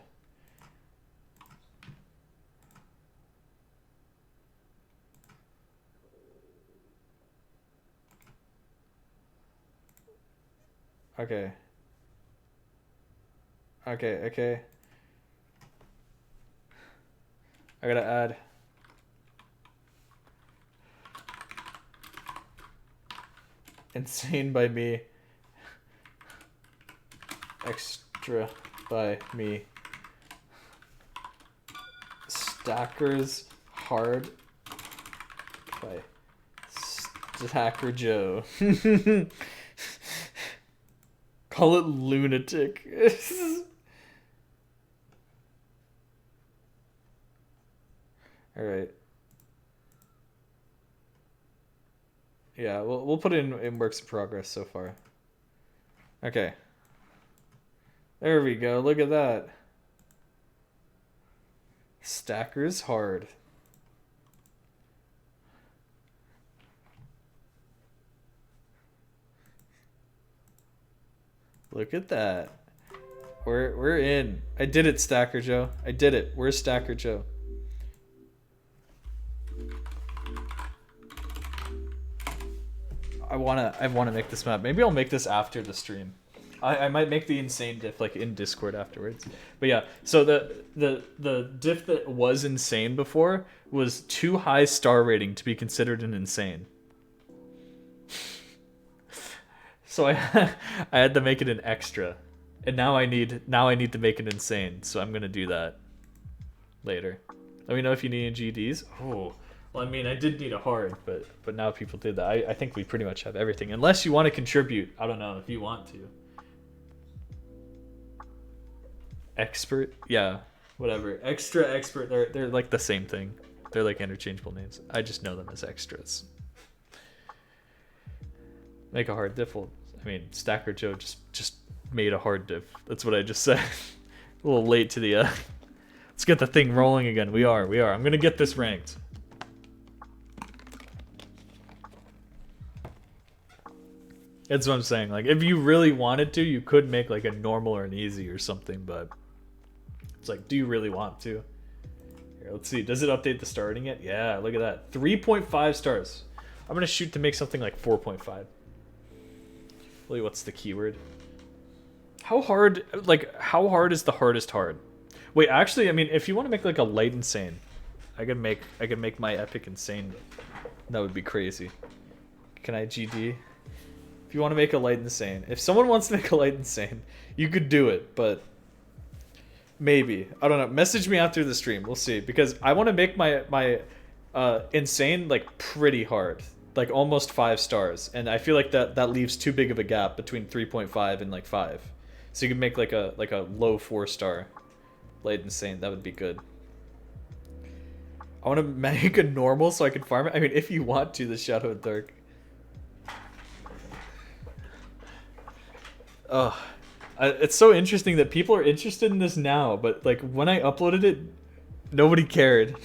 Okay. Okay. I gotta add. Insane by me. Extra by me. Stackers hard by Stacker Joe. Call it lunatic. Alright. Yeah, we'll put it in works in progress so far. Okay. There we go. Look at that. Stackers hard. Look at that. We're in. I did it, Stacker Joe. I did it. Where's Stacker Joe? I wanna make this map. Maybe I'll make this after the stream. I might make the insane diff like in Discord afterwards. But yeah, so the diff that was insane before was too high star rating to be considered an insane. So I had to make it an extra, and now I need to make it insane. So I'm gonna do that later. Let me know if you need any GDs. Oh, well, I mean, I did need a hard, but now people did that. I think we pretty much have everything, unless you want to contribute. I don't know if you want to. Expert, yeah, whatever. Extra, expert, they're like the same thing. They're like interchangeable names. I just know them as extras. Make a hard diff. Well, I mean, Stacker Joe just made a hard diff. That's what I just said. A little late to the let's get the thing rolling again. We are. I'm gonna get this ranked. That's what I'm saying. Like, if you really wanted to, you could make like a normal or an easy or something, but it's like, do you really want to? Here, let's see. Does it update the starting yet? Yeah, look at that. 3.5 stars. I'm gonna shoot to make something like 4.5. Really, what's the keyword? How hard is the hardest hard? Wait, actually, I mean, if you want to make like a light insane, I could make my epic insane. That would be crazy. Can I GD? If you want to make a light insane, if someone wants to make a light insane, you could do it, but maybe, I don't know. Message me after the stream. We'll see, because I want to make my insane like pretty hard, like almost 5 stars, and I feel like that leaves too big of a gap between 3.5 and like 5. So you can make like a low 4-star light insane. That would be good. I want to make a normal so I can farm it. I mean, if you want to, the Shadow of Dark. Oh, it's so interesting that people are interested in this now, but like when I uploaded it, nobody cared.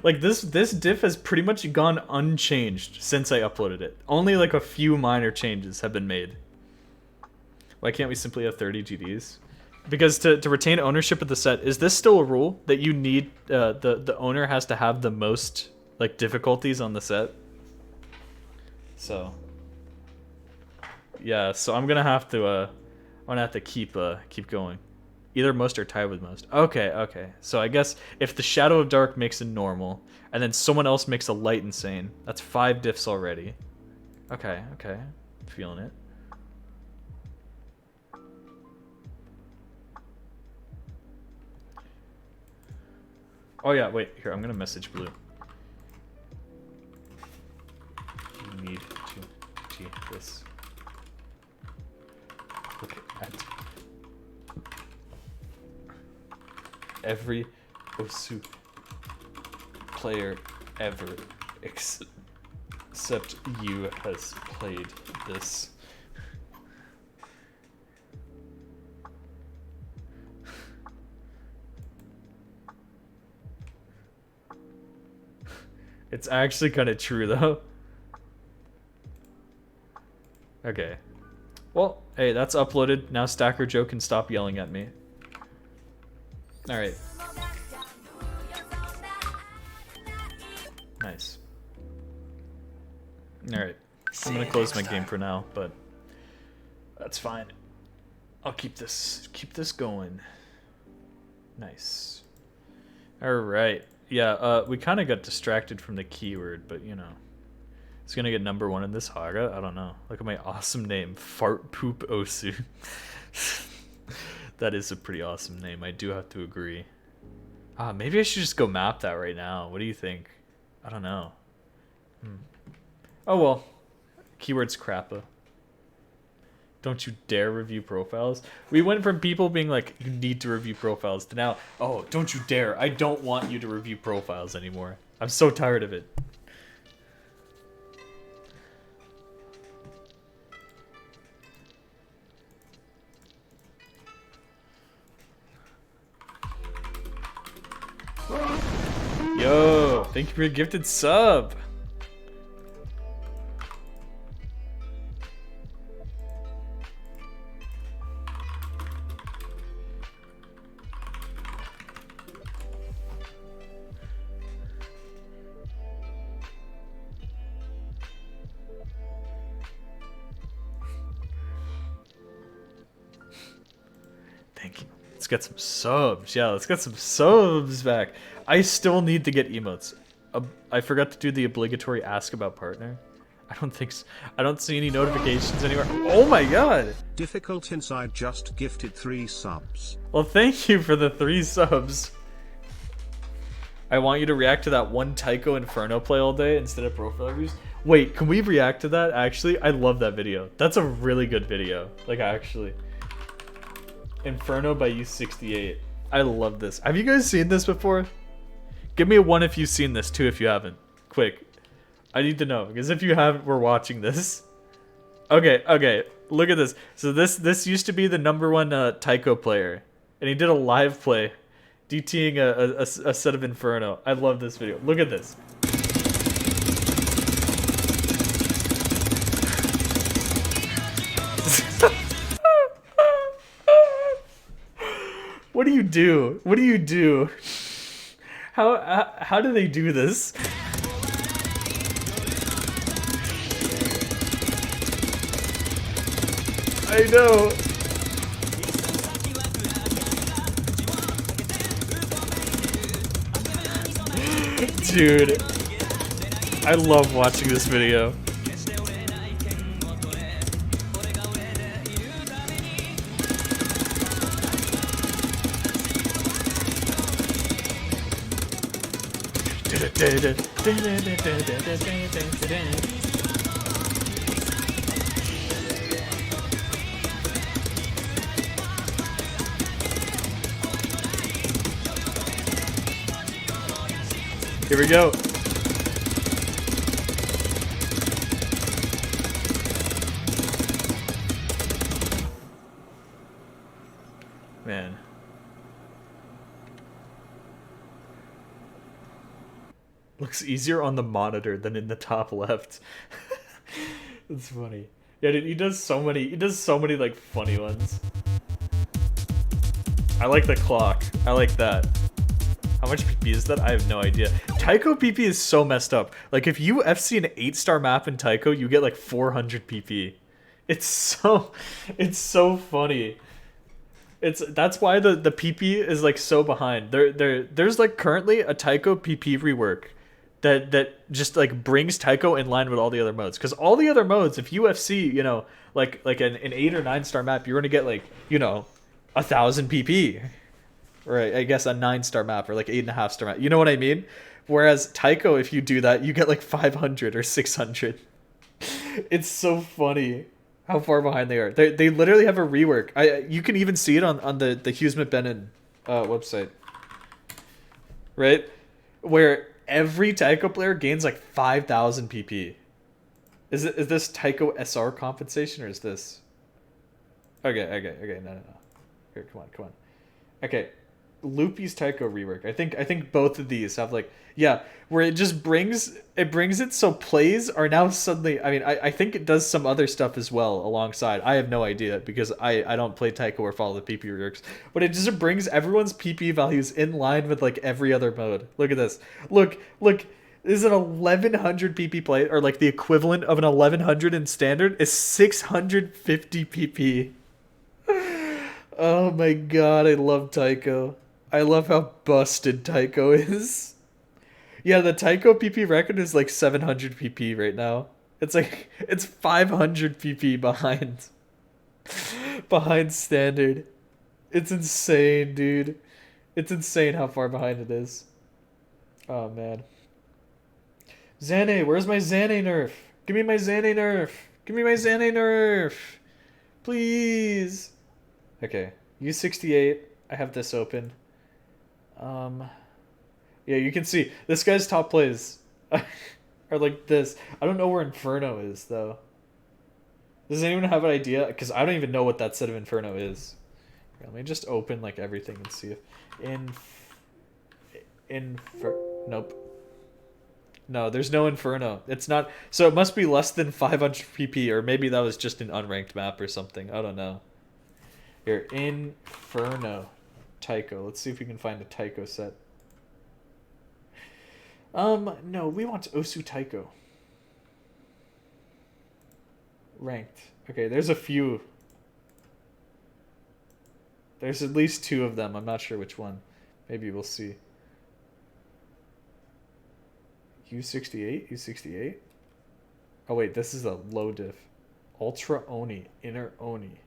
Like this diff has pretty much gone unchanged since I uploaded it. Only like a few minor changes have been made. Why can't we simply have 30 GDs? Because to retain ownership of the set, is this still a rule that you need the owner has to have the most like difficulties on the set? So yeah, so I'm gonna have to keep going. Either most or tied with most. Okay. So I guess if the Shadow of Dark makes a normal, and then someone else makes a light insane, that's 5 diffs already. Okay. Feeling it. Oh yeah, wait, here, I'm gonna message Blue. You need to G this. Look at every Osu player ever except you has played this. It's actually kind of true though. Okay. Well, hey, that's uploaded. Now Stacker Joe can stop yelling at me. Alright. Nice. Alright. I'm gonna close my game for now, but that's fine. I'll keep this going. Nice. Alright. Yeah, we kind of got distracted from the keyword, but you know. It's gonna get #1 in this Haga? I don't know. Look at my awesome name. Fart Poop Osu. That is a pretty awesome name. I do have to agree. Maybe I should just go map that right now. What do you think? I don't know. Oh well. Keyword's crappa. Don't you dare review profiles. We went from people being like, you need to review profiles, to now, oh, don't you dare. I don't want you to review profiles anymore. I'm so tired of it. Yo, thank you for your gifted sub. Thank you. Let's get some subs. Yeah, let's get some subs back. I still need to get emotes. I forgot to do the obligatory ask about partner. I don't think so. I don't see any notifications anywhere. Oh my god! Difficult Inside just gifted 3 subs. Well, thank you for the 3 subs. I want you to react to that one Tycho Inferno play all day instead of profile reviews. Wait, can we react to that? Actually, I love that video. That's a really good video. Like, actually. Inferno by U68. I love this. Have you guys seen this before? Give me a 1 if you've seen this, 2 if you haven't. Quick. I need to know, because if you haven't, we're watching this. Okay. Look at this. So this used to be the #1 Tycho player. And he did a live play. DTing a set of Inferno. I love this video. Look at this. What do you do? What do you do? How do they do this? I know. Dude, I love watching this video. Here we go. Man. Looks easier on the monitor than in the top left. That's funny. Yeah, dude, he does so many like funny ones. I like the clock. I like that. How much PP is that? I have no idea. Tycho PP is so messed up. Like, if you FC an 8-star map in Tycho, you get like 400 PP. It's so funny. That's why the PP is like so behind. There's like currently a Tycho PP rework that just like brings Tycho in line with all the other modes. Because all the other modes, if you FC, you know, like an 8 or 9-star map, you're gonna get like, you know, 1,000 PP. Right, I guess a 9-star map or like 8.5-star map. You know what I mean? Whereas Tycho, if you do that, you get like 500 or 600. It's so funny how far behind they are. They literally have a rework. You can even see it on the Hughes McBennan website. Right? Where every Tycho player gains like 5,000 PP. Is this Tycho SR compensation or is this? Okay. No. Here, come on. Okay. Loopy's Tycho rework. I think both of these have like, yeah, where it just brings it so plays are now suddenly, I mean, I think it does some other stuff as well alongside. I have no idea because I don't play Tycho or follow the PP reworks, but it just brings everyone's PP values in line with like every other mode. Look at this. Look, this is an 1100 PP play, or like the equivalent of an 1100 in standard is 650 PP. Oh my god, I love Tycho. I love how busted Tycho is. Yeah, the Tycho PP record is like 700 PP right now. It's 500 PP behind standard. It's insane, dude. It's insane how far behind it is. Oh man. Xane, where's my Xane nerf? Give me my Xane nerf. Give me my Xane nerf. Please. Okay, U68. I have this open. Yeah, you can see this guy's top plays are like this. I don't know where Inferno is though. Does anyone have an idea? Because I don't even know what that set of Inferno is. Here, let me just open like everything and see if nope. No, there's no Inferno. It's not. So it must be less than 500 PP, or maybe that was just an unranked map or something. I don't know. Here, Inferno. Tycho. Let's see if we can find a Tycho set. No, we want Osu Tycho. Ranked. Okay, there's a few. There's at least 2 of them. I'm not sure which one. Maybe we'll see. U68? U68? Oh wait, this is a low diff. Ultra Oni. Inner Oni.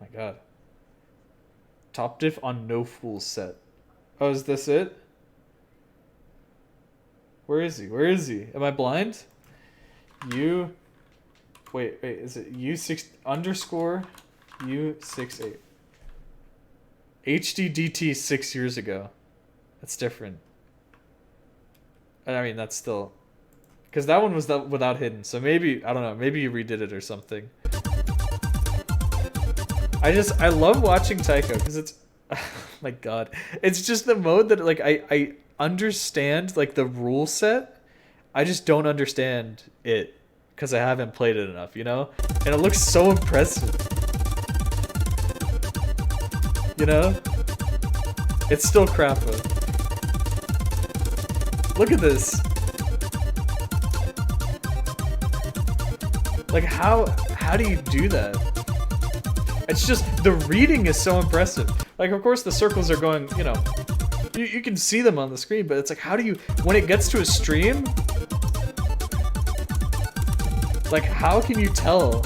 My god. Top diff on No Fool set. Oh, is this it? Where is he? Where is he? Am I blind? Wait, is it U6 underscore U68? HDDT 6 years ago. That's different. I mean, that's still... Because that one was without hidden, so maybe, I don't know, maybe you redid it or something. I love watching Taiko, because it's... Oh my god. It's just the mode that, like, I understand, like, the rule set. I just don't understand it, because I haven't played it enough, you know? And it looks so impressive. You know? It's still crap, though. Look at this. Like, how do you do that? It's just, the reading is so impressive. Like, of course the circles are going, you know, you can see them on the screen, but it's like, how do you, when it gets to a stream, like, how can you tell?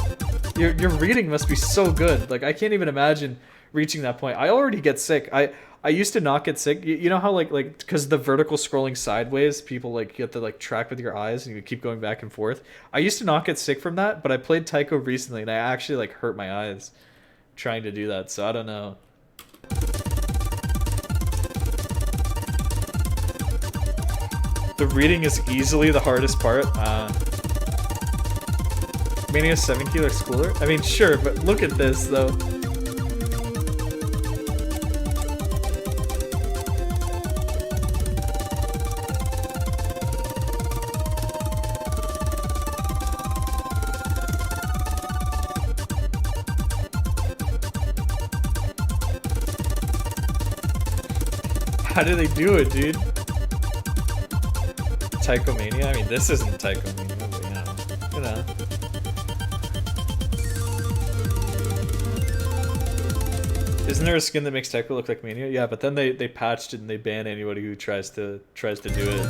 Your reading must be so good. Like, I can't even imagine reaching that point. I already get sick. I used to not get sick. You know how like because the vertical scrolling sideways, people like you have to like track with your eyes and you keep going back and forth. I used to not get sick from that, but I played Taiko recently and I actually like hurt my eyes trying to do that. So I don't know. The reading is easily the hardest part. Mania 7 killer schooler? I mean, sure, but look at this though. How do they do it, dude? Taiko Mania? I mean, this isn't Taiko Mania, but you know. Isn't there a skin that makes Taiko look like Mania? Yeah, but then they patched it and they ban anybody who tries to do it.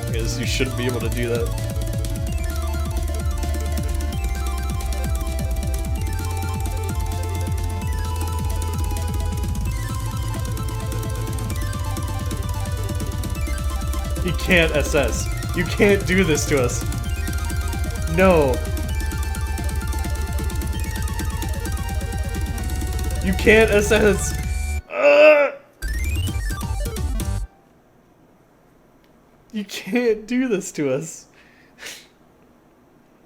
Because you shouldn't be able to do that. You can't SS. You can't do this to us. No. You can't SS. You can't do this to us.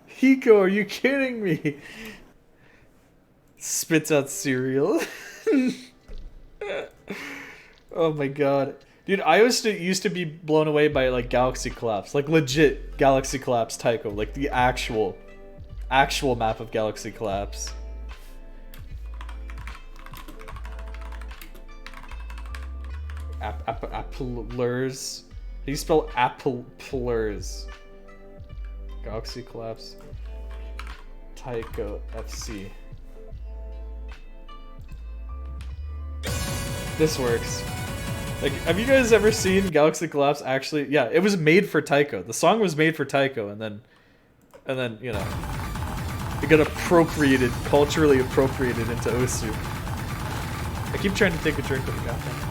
Hiko, are you kidding me? Spits out cereal. Oh my god. Dude, I used to be blown away by like Galaxy Collapse, like legit Galaxy Collapse Taiko, like the actual map of Galaxy Collapse. Applers. How do you spell Applers? Galaxy Collapse. Taiko FC. This works. Like, have you guys ever seen Galaxy Collapse actually? Yeah, it was made for Taiko. The song was made for Taiko, and then, you know, it got appropriated, culturally appropriated into Osu. I keep trying to take a drink of the goddamn.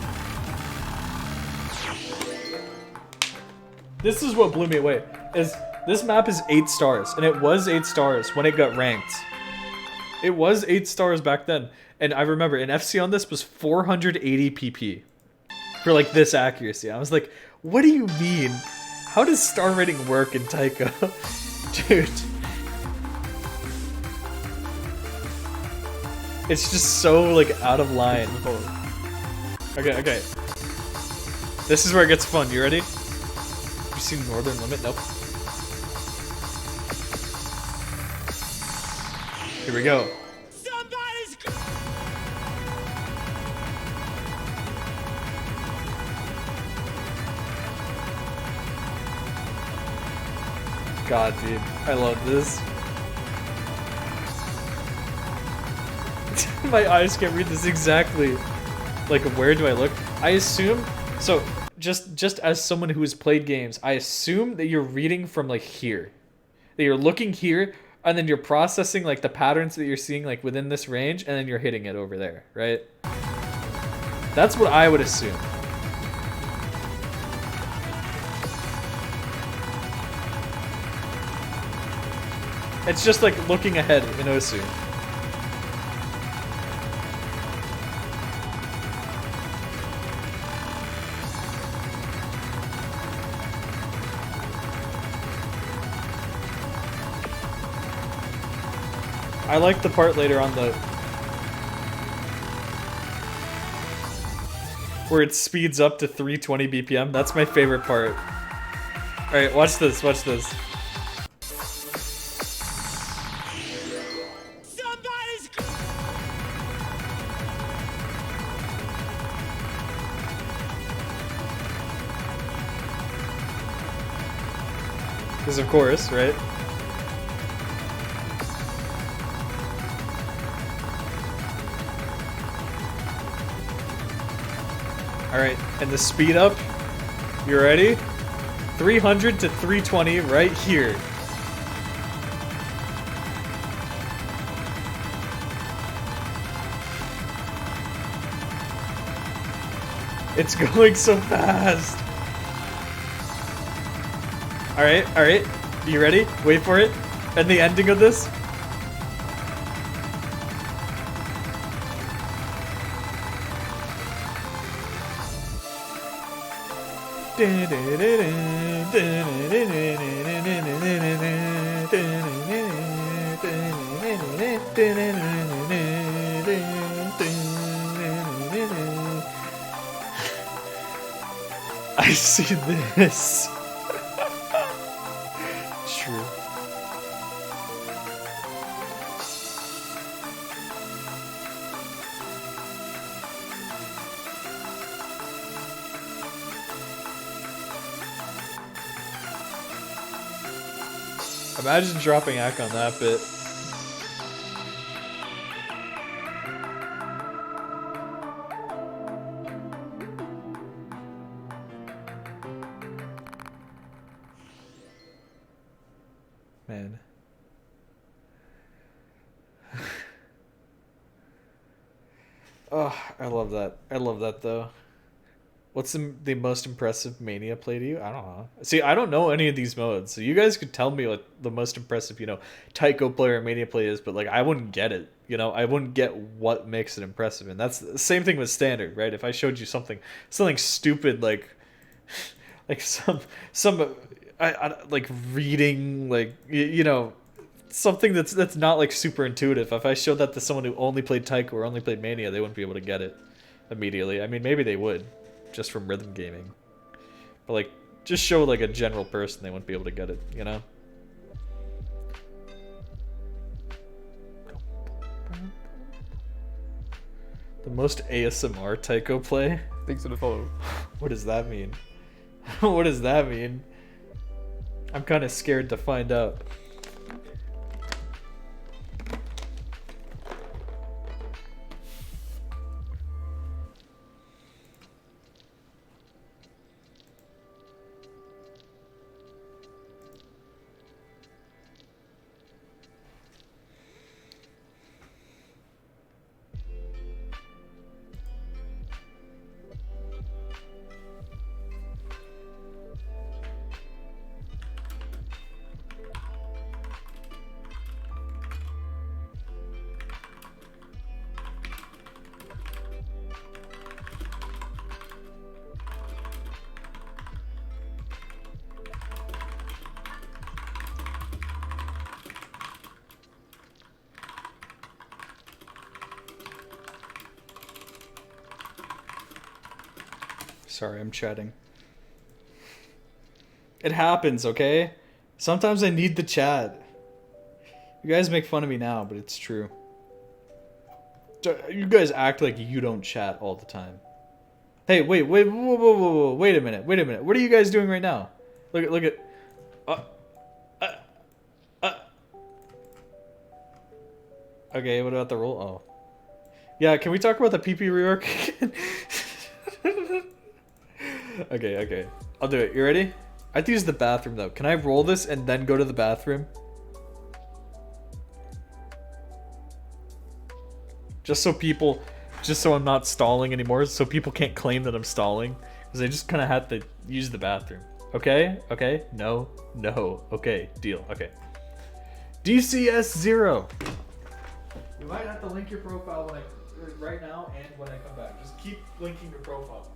This is what blew me away. This map is 8 stars, and it was 8 stars when it got ranked. It was 8 stars back then, and I remember an FC on this was 480 PP. For like this accuracy. I was like, what do you mean? How does star rating work in Taiko? Dude. It's just so like out of line. Okay. This is where it gets fun. You ready? You seen Northern Limit? Nope. Here we go. God, dude, I love this. My eyes can't read this exactly. Like, where do I look? I assume, so just as someone who has played games, I assume that you're reading from like here. That you're looking here, and then you're processing like the patterns that you're seeing like within this range, and then you're hitting it over there, right? That's what I would assume. It's just like looking ahead in Osu. I like the part later on where it speeds up to 320 BPM. That's my favorite part. Alright, watch this, watch this. Because of course, right? Alright, and the speed up, you ready? 300 to 320 right here. It's going so fast. Alright, alright. You ready? Wait for it. And the ending of this. I see this. True. Imagine dropping Ack on that bit. Man. Oh, I love that. I love that though. What's the most impressive Mania play to you? I don't know. See, I don't know any of these modes, so you guys could tell me what the most impressive, you know, Tycho play or Mania play is, but like I wouldn't get it. You know, I wouldn't get what makes it impressive, and that's the same thing with standard, right? If I showed you something stupid like some I like reading, like you know, something that's not like super intuitive. If I showed that to someone who only played Tycho or only played Mania, they wouldn't be able to get it immediately. I mean, maybe they would, just from rhythm gaming. But like, just show like a general person, they wouldn't be able to get it, you know? The most ASMR Tycho play? Thanks for the follow. What does that mean? What does that mean? I'm kind of scared to find out. Sorry, I'm chatting. It happens, okay? Sometimes I need the chat. You guys make fun of me now, but it's true. You guys act like you don't chat all the time. Hey, wait, whoa, wait a minute. What are you guys doing right now? Look at. Okay, what about the roll? Oh. Yeah, can we talk about the PP rework? Okay. I'll do it. You ready? I have to use the bathroom though. Can I roll this and then go to the bathroom? Just so I'm not stalling anymore, so people can't claim that I'm stalling. Because I just kind of had to use the bathroom. Okay? No. Okay, deal. Okay. DCS 0. You might have to link your profile right now and when I come back. Just keep linking your profile.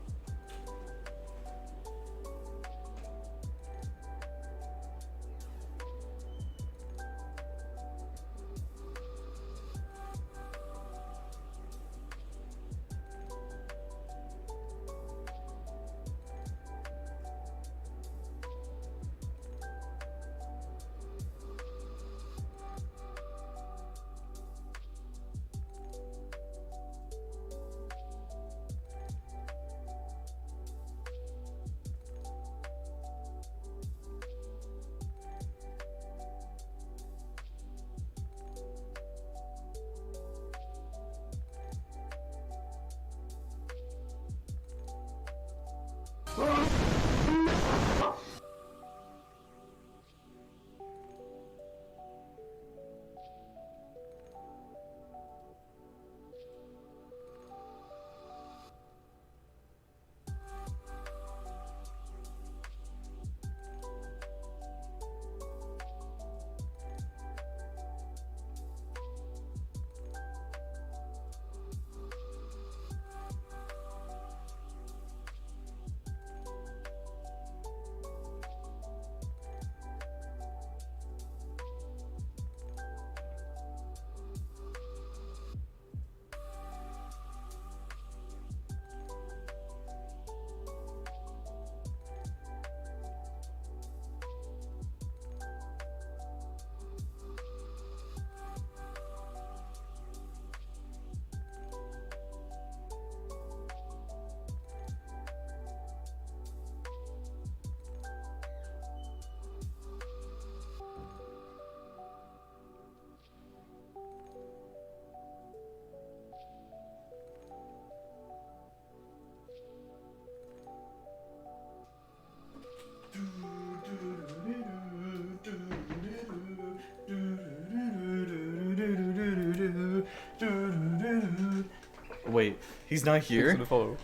Wait, he's not here? Thanks for the follow.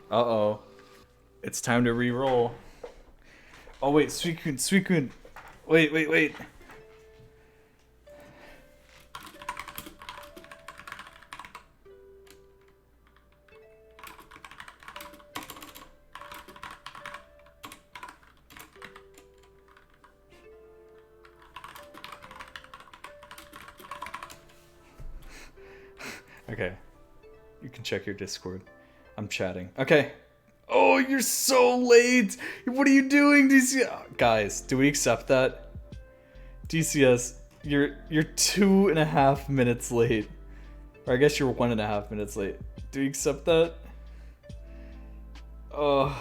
Uh-oh. It's time to re-roll. Oh wait, Suicune. Wait. Okay. You can check your Discord. I'm chatting. Okay. Oh, you're so late! What are you doing, DCS? Guys, do we accept that? DCS, you're 2.5 minutes late. Or I guess you're 1.5 minutes late. Do we accept that? Oh.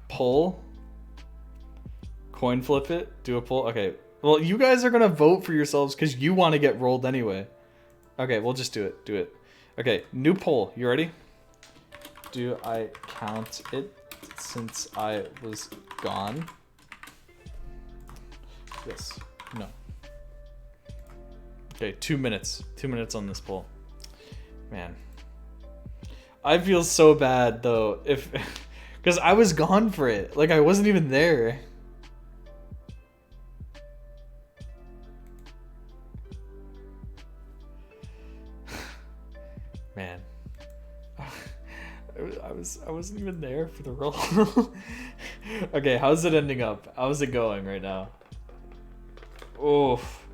Poll? Coin flip it? Do a poll? Okay. Well, you guys are gonna vote for yourselves because you want to get rolled anyway. Okay, we'll just do it. Do it. Okay, new poll. You ready? Do I count it since I was gone? Yes. No. Okay, 2 minutes. 2 minutes on this poll. Man. I feel so bad though if because I was gone for it. Like I wasn't even there. Man. I wasn't even there for the roll. Okay, how's it ending up? How's it going right now? Oof.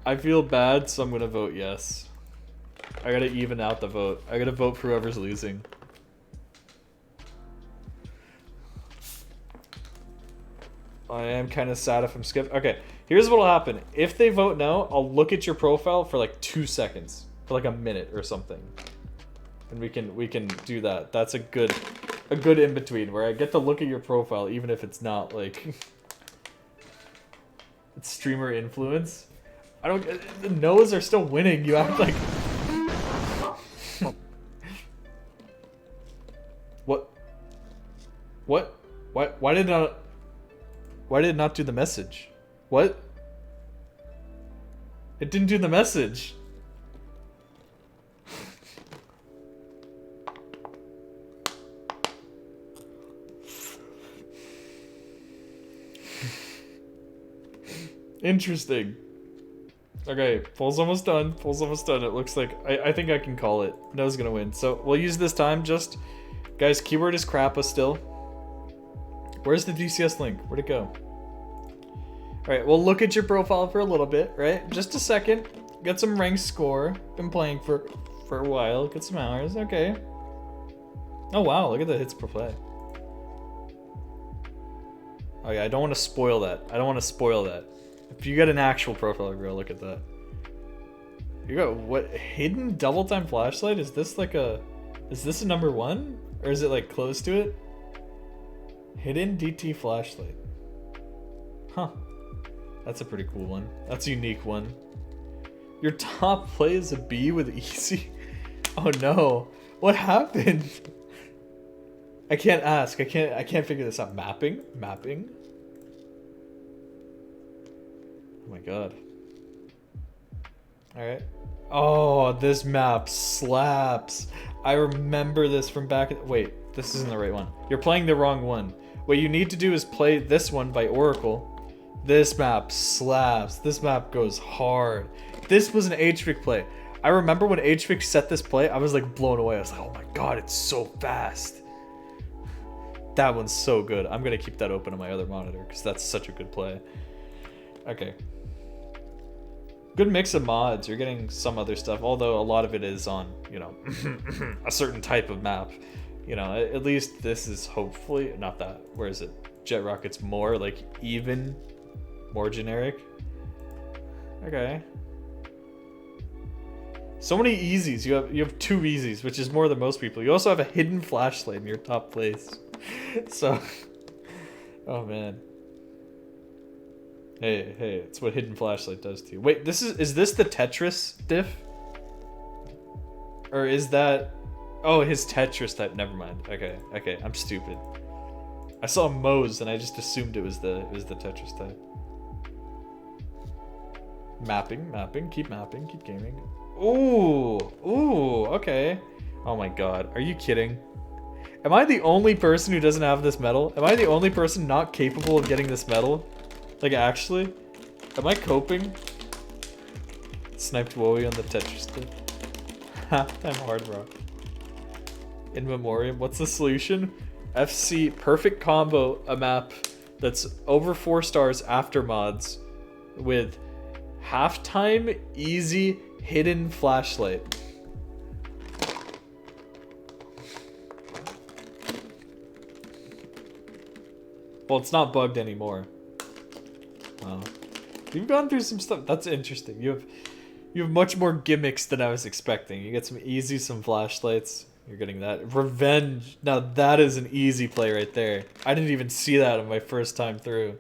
I feel bad, so I'm gonna vote yes. I gotta even out the vote. I gotta vote for whoever's losing. I am kind of sad if I'm skipping. Okay, here's what'll happen. If they vote no, I'll look at your profile for like 2 seconds, for like a minute or something, and we can do that. That's a good in between where I get to look at your profile even if it's not like it's streamer influence. I don't. The no's are still winning. You act like. What? What? Why did not? Why did it not do the message? What? It didn't do the message. Interesting. Okay, poll's almost done. Poll's almost done. It looks like I think I can call it. No's gonna win. So we'll use this time. Just guys, keyword is crappa still. Where's the DCS link? Where'd it go? Alright, we'll look at your profile for a little bit, right? Just a second. Get some ranked score. Been playing for a while. Get some hours. Okay. Oh wow, look at the hits per play. Oh yeah, I don't want to spoil that. I don't want to spoil that. If you get an actual profile, girl, look at that. You got what? Hidden double time flashlight? Is this like a... Is this a #1? Or is it like close to it? Hidden DT flashlight. Huh. That's a pretty cool one. That's a unique one. Your top play is a B with easy. Oh no. What happened? I can't ask. I can't figure this out. Mapping? Mapping? Oh my god. Alright. Oh, this map slaps. I remember this from back... Wait, this isn't the right one. You're playing the wrong one. What you need to do is play this one by Oracle. This map slaps. This map goes hard. This was an HVIC play. I remember when HVIC set this play, I was like blown away. I was like, oh my god, it's so fast. That one's so good. I'm gonna keep that open on my other monitor because that's such a good play. Okay. Good mix of mods. You're getting some other stuff, although a lot of it is on, you know, a certain type of map. You know, at least this is hopefully not that. Where is it? Jet Rocket's more like even, more generic. Okay. So many easies. You have 2 easies, which is more than most people. You also have a hidden flashlight in your top place. So, oh man. Hey, it's what hidden flashlight does to you. Wait, is this the Tetris diff? Or is that... Oh, his Tetris type. Never mind. Okay, I'm stupid. I saw Moe's and I just assumed it was the Tetris type. Mapping, keep gaming. Ooh, okay. Oh my god, are you kidding? Am I the only person who doesn't have this medal? Am I the only person not capable of getting this medal? Like, actually? Am I coping? Sniped Wowie on the Tetris tip. Halftime hard rock. In memoriam. What's the solution? FC perfect combo, a map that's over 4 stars after mods with halftime easy hidden flashlight. Well, it's not bugged anymore. Wow. You've gone through some stuff. That's interesting. You have much more gimmicks than I was expecting. You get some easy, some flashlights. You're getting that. Revenge. Now that is an easy play right there. I didn't even see that on my first time through.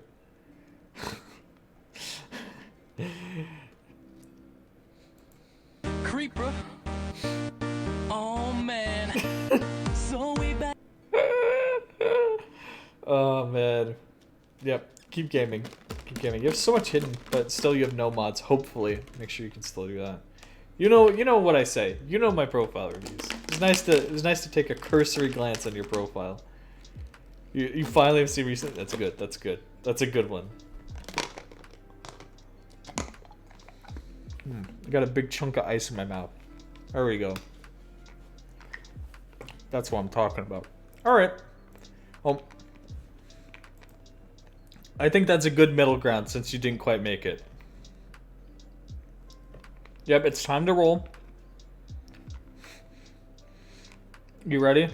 Creeper. Oh man. So we back. Oh man. Yep. Keep gaming. You have so much hidden, but still you have no mods. Hopefully, make sure you can still do that. You know what I say. You know my profile reviews. It was nice to take a cursory glance on your profile. You finally have seen recently. That's good. That's a good one. I got a big chunk of ice in my mouth. There we go. That's what I'm talking about. All right. Well, I think that's a good middle ground since you didn't quite make it. Yep, it's time to roll. You ready?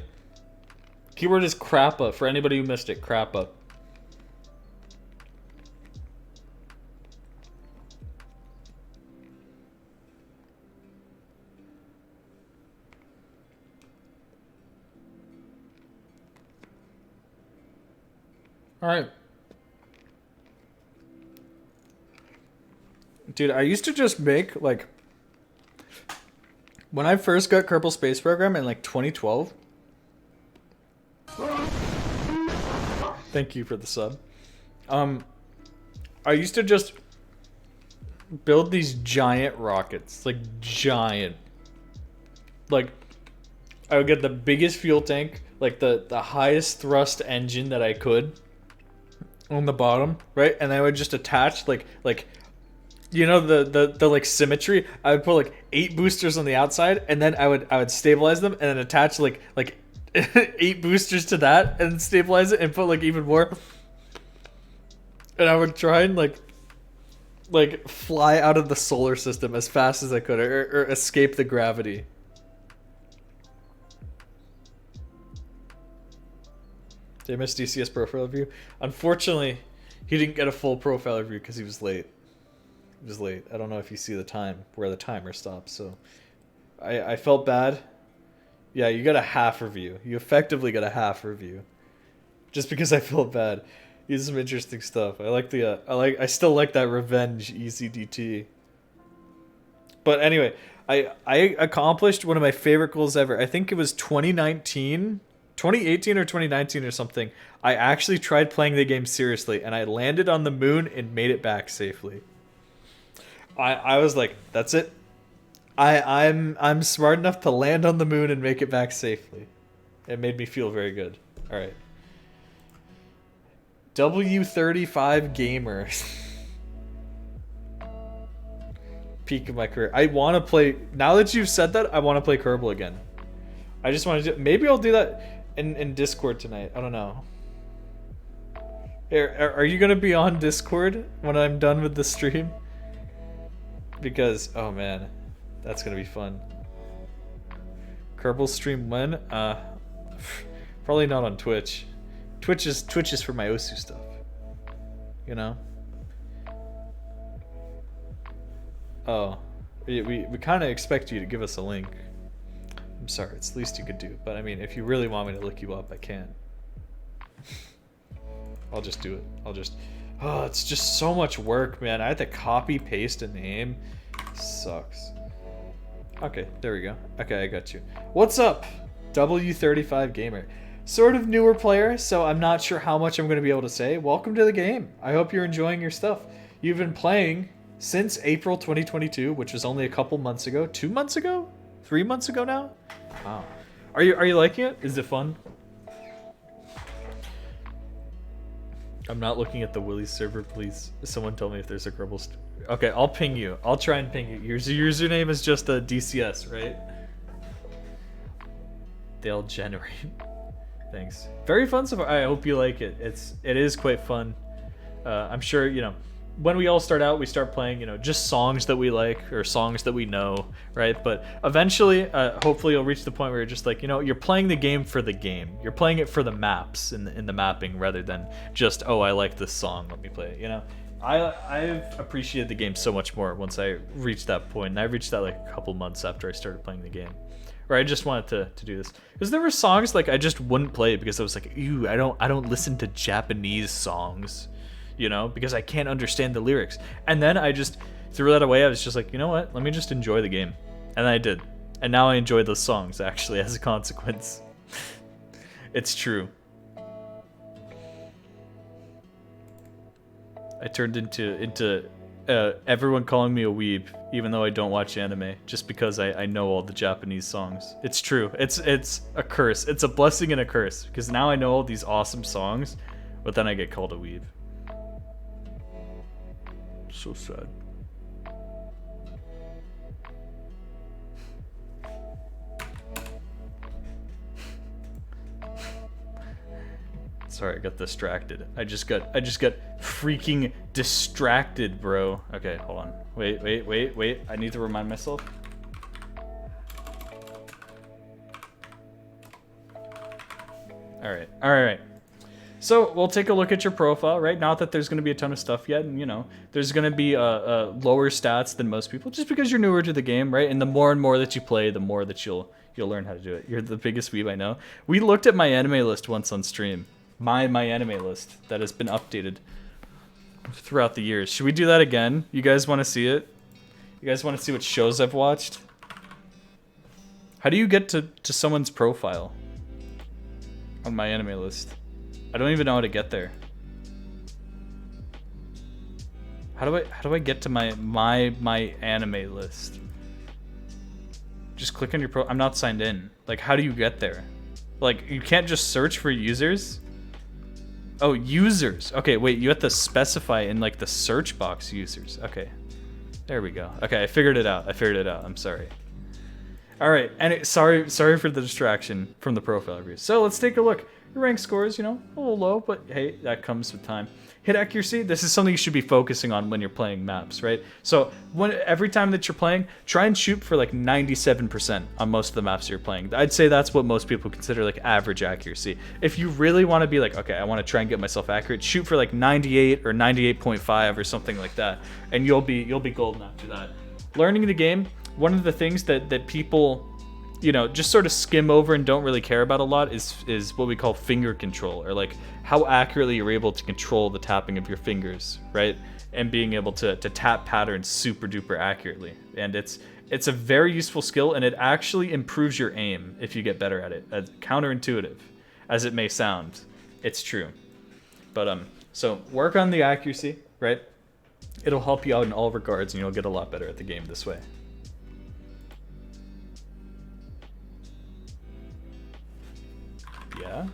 Keyword is crappa for anybody who missed it. Crappa. All right. Dude, I used to just make, like, when I first got Kerbal Space Program in, like, 2012. Thank you for the sub. I used to just build these giant rockets. Like, giant. Like, I would get the biggest fuel tank, like, the highest thrust engine that I could on the bottom, right? And I would just attach, like you know, the like symmetry. I would put like 8 boosters on the outside, and then I would stabilize them, and then attach like 8 boosters to that, and stabilize it, and put like even more. And I would try and like fly out of the solar system as fast as I could, or escape the gravity. Did I miss DCS profile review? Unfortunately, he didn't get a full profile review because he was late. He was late. I don't know if you see the time, where the timer stops, so I felt bad. Yeah, you got a half review. You effectively got a half review. Just because I felt bad. He has some interesting stuff. I like the I still like that revenge ECDT. But anyway, I accomplished one of my favorite goals ever. I think it was 2018 or 2019 or something. I actually tried playing the game seriously, and I landed on the moon and made it back safely. I was like, that's it. I'm smart enough to land on the moon and make it back safely. It made me feel very good. All right. W35 gamer. Peak of my career. I want to play. Now that you've said that, I want to play Kerbal again. I just want to do. Maybe I'll do that in Discord tonight. I don't know. Are you gonna be on Discord when I'm done with the stream? Because oh man, that's gonna be fun. Kerbal stream when? Probably not on Twitch. Twitch is for my Osu stuff. You know? Oh. We kind of expect you to give us a link. I'm sorry, it's the least you could do. But I mean, if you really want me to look you up, I can. I'll just do it. Oh, it's just so much work, man. I had to copy paste a name. Sucks. Okay, there we go. Okay, I got you. What's up, W35 gamer? Sort of newer player, so I'm not sure how much I'm going to be able to say. Welcome to the game. I hope you're enjoying your stuff. You've been playing since April 2022, which was only a couple months ago. 2 months ago? 3 months ago now? Wow. Are you liking it? Is it fun? I'm not looking at the Willy server, please. Someone tell me if there's a Kerbal. Okay, I'll ping you. I'll try and ping you. Your username is just a DCS, right? They'll generate. Thanks. Very fun so far. I hope you like it. It is quite fun. I'm sure, you know, when we all start out, we start playing, you know, just songs that we like or songs that we know, right? But eventually, hopefully you'll reach the point where you're just like, you know, you're playing the game for the game. You're playing it for the maps in the mapping rather than just, oh, I like this song, let me play it, you know? I've appreciated the game so much more once I reached that point. And I reached that like a couple months after I started playing the game. Or I just wanted to do this. Because there were songs like I just wouldn't play because I was like, ew, I don't listen to Japanese songs. You know, because I can't understand the lyrics. And then I just threw that away. I was just like, you know what? Let me just enjoy the game. And I did. And now I enjoy those songs, actually, as a consequence. It's true. I turned into everyone calling me a weeb, even though I don't watch anime, just because I know all the Japanese songs. It's true. It's a curse. It's a blessing and a curse, because now I know all these awesome songs, but then I get called a weeb. So sad. Sorry, I got distracted. I just got freaking distracted, bro. Okay, hold on. Wait. I need to remind myself. All right. So we'll take a look at your profile, right? Not that there's going to be a ton of stuff yet, and there's going to be lower stats than most people, just because you're newer to the game, right? And the more and more that you play, the more that you'll learn how to do it. You're the biggest weeb I know. We looked at my anime list once on stream. My anime list that has been updated throughout the years. Should we do that again? You guys want to see it? You guys want to see what shows I've watched? How do you get to someone's profile on my anime list? I don't even know how to get there. How do I get to my anime list? Just click on your I'm not signed in. Like, how do you get there? Like, you can't just search for users? Oh, users. Okay, wait, you have to specify in like the search box users. Okay. There we go. Okay, I figured it out. I'm sorry. All right, and sorry for the distraction from the profile review. So let's take a look. Your rank score is, a little low, but hey, that comes with time. Hit accuracy, this is something you should be focusing on when you're playing maps, right? So every time that you're playing, try and shoot for like 97% on most of the maps you're playing. I'd say that's what most people consider like average accuracy. If you really want to be like, okay, I want to try and get myself accurate, shoot for like 98 or 98.5 or something like that, and you'll be golden after that. Learning the game, one of the things that people just sort of skim over and don't really care about a lot is what we call finger control, or like how accurately you're able to control the tapping of your fingers, right? And being able to tap patterns super duper accurately. And it's a very useful skill, and it actually improves your aim if you get better at it. As counterintuitive as it may sound, it's true. But so work on the accuracy, right? It'll help you out in all regards, and you'll get a lot better at the game this way. Yeah.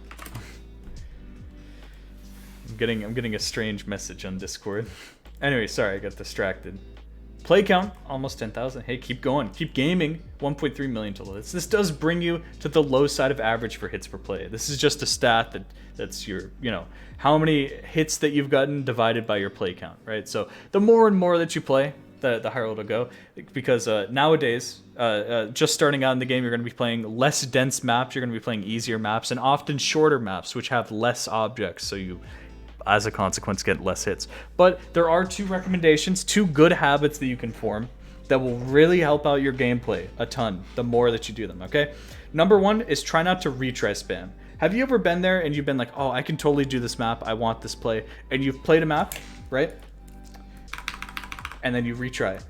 I'm getting a strange message on Discord. Anyway, sorry, I got distracted. Play count, almost 10,000. Hey, keep going. Keep gaming. 1.3 million total hits. This does bring you to the low side of average for hits per play. This is just a stat that's your, how many hits that you've gotten divided by your play count, right? So the more and more that you play, the higher it'll go, because nowadays, just starting out in the game, you're going to be playing less dense maps, you're going to be playing easier maps, and often shorter maps, which have less objects, so you, as a consequence, get less hits. But there are two good habits that you can form that will really help out your gameplay a ton, the more that you do them, okay? Number one is try not to retry spam. Have you ever been there and you've been like, oh, I can totally do this map, I want this play, and you've played a map, right? And then you retry.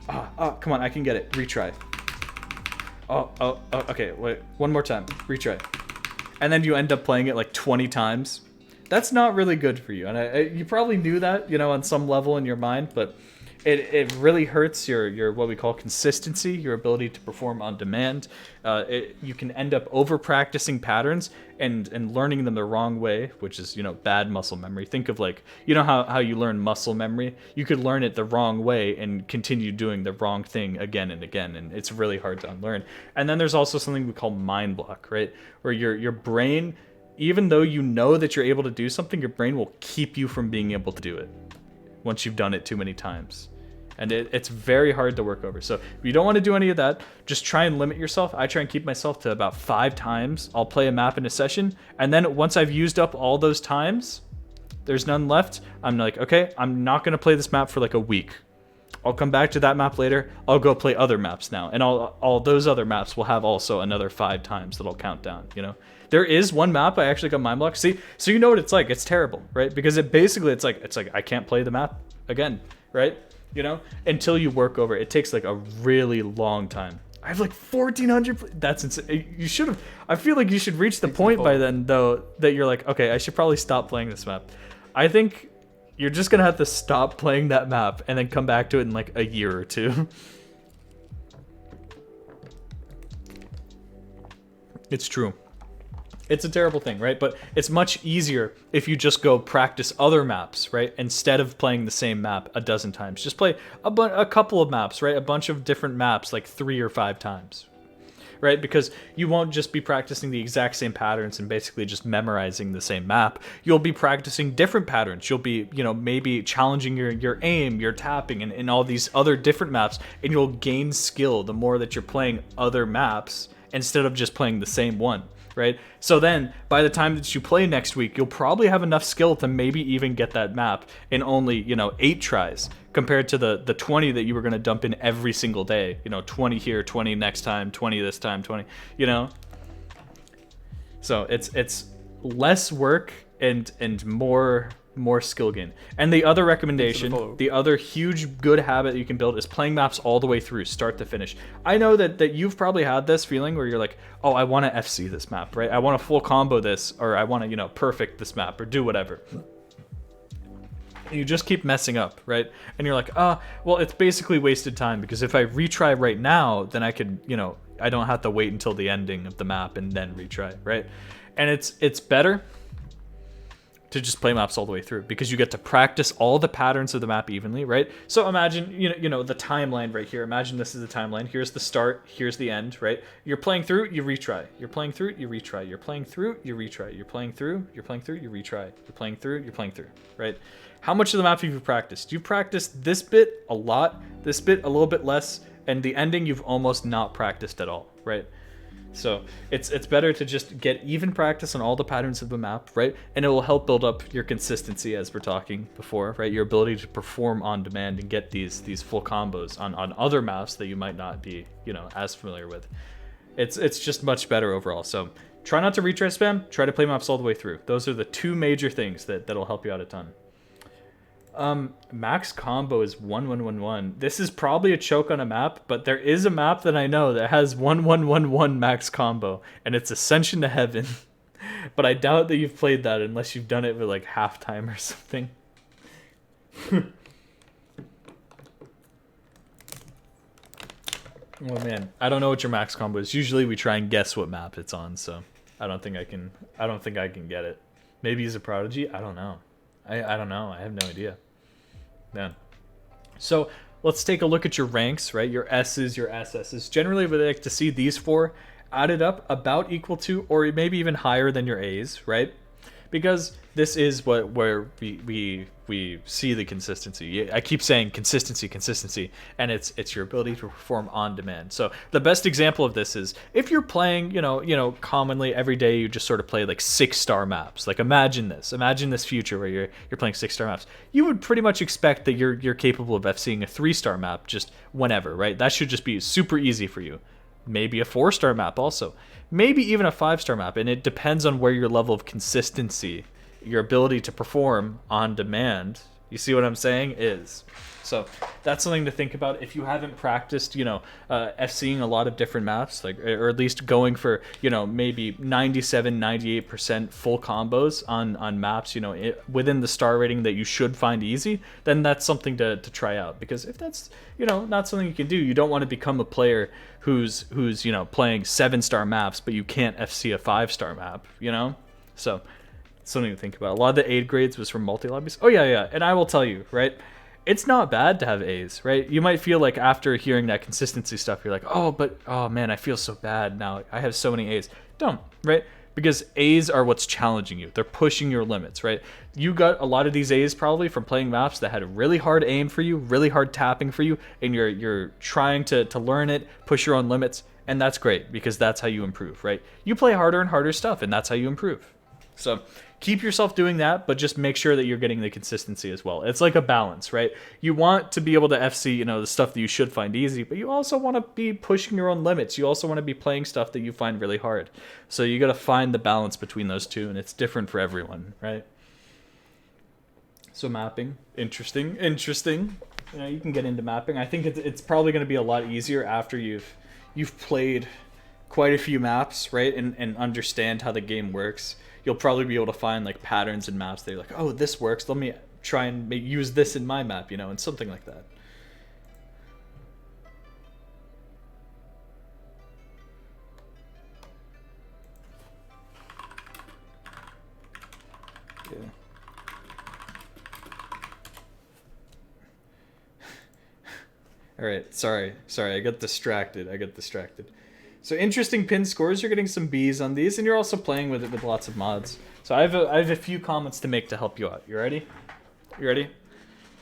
Come on, I can get it. Retry. Okay, wait. One more time. Retry. And then you end up playing it like 20 times. That's not really good for you. And you probably knew that, on some level in your mind, but it really hurts your what we call consistency, your ability to perform on demand. You can end up over practicing patterns and learning them the wrong way, which is bad muscle memory. Think of like how you learn muscle memory. You could learn it the wrong way and continue doing the wrong thing again and again, and it's really hard to unlearn. And then there's also something we call mind block, right? Where your brain, even though you know that you're able to do something, your brain will keep you from being able to do it once you've done it too many times. And it's very hard to work over. So if you don't want to do any of that, just try and limit yourself. I try and keep myself to about 5 times. I'll play a map in a session, and then once I've used up all those times, there's none left. I'm like, okay, I'm not going to play this map for like a week. I'll come back to that map later. I'll go play other maps now. And all those other maps will have also another 5 times that I'll count down, There is one map I actually got mind blocked. See, so you know what it's like. It's terrible, right? Because it's like I can't play the map again, right? Until you work over it. It takes like a really long time. I have like 1,400. That's insane. You should have. I feel like you should reach the point by then, though, that you're like, okay, I should probably stop playing this map. I think you're just gonna have to stop playing that map and then come back to it in like a year or two. It's true. It's a terrible thing, right? But it's much easier if you just go practice other maps, right? Instead of playing the same map a dozen times. Just play a couple of maps, right? A bunch of different maps, like 3 or 5 times, right? Because you won't just be practicing the exact same patterns and basically just memorizing the same map. You'll be practicing different patterns. You'll be, you know, maybe challenging your aim, your tapping, and all these other different maps, and you'll gain skill the more that you're playing other maps instead of just playing the same one, right? So then by the time that you play next week, you'll probably have enough skill to maybe even get that map in only, you know, 8 tries compared to the 20 that you were going to dump in every single day. You know, 20 here, 20 next time, 20 this time, 20, you know? So it's less work and more skill gain. And the other recommendation, the other huge good habit you can build is playing maps all the way through, start to finish. I know that you've probably had this feeling where you're like, oh, I want to FC this map, right? I want to full combo this, or I want to, you know, perfect this map, or do whatever. And you just keep messing up, right? And you're like, well, it's basically wasted time, because if I retry right now, then I could, you know, I don't have to wait until the ending of the map and then retry, right? And it's better to just play maps all the way through, because you get to practice all the patterns of the map evenly, right? So imagine, you know the timeline right here. Imagine this is the timeline. Here's the start, here's the end, right? You're playing through, you retry. You're playing through, you retry. You're playing through, you retry. You're playing through, you're playing through, you retry. You're playing through, you're playing through, right? How much of the map have you practiced? You've practiced this bit a lot, this bit a little bit less, and the ending you've almost not practiced at all, right? So it's better to just get even practice on all the patterns of the map, right? And it will help build up your consistency, as we're talking before, right? Your ability to perform on demand and get these full combos on other maps that you might not be, you know, as familiar with. It's just much better overall. So try not to retry spam, try to play maps all the way through. Those are the 2 major things that'll help you out a ton. Max combo is 1111. This is probably a choke on a map, but there is a map that I know that has 1111 max combo, and it's Ascension to Heaven. But I doubt that you've played that unless you've done it with like halftime or something. Oh man, I don't know what your max combo is. Usually we try and guess what map it's on, so I don't think I can get it. Maybe he's a prodigy. I don't know. I don't know. I have no idea. Man. So let's take a look at your ranks, right? Your S's, your SS's. Generally, we like to see these 4 added up about equal to, or maybe even higher than your A's, right? Because this is where we see the consistency. I keep saying consistency, and it's your ability to perform on demand. So the best example of this is if you're playing, you know, commonly every day you just sort of play like 6-star maps. Like imagine this future where you're playing 6-star maps. You would pretty much expect that you're capable of FCing a 3-star map just whenever, right? That should just be super easy for you. Maybe a 4-star map also. Maybe even a 5-star map, and it depends on where your level of consistency, your ability to perform on demand, you see what I'm saying, is. So that's something to think about if you haven't practiced, you know, FCing a lot of different maps, like, or at least going for, you know, maybe 97-98% full combos on maps, you know, within the star rating that you should find easy. Then that's something to try out, because if that's, you know, not something you can do, you don't want to become a player who's you know, playing 7-star maps but you can't FC a 5-star map, you know. So something to think about. A lot of the aid grades was from multi-lobbies. Oh yeah, and I will tell you, right, it's not bad to have A's, right? You might feel like after hearing that consistency stuff, you're like, oh man, I feel so bad now. I have so many A's. Don't, right? Because A's are what's challenging you. They're pushing your limits, right? You got a lot of these A's probably from playing maps that had a really hard aim for you, really hard tapping for you, and you're trying to learn it, push your own limits, and that's great, because that's how you improve, right? You play harder and harder stuff, and that's how you improve. So keep yourself doing that, but just make sure that you're getting the consistency as well. It's like a balance, right? You want to be able to FC, you know, the stuff that you should find easy, but you also want to be pushing your own limits. You also want to be playing stuff that you find really hard. So you got to find the balance between those two, and it's different for everyone, right? So mapping, interesting. You know, you can get into mapping. I think it's probably going to be a lot easier after you've played quite a few maps, right? And understand how the game works. You'll probably be able to find like patterns in maps that you're like, oh, this works. Let me try and use this in my map, you know, and something like that. Yeah. All right, sorry. I got distracted. So interesting pin scores. You're getting some Bs on these, and you're also playing with it with lots of mods. So I have a few comments to make to help you out. You ready? You ready?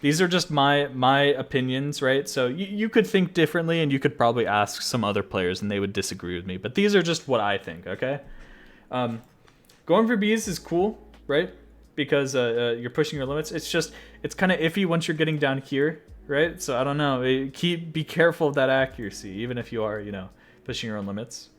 These are just my opinions, right? So you could think differently, and you could probably ask some other players, and they would disagree with me. But these are just what I think, okay? Going for Bs is cool, right? Because you're pushing your limits. It's kind of iffy once you're getting down here, right? So I don't know. Be careful of that accuracy, even if you are, pushing your own limits.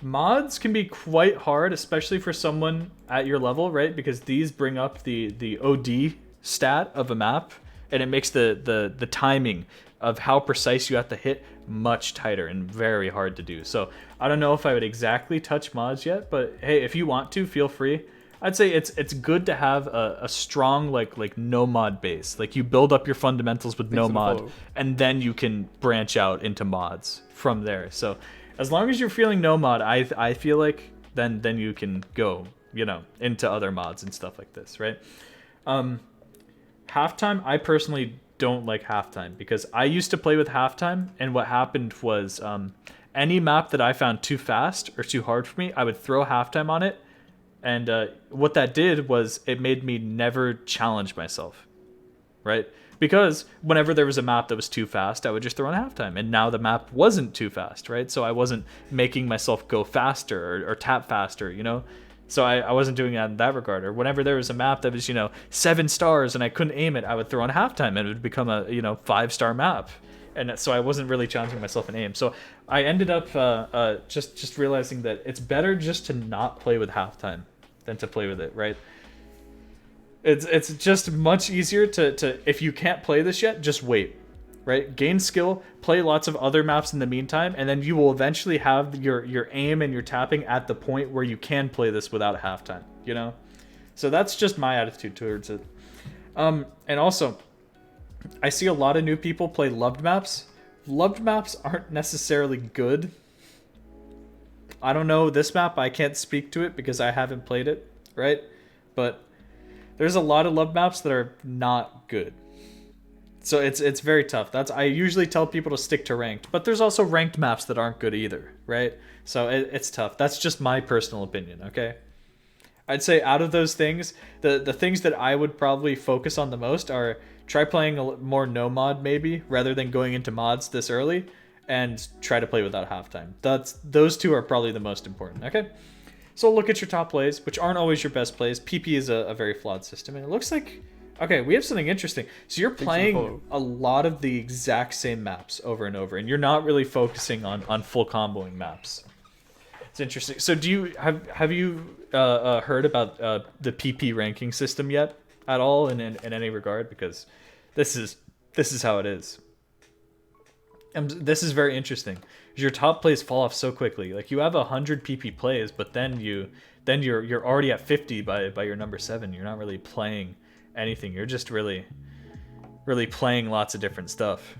Mods can be quite hard, especially for someone at your level, right? Because these bring up the OD stat of a map, and it makes the timing of how precise you have to hit much tighter and very hard to do. So I don't know if I would exactly touch mods yet, but hey, if you want to, feel free. I'd say it's good to have a strong like no mod base. Like you build up your fundamentals with no mod, and then you can branch out into mods from there. So as long as you're feeling no mod, I feel like then you can go into other mods and stuff like this, right? Halftime, I personally don't like halftime because I used to play with halftime, and what happened was any map that I found too fast or too hard for me, I would throw halftime on it. And what that did was it made me never challenge myself, right? Because whenever there was a map that was too fast, I would just throw in halftime. And now the map wasn't too fast, right? So I wasn't making myself go faster or tap faster, So I wasn't doing that in that regard. Or whenever there was a map that was, 7 stars and I couldn't aim it, I would throw in halftime and it would become a, 5-star map. And so I wasn't really challenging myself in aim. So I ended up just realizing that it's better just to not play with halftime than to play with it, right? It's just much easier to if you can't play this yet, just wait, right? Gain skill, play lots of other maps in the meantime, and then you will eventually have your aim and your tapping at the point where you can play this without halftime, So that's just my attitude towards it. And also, I see a lot of new people play loved maps. Loved maps aren't necessarily good. I don't know this map. I can't speak to it because I haven't played it, right? But there's a lot of loved maps that are not good. So it's very tough. I usually tell people to stick to ranked, but there's also ranked maps that aren't good either, right? So it's tough. That's just my personal opinion, okay? I'd say out of those things, the things that I would probably focus on the most are try playing more no mod maybe, rather than going into mods this early, and try to play without halftime. Those two are probably the most important, okay? So look at your top plays, which aren't always your best plays. PP is a very flawed system, and it looks like... Okay, we have something interesting. So you're playing a lot of the exact same maps over and over, and you're not really focusing on full comboing maps. It's interesting. So have you heard about the PP ranking system yet at all in any regard? Because this is how it is. And this is very interesting. Your top plays fall off so quickly. Like you have 100 PP plays, but then you're already at 50 by your number 7. You're not really playing anything. You're just really playing lots of different stuff.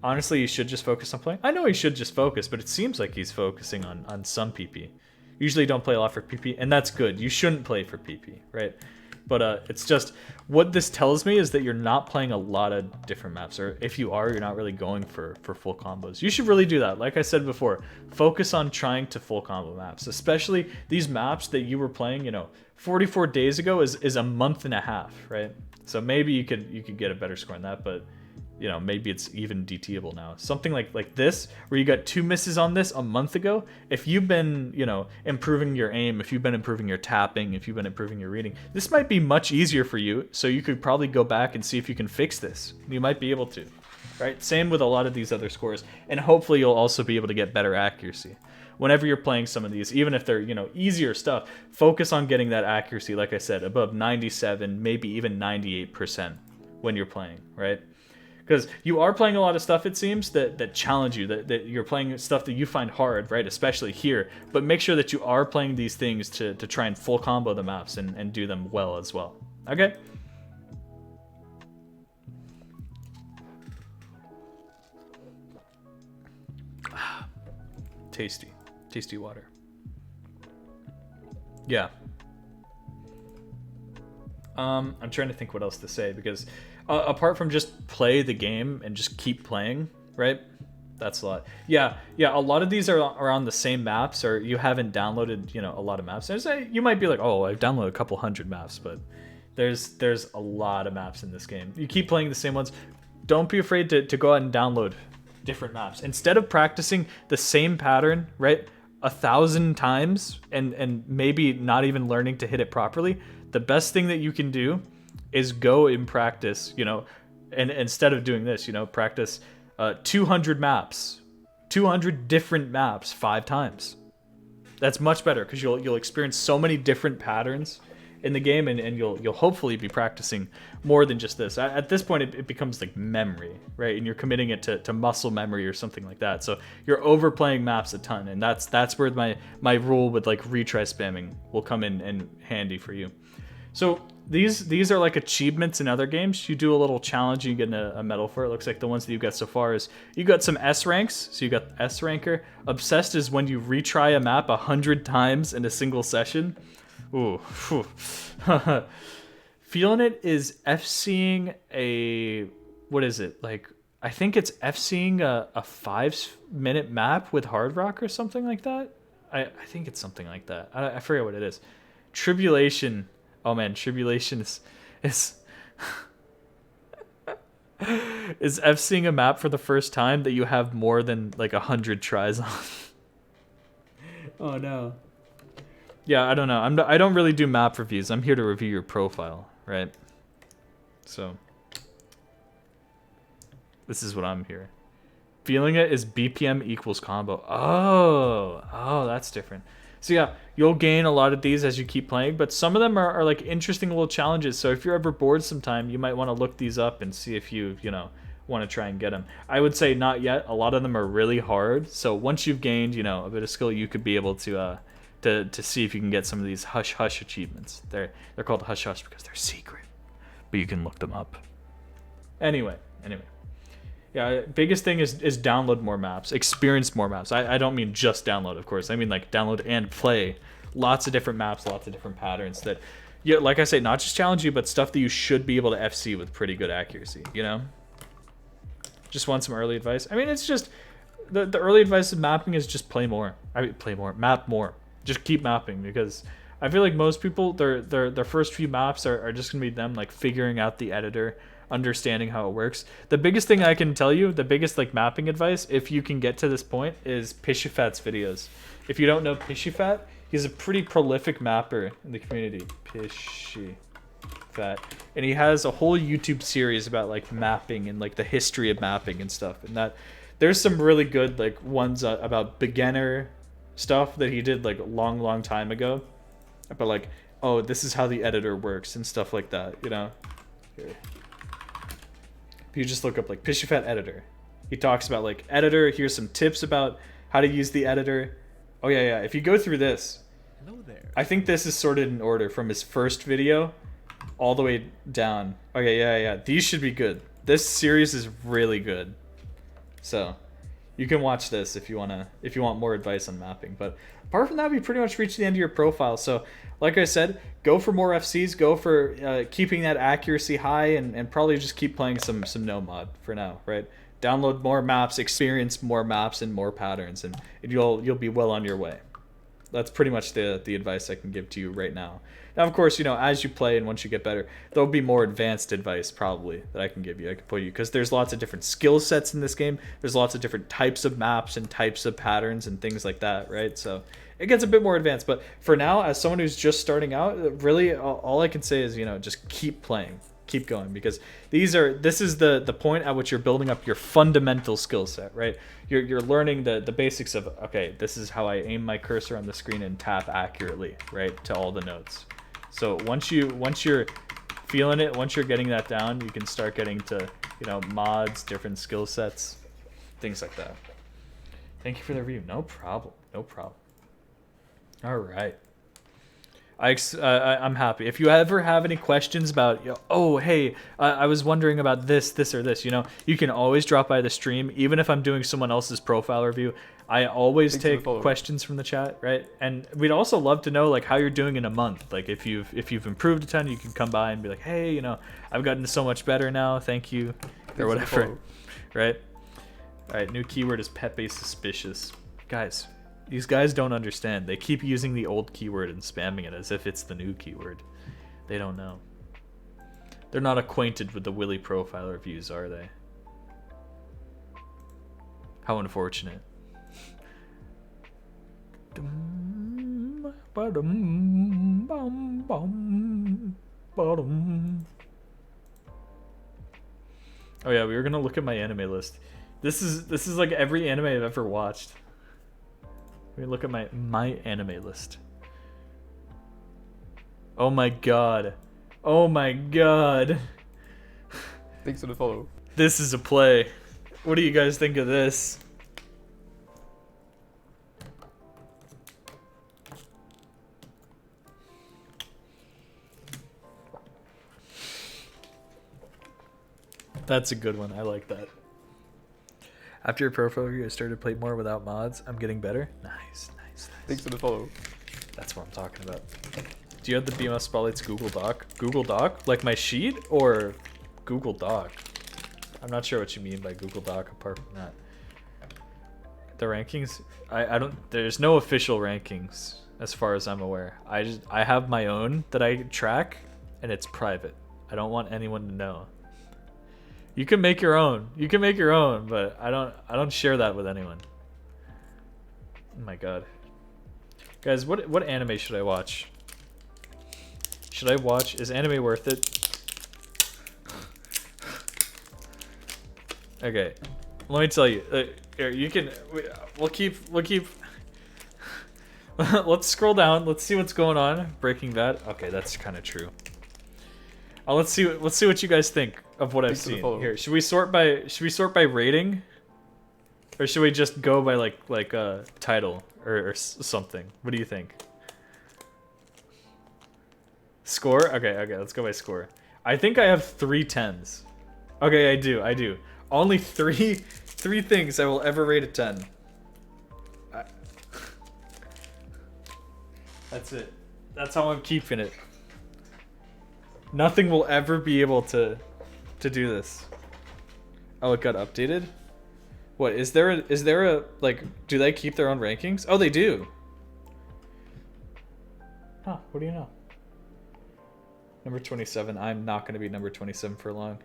Honestly, you should just focus on playing. I know he should just focus, but it seems like he's focusing on some PP. Usually don't play a lot for PP, and that's good. You shouldn't play for PP, right? But it's just, what this tells me is that you're not playing a lot of different maps, or if you are, you're not really going for full combos. You should really do that. Like I said before, focus on trying to full combo maps, especially these maps that you were playing, 44 days ago is a month and a half, right? So maybe you could get a better score on that, but maybe it's even DTable now. Something like this, where you got 2 misses on this a month ago. If you've been, improving your aim, if you've been improving your tapping, if you've been improving your reading, this might be much easier for you. So you could probably go back and see if you can fix this. You might be able to, right? Same with a lot of these other scores. And hopefully you'll also be able to get better accuracy. Whenever you're playing some of these, even if they're, easier stuff, focus on getting that accuracy, like I said, above 97, maybe even 98% when you're playing, right? Because you are playing a lot of stuff, it seems, that challenge you, that you're playing stuff that you find hard, right? Especially here. But make sure that you are playing these things to try and full combo the maps and do them well as well. Okay? Tasty. Tasty water. Yeah. I'm trying to think what else to say, because apart from just play the game and just keep playing, right? That's a lot. Yeah. A lot of these are on the same maps, or you haven't downloaded, a lot of maps. You might be like, oh, I've downloaded a couple hundred maps, but there's a lot of maps in this game. You keep playing the same ones. Don't be afraid to go out and download different maps. Instead of practicing the same pattern, right, 1,000 times and maybe not even learning to hit it properly, the best thing that you can do is go and practice, and instead of doing this, practice 200 maps, 200 different maps 5 times. That's much better because you'll experience so many different patterns in the game, and you'll hopefully be practicing more than just this. At this point, it becomes like memory, right? And you're committing it to muscle memory or something like that. So you're overplaying maps a ton, and that's where my rule with like retry spamming will come in handy for you. So these are like achievements in other games. You do a little challenge, you get a medal for it. Looks like the ones that you got so far is you got some S ranks. So you got S ranker. Obsessed is when you retry a map 100 times in a single session. Ooh. Feeling it is FCing a, what is it? Like, I think it's FCing a 5-minute map with Hard Rock or something like that. I think it's something like that. I forget what it is. Tribulation. Oh man, Tribulation is is FCing a map for the first time that you have more than like 100 tries on. Oh no. Yeah, I don't know. I don't really do map reviews. I'm here to review your profile, right? So this is what I'm here. Feeling it is BPM equals combo. Oh, that's different. So yeah, you'll gain a lot of these as you keep playing, but some of them are like interesting little challenges. So if you're ever bored sometime, you might want to look these up and see if you want to try and get them. I would say not yet. A lot of them are really hard. So once you've gained, a bit of skill, you could be able to see if you can get some of these hush hush achievements. They're called hush hush because they're secret, but you can look them up. Anyway. Yeah, biggest thing is download more maps, experience more maps. I don't mean just download, of course. I mean like download and play lots of different maps, lots of different patterns that, yeah, like I say, not just challenge you, but stuff that you should be able to FC with pretty good accuracy, Just want some early advice. I mean, it's just, the early advice of mapping is just play more. Map more. Just keep mapping, because I feel like most people, their first few maps are just going to be them like figuring out the editor, understanding how it works. The biggest thing I can tell you, the biggest like mapping advice, if you can get to this point, is Pishyfat's videos. If you don't know Pishyfat, he's a pretty prolific mapper in the community. Pishyfat. And he has a whole YouTube series about like mapping and like the history of mapping and stuff. And that there's some really good like ones about beginner stuff that he did like a long time ago. But like, oh, this is how the editor works and stuff like that, Here. If you just look up like Pishyfat editor, he talks about like editor. Here's some tips about how to use the editor. Oh yeah. If you go through this, hello there. I think this is sorted in order from his first video all the way down. Okay, yeah. These should be good. This series is really good. So you can watch this if you want more advice on mapping. But apart from that, we pretty much reached the end of your profile. So like I said, go for more FCs, go for keeping that accuracy high, and probably just keep playing some no mod for now, right? Download more maps, experience more maps and more patterns, and you'll be well on your way. That's pretty much the advice I can give to you right now. Now, of course, as you play and once you get better, there'll be more advanced advice probably that I can give you. I can put you, because there's lots of different skill sets in this game. There's lots of different types of maps and types of patterns and things like that, right? So it gets a bit more advanced. But for now, as someone who's just starting out, really all I can say is, just keep playing, keep going, because this is the point at which you're building up your fundamental skill set, right? You're learning the basics of, okay, this is how I aim my cursor on the screen and tap accurately, right, to all the notes. So once you're feeling it, once you're getting that down, you can start getting to, mods, different skill sets, things like that. Thank you for the review. No problem. All right. I'm happy. If you ever have any questions about, oh, hey, I was wondering about this or this, you can always drop by the stream. Even if I'm doing someone else's profile review, I always take questions from the chat, right? And we'd also love to know like how you're doing in a month. Like if you've improved a ton, you can come by and be like, hey, I've gotten so much better now. Thank you, or whatever, right? Alright, new keyword is Pepe Suspicious. Guys, these guys don't understand. They keep using the old keyword and spamming it as if it's the new keyword. They don't know. They're not acquainted with the Willy profile reviews, are they? How unfortunate. Oh yeah, we were gonna look at my anime list. This is like every anime I've ever watched. We look at my anime list. Oh my god. Oh my god. Thanks for the follow. This is a play. What do you guys think of this? That's a good one. I like that. After your profile review, I started to play more without mods. I'm getting better. Nice. Thanks for the follow. That's what I'm talking about. Do you have the BMS Spotlights Google Doc? Google Doc? Like my sheet or Google Doc? I'm not sure what you mean by Google Doc apart from that. The rankings? I don't, there's no official rankings as far as I'm aware. I have my own that I track and it's private. I don't want anyone to know. You can make your own. You can make your own, but I don't share that with anyone. Oh my god. Guys, what anime should I watch? Should I watch? Is anime worth it? Okay, let me tell you. Here, you can. We'll keep. Let's scroll down. Let's see what's going on. Breaking Bad. Okay, that's kind of true. Let's see what you guys think of what I've seen. Here, should we sort by rating, or should we just go by like title or something? What do you think? Score? Okay, let's go by score. I think I have 3 10s. Okay, I do. Only three things I will ever rate a 10. That's it. That's how I'm keeping it. Nothing will ever be able to do this. Oh, it got updated? What, is there a like, do they keep their own rankings? Oh, they do. Huh, what do you know? Number 27. I'm not going to be number 27 for long.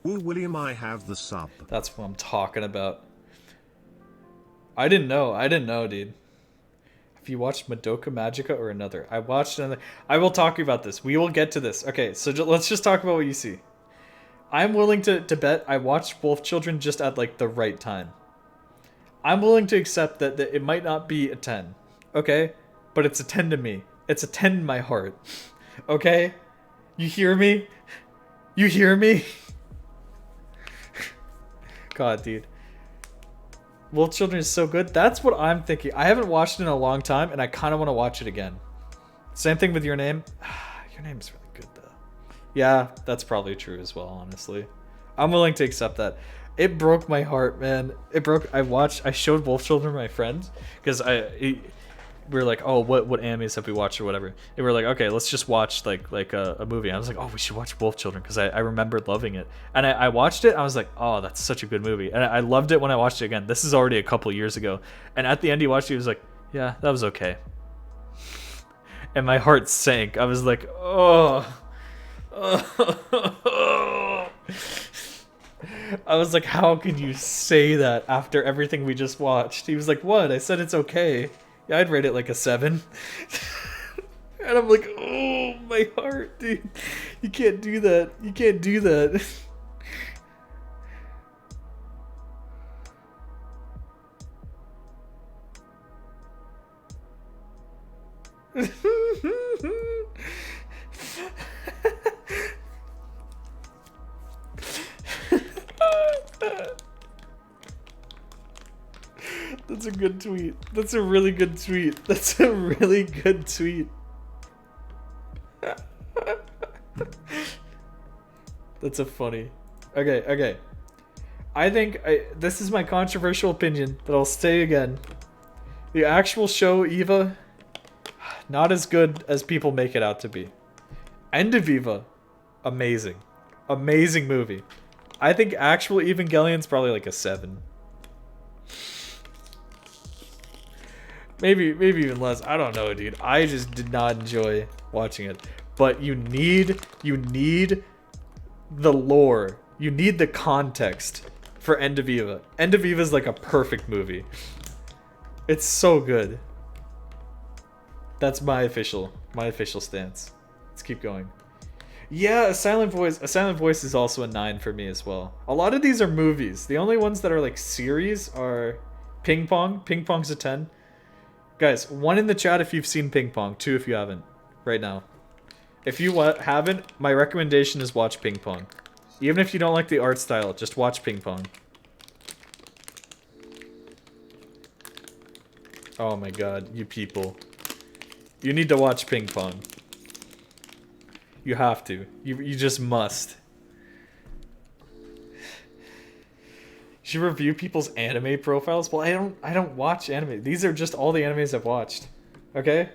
Woo William, I have the sub. That's what I'm talking about. I didn't know, dude. If you watched Madoka Magica or another, I watched another. I will talk about this. We will get to this. Okay, so let's just talk about what you see. I'm willing to bet I watched Wolf Children just at like the right time. I'm willing to accept that it might not be a 10, okay? But it's a 10 to me. It's a 10 in my heart, okay? You hear me? You hear me? God, dude. Wolf Children is so good. That's what I'm thinking. I haven't watched it in a long time, and I kind of want to watch it again. Same thing with Your Name. Your Name is really good, though. Yeah, that's probably true as well, honestly. I'm willing to accept that. It broke my heart, man. I showed Wolf Children to my friends, because we were like, oh, what animes have we watched or whatever. And we were like, okay, let's just watch like a movie. And I was like, oh, we should watch Wolf Children because I remembered loving it. And I watched it. I was like, oh, that's such a good movie. And I loved it when I watched it again. This is already a couple years ago. And at the end, he watched it. He was like, yeah, that was okay. And my heart sank. I was like, oh. I was like, how can you say that after everything we just watched? He was like, what? I said it's okay. Yeah, I'd rate it like a 7. And I'm like, oh, my heart, dude. You can't do that. You can't do that. That's a good tweet. That's a really good tweet. That's a really good tweet. That's a funny. Okay. I think this is my controversial opinion that I'll say again. The actual show, Eva, not as good as people make it out to be. End of Eva, amazing. Amazing movie. I think actual Evangelion's probably like a 7. Maybe even less. I don't know, dude. I just did not enjoy watching it. But you need the lore. You need the context for End of Eva. End of Eva is like a perfect movie. It's so good. That's my official stance. Let's keep going. Yeah, A Silent Voice is also a 9 for me as well. A lot of these are movies. The only ones that are like series are Ping Pong. Ping Pong's a 10. Guys, 1 in the chat if you've seen Ping Pong, 2 if you haven't. Right now. If you haven't, my recommendation is watch Ping Pong. Even if you don't like the art style, just watch Ping Pong. Oh my god, you people. You need to watch Ping Pong. You have to. You just must. You should review people's anime profiles. Well, I don't watch anime. These are just all the animes I've watched. Okay?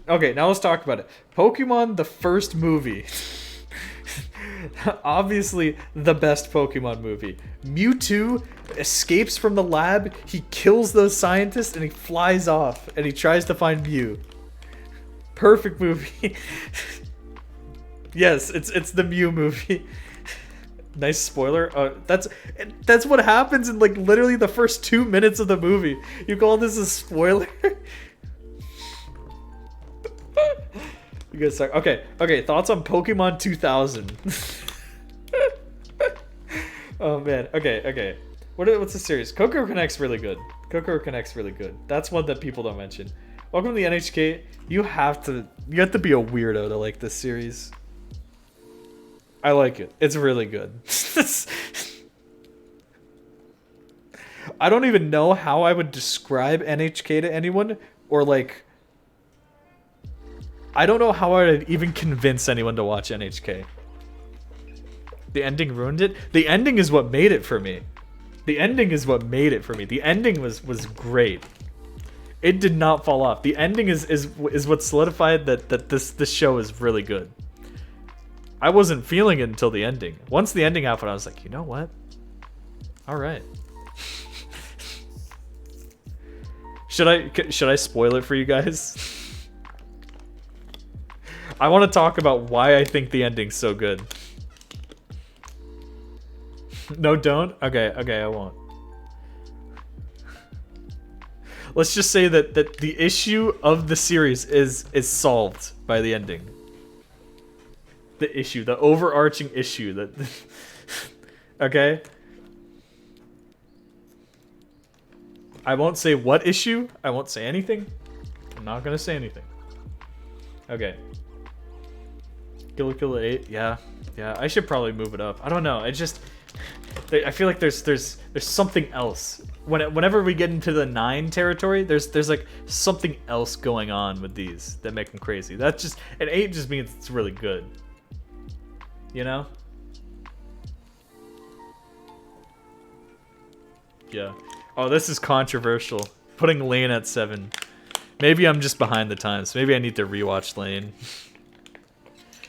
Okay, now let's talk about it. Pokemon, the first movie. Obviously, the best Pokemon movie. Mewtwo escapes from the lab, he kills those scientists, and he flies off, and he tries to find Mew. Perfect movie. Yes, it's the Mew movie. Nice spoiler. That's what happens in like literally the first 2 minutes of the movie. You call this a spoiler? You guys suck. Okay. Thoughts on Pokemon 2000? Oh man. Okay. What's the series? Kokoro Connect's really good. That's one that people don't mention. Welcome to the NHK. You have to be a weirdo to like this series. I like it. It's really good. I don't even know how I would describe NHK to anyone, or like I don't know how I would even convince anyone to watch NHK. The ending ruined it. The ending is what made it for me. The ending was great. It did not fall off. The ending is what solidified that this show is really good. I wasn't feeling it until the ending. Once the ending happened, I was like, you know what? All right. Should I spoil it for you guys? I want to talk about why I think the ending's so good. No, don't? Okay, I won't. Let's just say that the issue of the series is solved by the ending. The overarching issue that okay? I won't say what issue. I won't say anything. I'm not gonna say anything. Okay. Kill 8. Yeah. I should probably move it up. I don't know. I feel like there's something else. Whenever we get into the 9 territory, there's like something else going on with these that make them crazy. That's just, and 8 just means it's really good. You know? Yeah. Oh, this is controversial. Putting Lane at 7. Maybe I'm just behind the times. Maybe I need to rewatch Lane.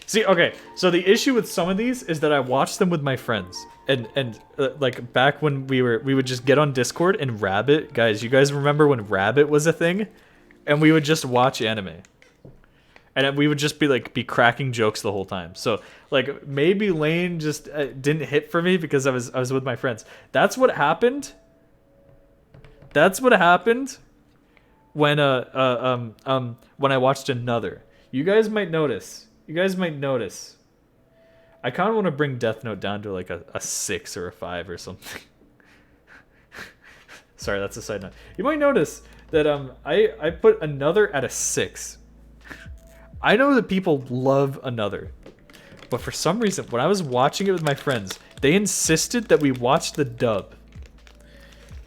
See, okay, so the issue with some of these is that I watched them with my friends, and like back when we would just get on Discord and Rabbit, guys. You guys remember when Rabbit was a thing, and we would just watch anime, and we would just be cracking jokes the whole time. So like maybe Lane just didn't hit for me because I was with my friends. That's what happened. When when I watched Another. You guys might notice. I kind of want to bring Death Note down to like a 6 or a 5 or something. Sorry, that's a side note. You might notice that I put Another at a 6. I know that people love Another, but for some reason, when I was watching it with my friends, they insisted that we watch the dub.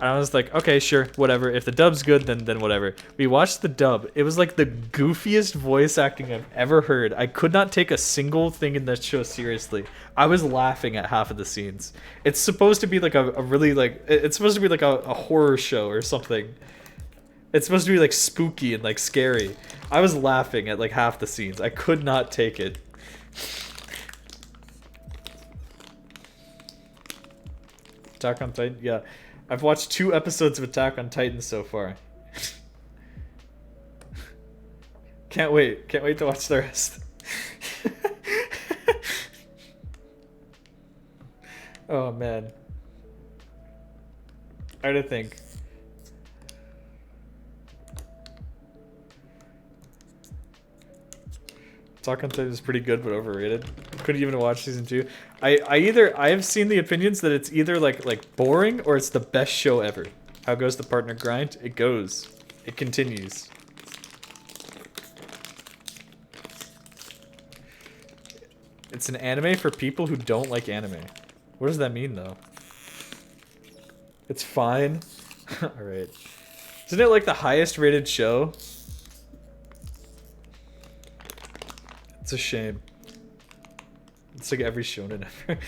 And I was like, okay, sure, whatever. If the dub's good, then whatever. We watched the dub. It was like the goofiest voice acting I've ever heard. I could not take a single thing in that show seriously. I was laughing at half of the scenes. It's supposed to be like a really like, it's supposed to be like a horror show or something. It's supposed to be like spooky and like scary. I was laughing at like half the scenes. I could not take it. Attack on Titan. Yeah, I've watched 2 episodes of Attack on Titan so far. Can't wait to watch the rest. Oh man. I had to think. Attack on Titan is pretty good but overrated. Couldn't even watch season 2. I've seen the opinions that it's either like boring or it's the best show ever. How goes the partner grind? It goes. It continues. It's an anime for people who don't like anime. What does that mean though? It's fine. Alright. Isn't it like the highest rated show? It's a shame. It's like every shonen ever.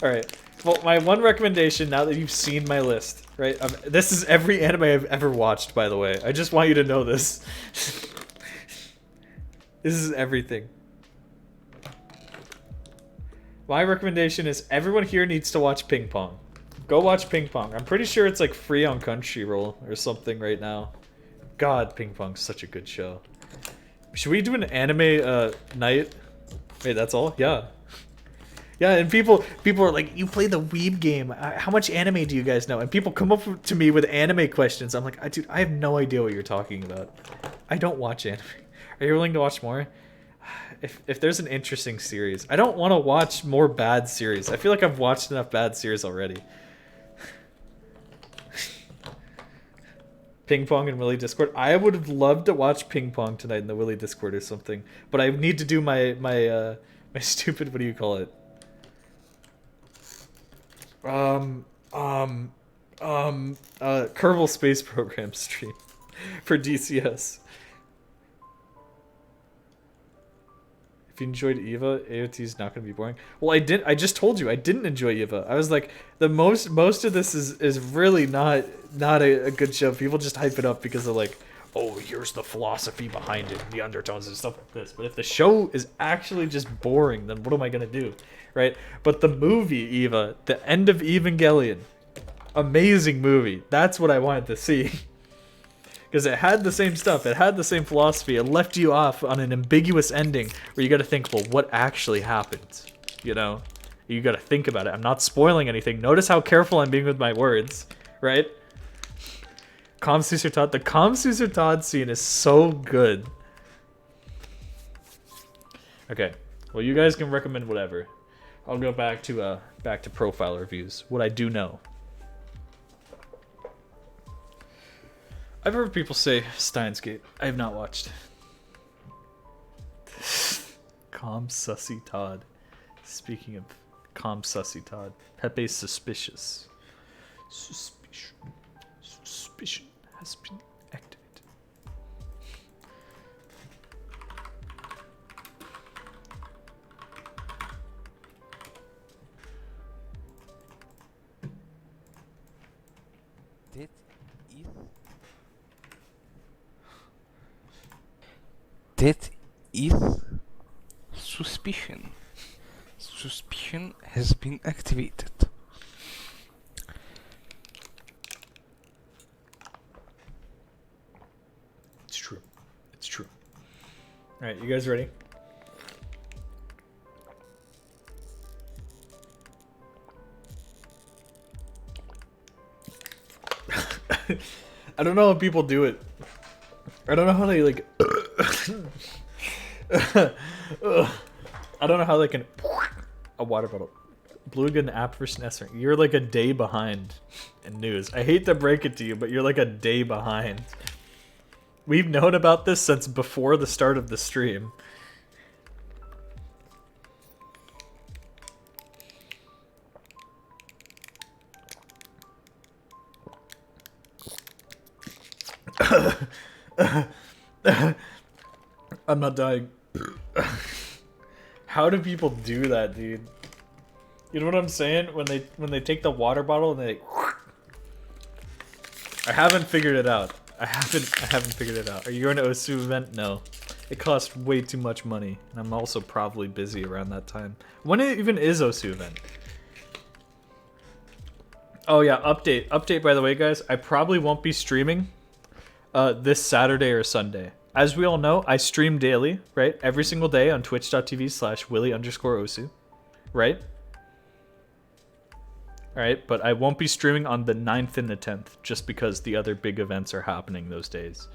Alright. Well, my one recommendation, now that you've seen my list, right? This is every anime I've ever watched, by the way. I just want you to know this. This is everything. My recommendation is everyone here needs to watch Ping Pong. Go watch Ping Pong. I'm pretty sure it's like free on Crunchyroll or something right now. God, Ping Pong's such a good show. Should we do an anime night? Wait, that's all? Yeah. Yeah, and people are like, you play the Weeb game. How much anime do you guys know? And people come up to me with anime questions. I'm like, dude, I have no idea what you're talking about. I don't watch anime. Are you willing to watch more? If there's an interesting series. I don't want to watch more bad series. I feel like I've watched enough bad series already. Ping Pong and Willy Discord. I would have loved to watch Ping Pong tonight in the Willy Discord or something. But I need to do my stupid, what do you call it? Kerbal Space Program stream for DCS. If you enjoyed Eva, AOT is not going to be boring. Well, I just told you I didn't enjoy Eva. I was like, the most of this is really not a good show. People just hype it up because they're like, oh, here's the philosophy behind it, the undertones and stuff like this. But if the show is actually just boring, then what am I going to do, right? But the movie Eva, the end of Evangelion, amazing movie. That's what I wanted to see. Because it had the same stuff, it had the same philosophy, it left you off on an ambiguous ending where you gotta think, well, what actually happened? You know? You gotta think about it. I'm not spoiling anything. Notice how careful I'm being with my words, right? Kamsuser Todd. The Kamsuser Todd scene is so good. Okay. Well, you guys can recommend whatever. I'll go back to profile reviews. What I do know. I've heard people say Steins Gate. I have not watched. Calm Sussy Todd. Speaking of Calm Sussy Todd, Pepe's suspicious. Suspicion has been activated. That is suspicion. Suspicion has been activated. It's true. It's true. Alright, you guys ready? I don't know how people do it. I don't know how they like I don't know how they can a water bottle. Bluegun app version Esser. You're like a day behind in news. I hate to break it to you, but you're like a day behind. We've known about this since before the start of the stream. I'm not dying. How do people do that, dude? You know what I'm saying? When they take the water bottle and they I haven't figured it out. I haven't figured it out. Are you going to Osu event? No. It costs way too much money. And I'm also probably busy around that time. When even is Osu event? Oh yeah, update by the way, guys. I probably won't be streaming this Saturday or Sunday. As we all know, I stream daily, right? Every single day on twitch.tv/Willy_Osu, right? Alright, but I won't be streaming on the 9th and the 10th, just because the other big events are happening those days.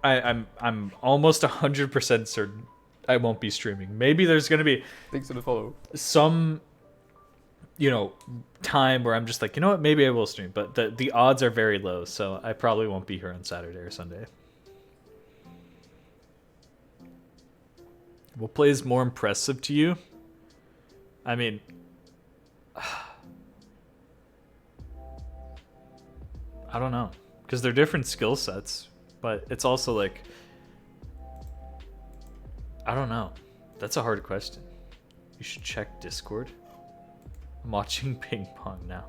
I'm almost 100% certain I won't be streaming. Maybe there's gonna be Thanks for the follow. some, you know, time where I'm just like, you know what, maybe I will stream, but the odds are very low, so I probably won't be here on Saturday or Sunday. What play is more impressive to you? I mean, I don't know, because they're different skill sets, but it's also like, I don't know. That's a hard question. You should check Discord. I'm watching ping pong now.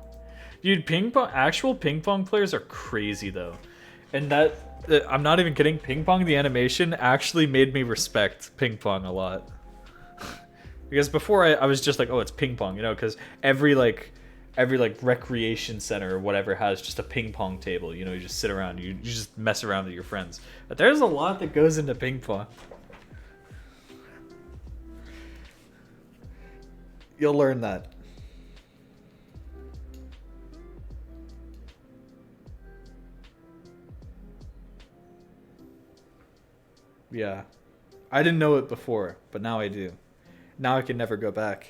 Dude, actual ping pong players are crazy though. And I'm not even kidding, ping pong, the animation actually made me respect ping pong a lot. Because before I was just like, oh, it's ping pong, you know, because every recreation center or whatever has just a ping pong table, you know, you just sit around, you just mess around with your friends. But there's a lot that goes into ping pong. You'll learn that. Yeah. I didn't know it before, but now I do. Now I can never go back.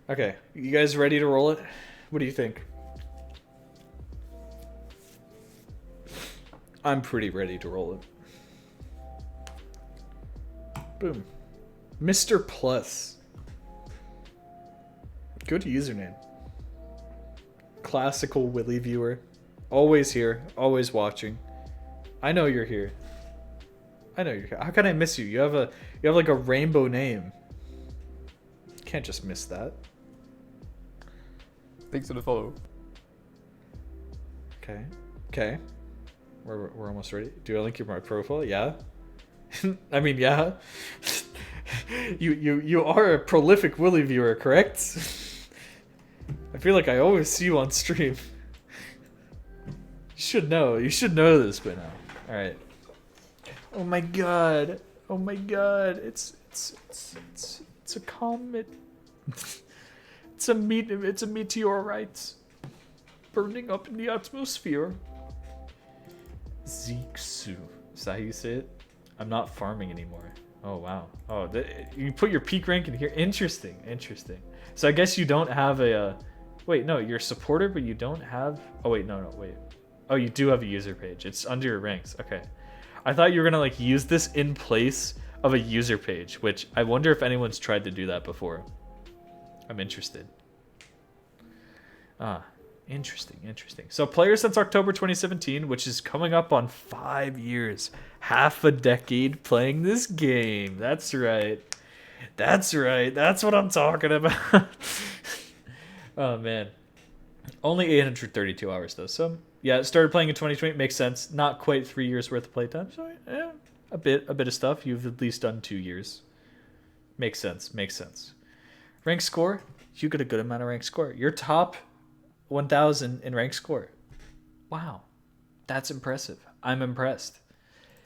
Okay, you guys ready to roll it? What do you think? I'm pretty ready to roll it. Boom. Mr. Plus. Good username. Classical Willy viewer. Always here, always watching. I know you're here. I know you're here. How can I miss you? You have like a rainbow name. Can't just miss that. Thanks for the follow. Okay. Okay. We're almost ready. Do I link you my profile? Yeah. I mean, yeah. You are a prolific Willy viewer, correct? I feel like I always see you on stream. You should know. You should know this by now. All right. Oh my god. Oh my god. It's a comet. It's a meteorite burning up in the atmosphere. Zeeksu. Is that how you say it? I'm not farming anymore. Oh wow. Oh, you put your peak rank in here. Interesting. Interesting. So I guess you don't have a. Wait, no, you're a supporter, but you don't have. Oh wait, no, wait. Oh, you do have a user page. It's under your ranks. Okay. I thought you were gonna like use this in place of a user page, which I wonder if anyone's tried to do that before. I'm interested. Ah, interesting, interesting. So player since October 2017, which is coming up on 5 years. Half a decade playing this game. That's right. That's right. That's what I'm talking about. Oh, man. Only 832 hours, though. So, yeah, started playing in 2020. Makes sense. Not quite 3 years worth of playtime. So, yeah, a bit of stuff. You've at least done 2 years. Makes sense. Makes sense. Rank score? You get a good amount of rank score. You're top 1,000 in rank score. Wow. That's impressive. I'm impressed.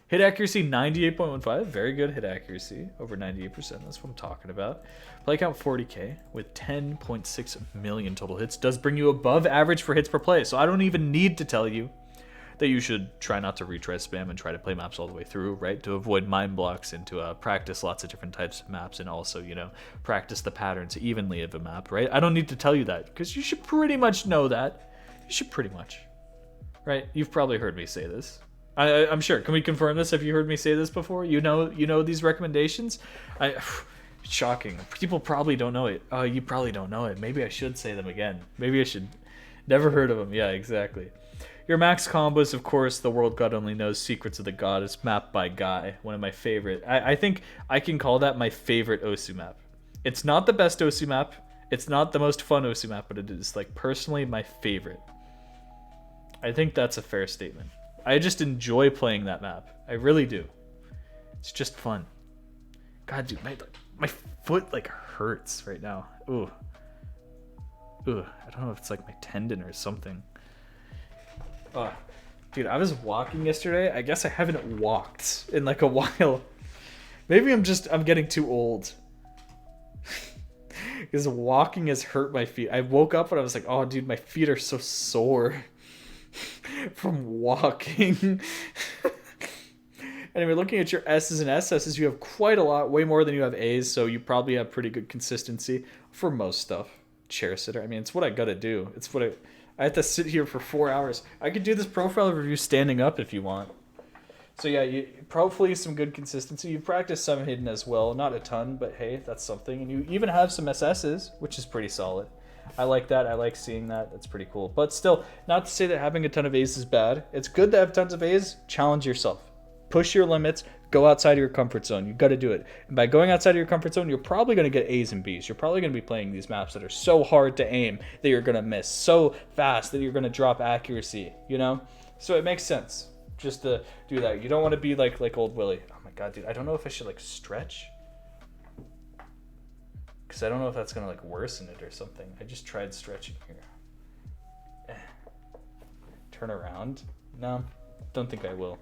Hit accuracy 98.15. Very good hit accuracy. Over 98%. That's what I'm talking about. Play count 40k with 10.6 million total hits. Does bring you above average for hits per play. So I don't even need to tell you that you should try not to retry spam and try to play maps all the way through, right? To avoid mind blocks and to practice lots of different types of maps and also, you know, practice the patterns evenly of a map, right? I don't need to tell you that because you should pretty much know that. You should pretty much, right? You've probably heard me say this. I'm sure. Can we confirm this? Have you heard me say this before? You know these recommendations? Shocking. People probably don't know it. Oh, you probably don't know it. Maybe I should say them again. Maybe I should. Never heard of them. Yeah, exactly. Your max combos, of course, the world god only knows. Secrets of the Goddess, mapped by Guy. One of my favorite. I think I can call that my favorite Osu map. It's not the best Osu map. It's not the most fun Osu map, but it is, like, personally my favorite. I think that's a fair statement. I just enjoy playing that map. I really do. It's just fun. God, dude, My foot like hurts right now. Ooh. Ooh, I don't know if it's like my tendon or something. Dude, I was walking yesterday. I guess I haven't walked in like a while. Maybe I'm getting too old. Because walking has hurt my feet. I woke up and I was like, oh dude, my feet are so sore from walking. Anyway, looking at your S's and SS's, you have quite a lot, way more than you have A's, so you probably have pretty good consistency for most stuff. Chair sitter, I mean, it's what I gotta do. It's what I have to sit here for 4 hours. I could do this profile review standing up if you want. So yeah, you hopefully some good consistency. You've practiced some hidden as well, not a ton, but hey, that's something. And you even have some SS's, which is pretty solid. I like that. I like seeing that. That's pretty cool. But still, not to say that having a ton of A's is bad. It's good to have tons of A's. Challenge yourself. Push your limits. Go outside of your comfort zone. You've got to do it. And by going outside of your comfort zone, you're probably going to get A's and B's. You're probably going to be playing these maps that are so hard to aim that you're going to miss, so fast that you're going to drop accuracy, you know? So it makes sense just to do that. You don't want to be like old Willie. Oh my god, dude. I don't know if I should like stretch. Because I don't know if that's going to like worsen it or something. I just tried stretching here. Turn around. No, don't think I will.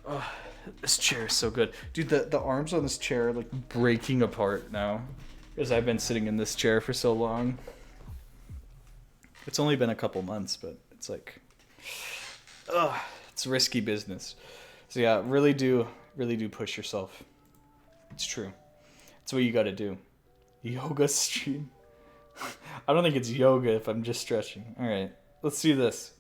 Oh, this chair is so good. Dude, the arms on this chair are like breaking apart now. Because I've been sitting in this chair for so long. It's only been a couple months, but it's like... it's risky business. So yeah, really do push yourself. It's true. It's what you gotta do. Yoga stream. I don't think it's yoga if I'm just stretching. Alright, let's see this.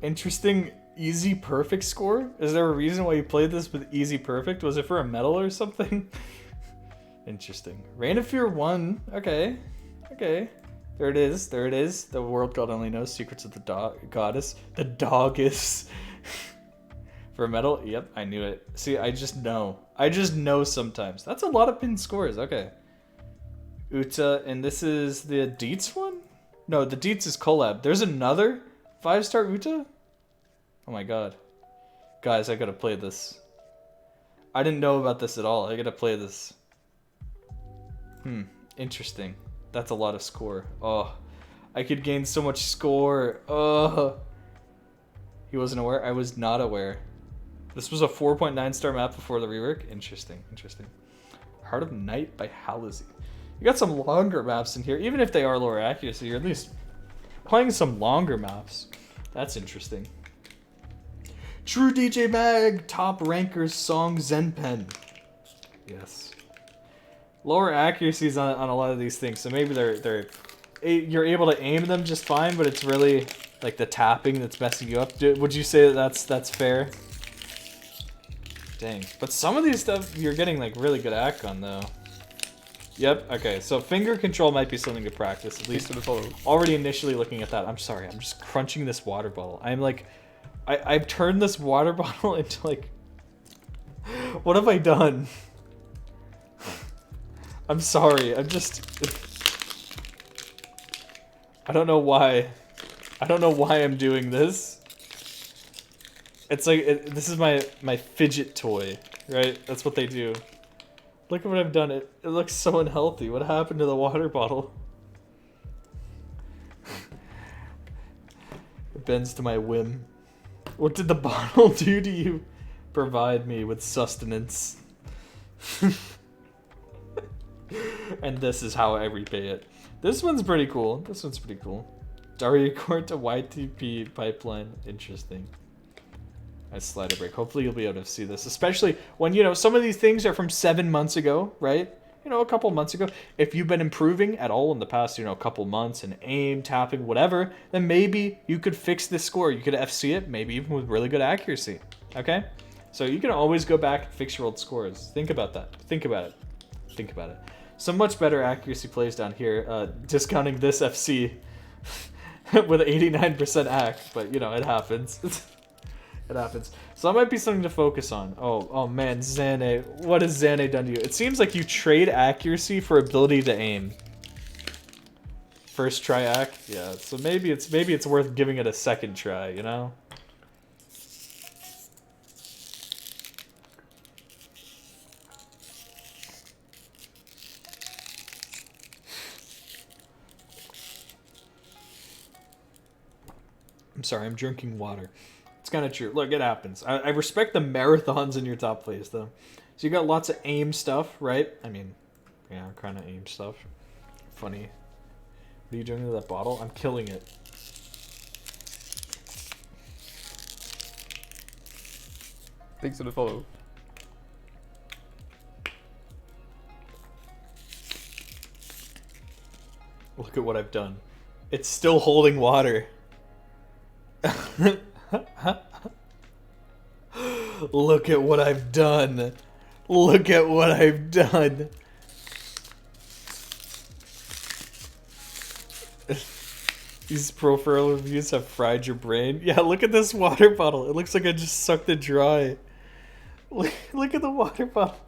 Interesting easy perfect score? Is there a reason why you played this with easy perfect? Was it for a medal or something? Interesting. Reign of Fear 1. Okay. Okay. There it is. There it is. The world god only knows secrets of the goddess. The dog is... For a medal? Yep, I knew it. See, I just know. I just know sometimes. That's a lot of pinned scores. Okay. Uta, and this is the Dietz one? No, the Dietz is collab. There's another 5-star Uta? Oh my god. Guys, I gotta play this. I didn't know about this at all. I gotta play this. Interesting. That's a lot of score. Oh, I could gain so much score. Oh. He wasn't aware? I was not aware. This was a 4.9 star map before the rework? Interesting, interesting. Heart of Night by Halazzi. You got some longer maps in here. Even if they are lower accuracy, you're at least playing some longer maps. That's interesting. True DJ Mag, top rankers song Zenpen. Yes. Lower accuracies on a lot of these things, so maybe you're able to aim them just fine, but it's really like the tapping that's messing you up. Would you say that that's fair? Dang. But some of these stuff you're getting like really good act on though. Yep. Okay. So finger control might be something to practice. At least already initially looking at that. I'm sorry. I'm just crunching this water bottle. I'm like. I've turned this water bottle into like... What have I done? I'm sorry, I'm just... I don't know why. I don't know why I'm doing this. It's like, this is my fidget toy, right? That's what they do. Look at what I've done. It looks so unhealthy. What happened to the water bottle? It bends to my whim. What did the bottle do to you? Provide me with sustenance. And this is how I repay it. This one's pretty cool. This one's pretty cool. Daria Court to YTP pipeline. Interesting. Nice slider break. Hopefully you'll be able to see this. Especially when, you know, some of these things are from 7 months ago, right? You know, a couple months ago. If you've been improving at all in the past, you know, couple months and aim, tapping, whatever, then maybe you could fix this score. You could FC it, maybe even with really good accuracy. Okay? So you can always go back and fix your old scores. Think about that. Think about it. Think about it. Some much better accuracy plays down here. Discounting this FC with 89% act, but you know, it happens. It happens. So that might be something to focus on. Oh man, Xane. What has Xane done to you? It seems like you trade accuracy for ability to aim. First try act? Yeah, so maybe it's worth giving it a second try, you know? I'm sorry, I'm drinking water. It's kind of true. Look, it happens. I respect the marathons in your top place, though. So you got lots of aim stuff, right? I mean, yeah, kind of aim stuff. Funny. What are you doing to that bottle? I'm killing it. Thanks for the follow. Look at what I've done. It's still holding water. Look at what I've done. Look at what I've done. These profile reviews have fried your brain. Yeah, look at this water bottle. It looks like I just sucked it dry. Look at the water bottle.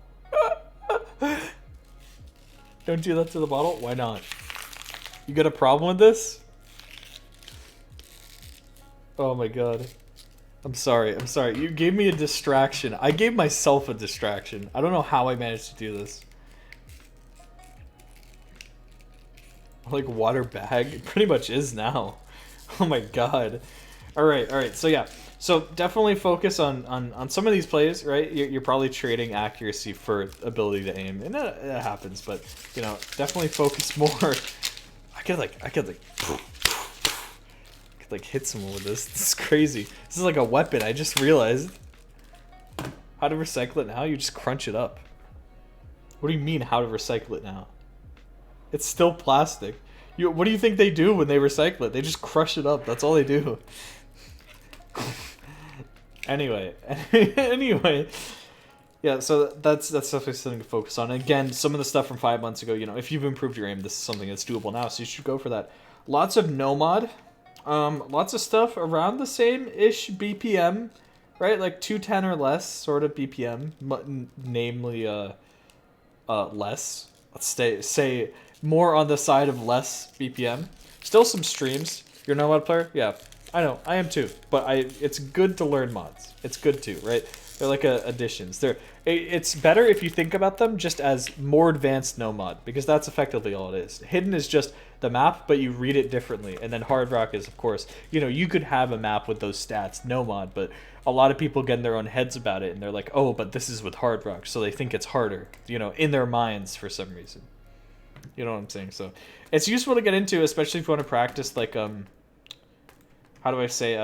Don't do that to the bottle? Why not? You got a problem with this? Oh my god. I'm sorry. I'm sorry. You gave me a distraction. I gave myself a distraction. I don't know how I managed to do this. Like water bag? It pretty much is now. Oh my god. Alright. So yeah. So definitely focus on some of these plays, right? You're probably trading accuracy for ability to aim. And that happens, but you know, definitely focus more. I could hit someone with this. This is crazy. This is like a weapon. I just realized. How to recycle it now? You just crunch it up. What do you mean how to recycle it now? It's still plastic. What do you think they do when they recycle it? They just crush it up. That's all they do. Anyway. Yeah, so that's definitely something to focus on. Again, some of the stuff from 5 months ago, you know, if you've improved your aim, this is something that's doable now, so you should go for that. Lots of no mod. Lots of stuff around the same-ish BPM, right? Like 210 or less sort of BPM, namely less. Let's say more on the side of less BPM. Still some streams. You're a no mod player? Yeah, I know. I am too. But it's good to learn mods. It's good too, right? They're like additions. It's better if you think about them just as more advanced no mod, because that's effectively all it is. Hidden is just the map, but you read it differently. And then Hard Rock is, of course, you know, you could have a map with those stats, no mod, but a lot of people get in their own heads about it, and they're like, oh, but this is with Hard Rock, so they think it's harder, you know, in their minds for some reason. You know what I'm saying? So it's useful to get into, especially if you want to practice, like, how do I say,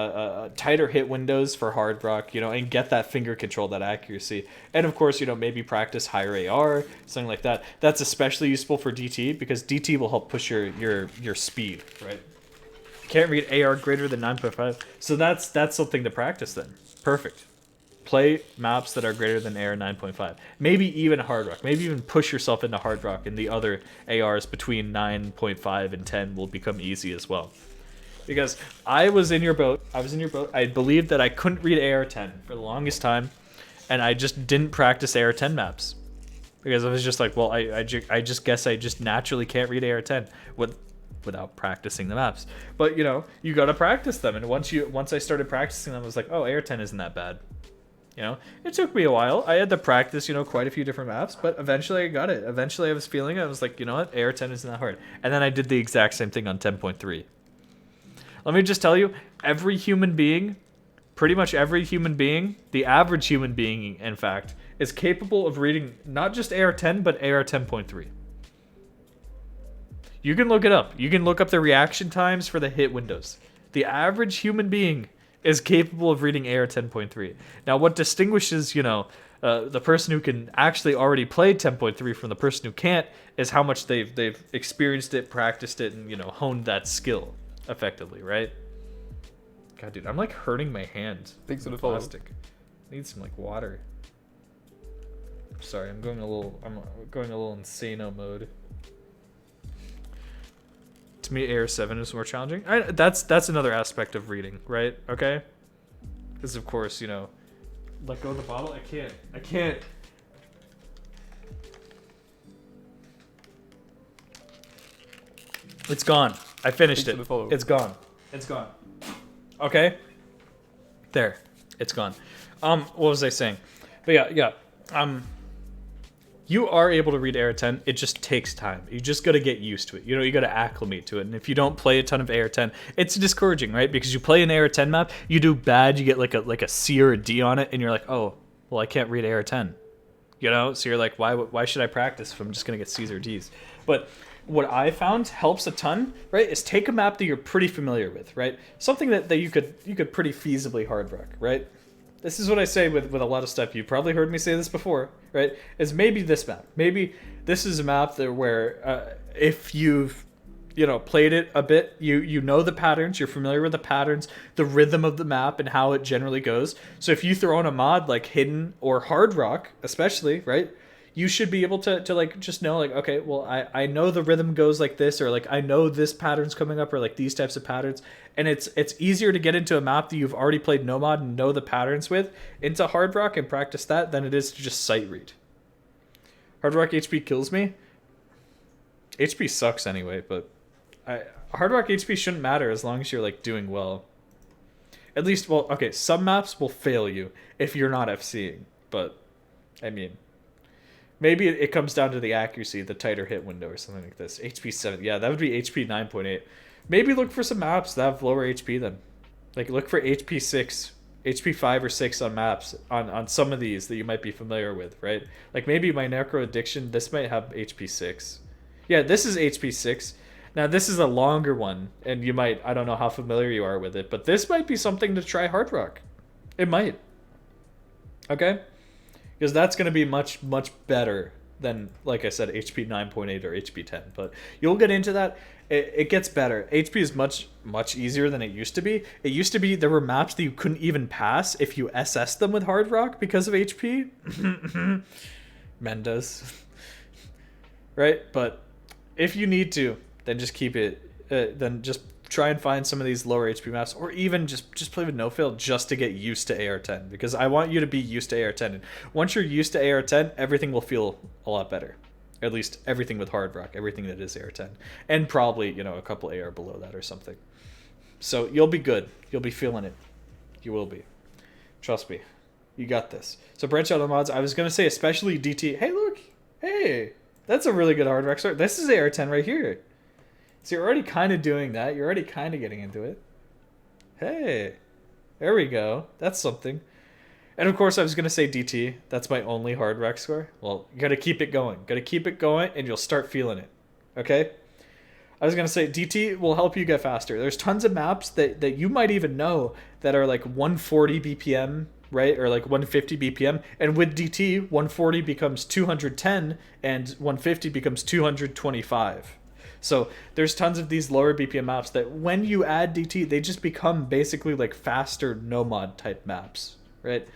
tighter hit windows for Hard Rock, you know, and get that finger control, that accuracy. And of course, you know, maybe practice higher AR, something like that. That's especially useful for DT, because DT will help push your speed, right? Can't read AR greater than 9.5. So that's something to practice then. Perfect. Play maps that are greater than AR 9.5. Maybe even Hard Rock. Maybe even push yourself into Hard Rock, and the other ARs between 9.5 and 10 will become easy as well. Because I was in your boat. I believed that I couldn't read AR10 for the longest time, and I just didn't practice AR10 maps. Because I was just like, well, I just guess I just naturally can't read AR10 without practicing the maps. But, you know, you got to practice them. And once I started practicing them, I was like, oh, AR10 isn't that bad. You know, it took me a while. I had to practice, you know, quite a few different maps, but eventually I got it. Eventually I was feeling it. I was like, you know what? AR10 isn't that hard. And then I did the exact same thing on 10.3. Let me just tell you, every human being, pretty much every human being, the average human being, in fact, is capable of reading not just AR10, but AR 10.3. You can look it up. You can look up the reaction times for the hit windows. The average human being is capable of reading AR 10.3. Now, what distinguishes, you know, the person who can actually already play 10.3 from the person who can't is how much they've experienced it, practiced it, and, you know, honed that skill effectively, right? God, dude, I'm like hurting my hand. Thanks for the follow. Plastic. I need some like water. Sorry, I'm going a little insano mode. To me, AR7 is more challenging. That's another aspect of reading, right? Okay, because of course, you know, let go of the bottle. I can't. It's gone. I finished it. It's gone. It's gone. Okay. There. It's gone. What was I saying? But yeah. you are able to read AR10. It just takes time. You just got to get used to it. You got to acclimate to it. And if you don't play a ton of AR10, it's discouraging, right? Because you play an AR10 map, you do bad, you get like a C or a D on it, and you're like, oh, well, I can't read AR10. So you're like, why should I practice if I'm just gonna get C's or D's? But what I found helps a ton, right, is take a map that you're pretty familiar with, right? Something that you could pretty feasibly hard rock, right? This is what I say with a lot of stuff. You've probably heard me say this before, right? Is maybe this map. Maybe this is a map that where if you've played it a bit, you know the patterns, you're familiar with the patterns, the rhythm of the map and how it generally goes. So if you throw in a mod like Hidden or Hard Rock, especially, right, you should be able to like just know like, okay, well, I know the rhythm goes like this, or like I know this pattern's coming up, or like these types of patterns. And it's easier to get into a map that you've already played no mod and know the patterns with into Hard Rock and practice that than it is to just sight read. Hard Rock HP kills me. HP sucks anyway, but Hard Rock HP shouldn't matter as long as you're like doing well. At least, well, okay, some maps will fail you if you're not FCing, but I mean, maybe it comes down to the accuracy, the tighter hit window or something like this. HP 7, yeah, that would be HP 9.8. Maybe look for some maps that have lower HP then. Like look for HP 6, HP 5 or 6 on maps on some of these that you might be familiar with, right? Like maybe my Necro Addiction, this might have HP 6. Yeah, this is HP 6. Now this is a longer one, and you might, I don't know how familiar you are with it, but this might be something to try Hard Rock. It might. Okay? Because that's going to be much, much better than, like I said, HP 9.8 or HP 10. But you'll get into that. It gets better. HP is much, much easier than it used to be. It used to be there were maps that you couldn't even pass if you SS them with Hard Rock because of HP. Mendes. Right? But if you need to, then just keep it, then just try and find some of these lower HP maps, or even just play with no fail just to get used to AR10, because I want you to be used to AR10. And once you're used to AR10, everything will feel a lot better. At least everything with Hard Rock, everything that is AR10. And probably, a couple AR below that or something. So you'll be good. You'll be feeling it. You will be. Trust me. You got this. So branch out on mods. I was going to say especially DT. Hey, look. Hey. That's a really good Hard Rock start. This is AR10 right here. So you're already kind of doing that. You're already kind of getting into it. Hey. There we go. That's something. And of course I was going to say DT. That's my only Hard Rock score. Well, you got to keep it going. Got to keep it going and you'll start feeling it. Okay? I was going to say DT will help you get faster. There's tons of maps that you might even know that are like 140 BPM, right? Or like 150 BPM. And with DT, 140 becomes 210 and 150 becomes 225. So there's tons of these lower BPM maps that when you add DT, they just become basically like faster no mod type maps, right?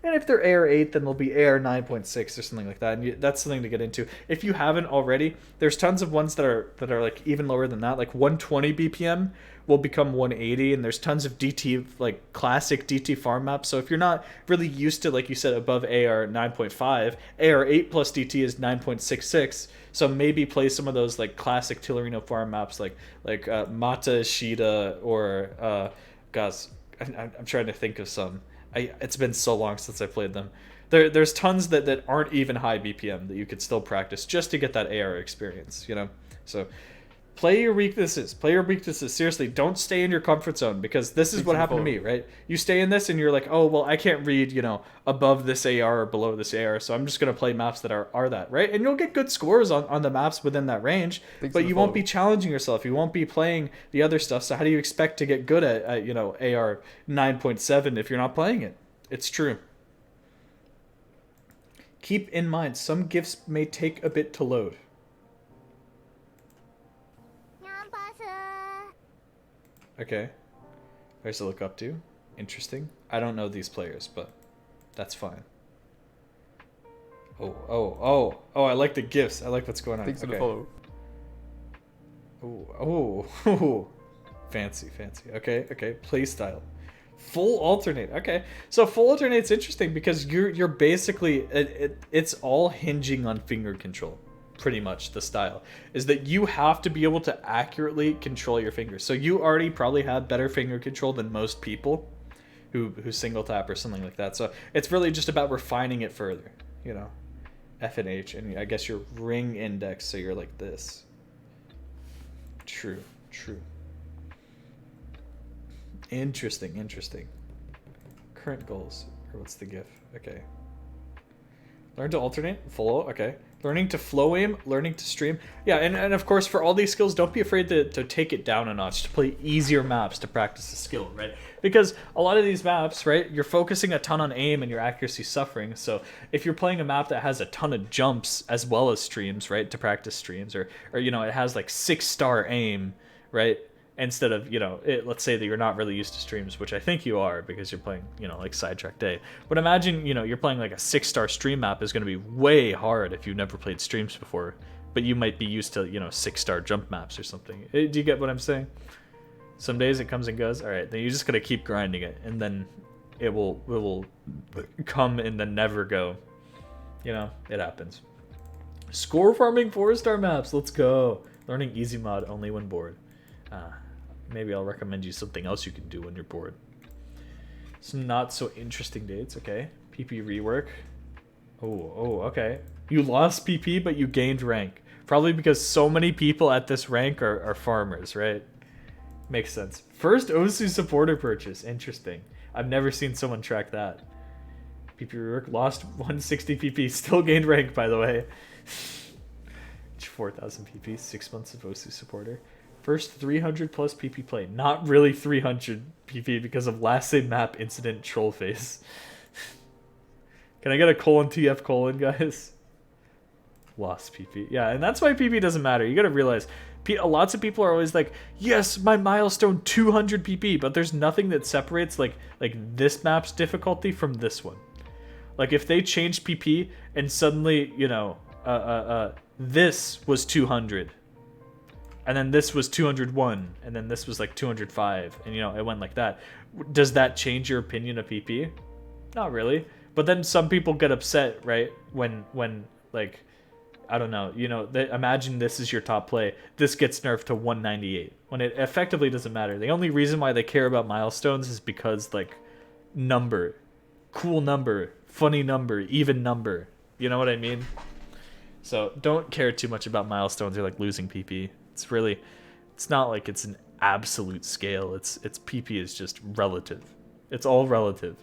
And if they're AR8, then they'll be AR 9.6 or something like that. And that's something to get into. If you haven't already, there's tons of ones that are like even lower than that. Like 120 BPM will become 180, and there's tons of DT, like classic DT farm maps. So if you're not really used to, like you said, above AR 9.5, AR 8 plus DT is 9.66. So maybe play some of those like classic Tillerino farm maps, like Mata Shida, or guys, I'm trying to think of some. It's been so long since I played them. There's tons that aren't even high BPM that you could still practice just to get that AR experience, So play your weaknesses. Play your weaknesses. Seriously, don't stay in your comfort zone, because this is what happened to me, right? You stay in this and you're like, oh, well, I can't read, above this AR or below this AR, so I'm just going to play maps that are that, right? And you'll get good scores on the maps within that range, but you won't be challenging yourself. You won't be playing the other stuff, so how do you expect to get good at AR 9.7 if you're not playing it? It's true. Keep in mind, some gifts may take a bit to load. Okay. There's to look up to. Interesting. I don't know these players, but that's fine. Oh, I like the gifts. I like what's going on. Thanks for the follow. Oh. Fancy. Okay. Play style. Full alternate. Okay. So full alternate's interesting because you're basically it's all hinging on finger control. Pretty much the style is that you have to be able to accurately control your fingers. So you already probably have better finger control than most people who single tap or something like that. So it's really just about refining it further, F and H, and I guess your ring index, so you're like this. True. Interesting. Current goals, or what's the GIF? Okay. Learn to alternate, flow, okay. Learning to flow aim, learning to stream. Yeah, and of course, for all these skills, don't be afraid to take it down a notch, to play easier maps to practice the skill, right? Because a lot of these maps, right, you're focusing a ton on aim and your accuracy suffering. So if you're playing a map that has a ton of jumps as well as streams, right, to practice streams, or you know, it has like 6-star aim, right? Instead of, you know, let's say that you're not really used to streams, which I think you are because you're playing, you know, like Sidetrack Day. But imagine, you know, you're playing like a 6-star stream map is going to be way hard if you've never played streams before. But you might be used to, you know, 6-star jump maps or something. Do you get what I'm saying? Some days it comes and goes. All right, then you're just going to keep grinding it, and then it will come and then never go. You know, it happens. Score farming 4-star maps. Let's go. Learning easy mod only when bored. Maybe I'll recommend you something else you can do when you're bored. Some not so interesting dates, okay. PP rework. Oh, okay. You lost PP, but you gained rank. Probably because so many people at this rank are farmers, right? Makes sense. First Osu supporter purchase. Interesting. I've never seen someone track that. PP rework, lost 160 PP, still gained rank, by the way. 4,000 PP, 6 months of Osu supporter. First 300 plus PP play. Not really 300 PP because of last save map incident troll face. Can I get a :TF : guys? Lost PP. Yeah, and that's why PP doesn't matter. You gotta realize, lots of people are always like, yes, my milestone 200 PP, but there's nothing that separates like this map's difficulty from this one. Like if they changed PP and suddenly, you know, this was 200. And then this was 201, and then this was like 205, and you know, it went like that. Does that change your opinion of PP? Not really. But then some people get upset, right? When like, I don't know, you know, imagine this is your top play. This gets nerfed to 198, when it effectively doesn't matter. The only reason why they care about milestones is because, like, number. Cool number. Funny number. Even number. You know what I mean? So don't care too much about milestones or like losing PP. It's not like it's an absolute scale. It's PP is just relative. It's all relative.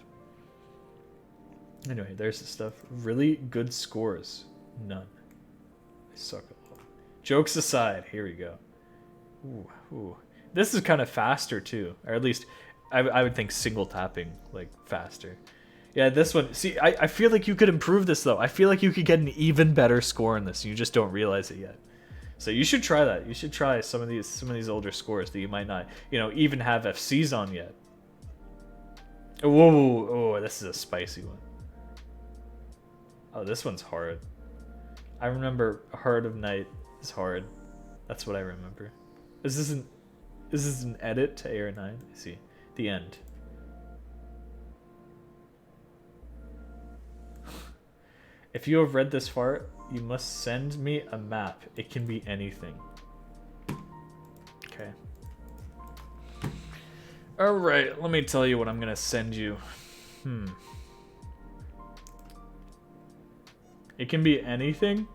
Anyway, there's the stuff. Really good scores. None. I suck a lot. Jokes aside, here we go. Ooh. This is kind of faster too. Or at least I would think single tapping like faster. Yeah, this one. See, I feel like you could improve this though. I feel like you could get an even better score in this. You just don't realize it yet. So you should try that. You should try some of these older scores that you might not, you know, even have FCs on yet. Whoa, this is a spicy one. Oh, this one's hard. I remember Heart of Night is hard. That's what I remember. Is this an edit to AR9? I see. The end. If you have read this far, you must send me a map. It can be anything. Okay. Alright, let me tell you what I'm gonna send you. It can be anything?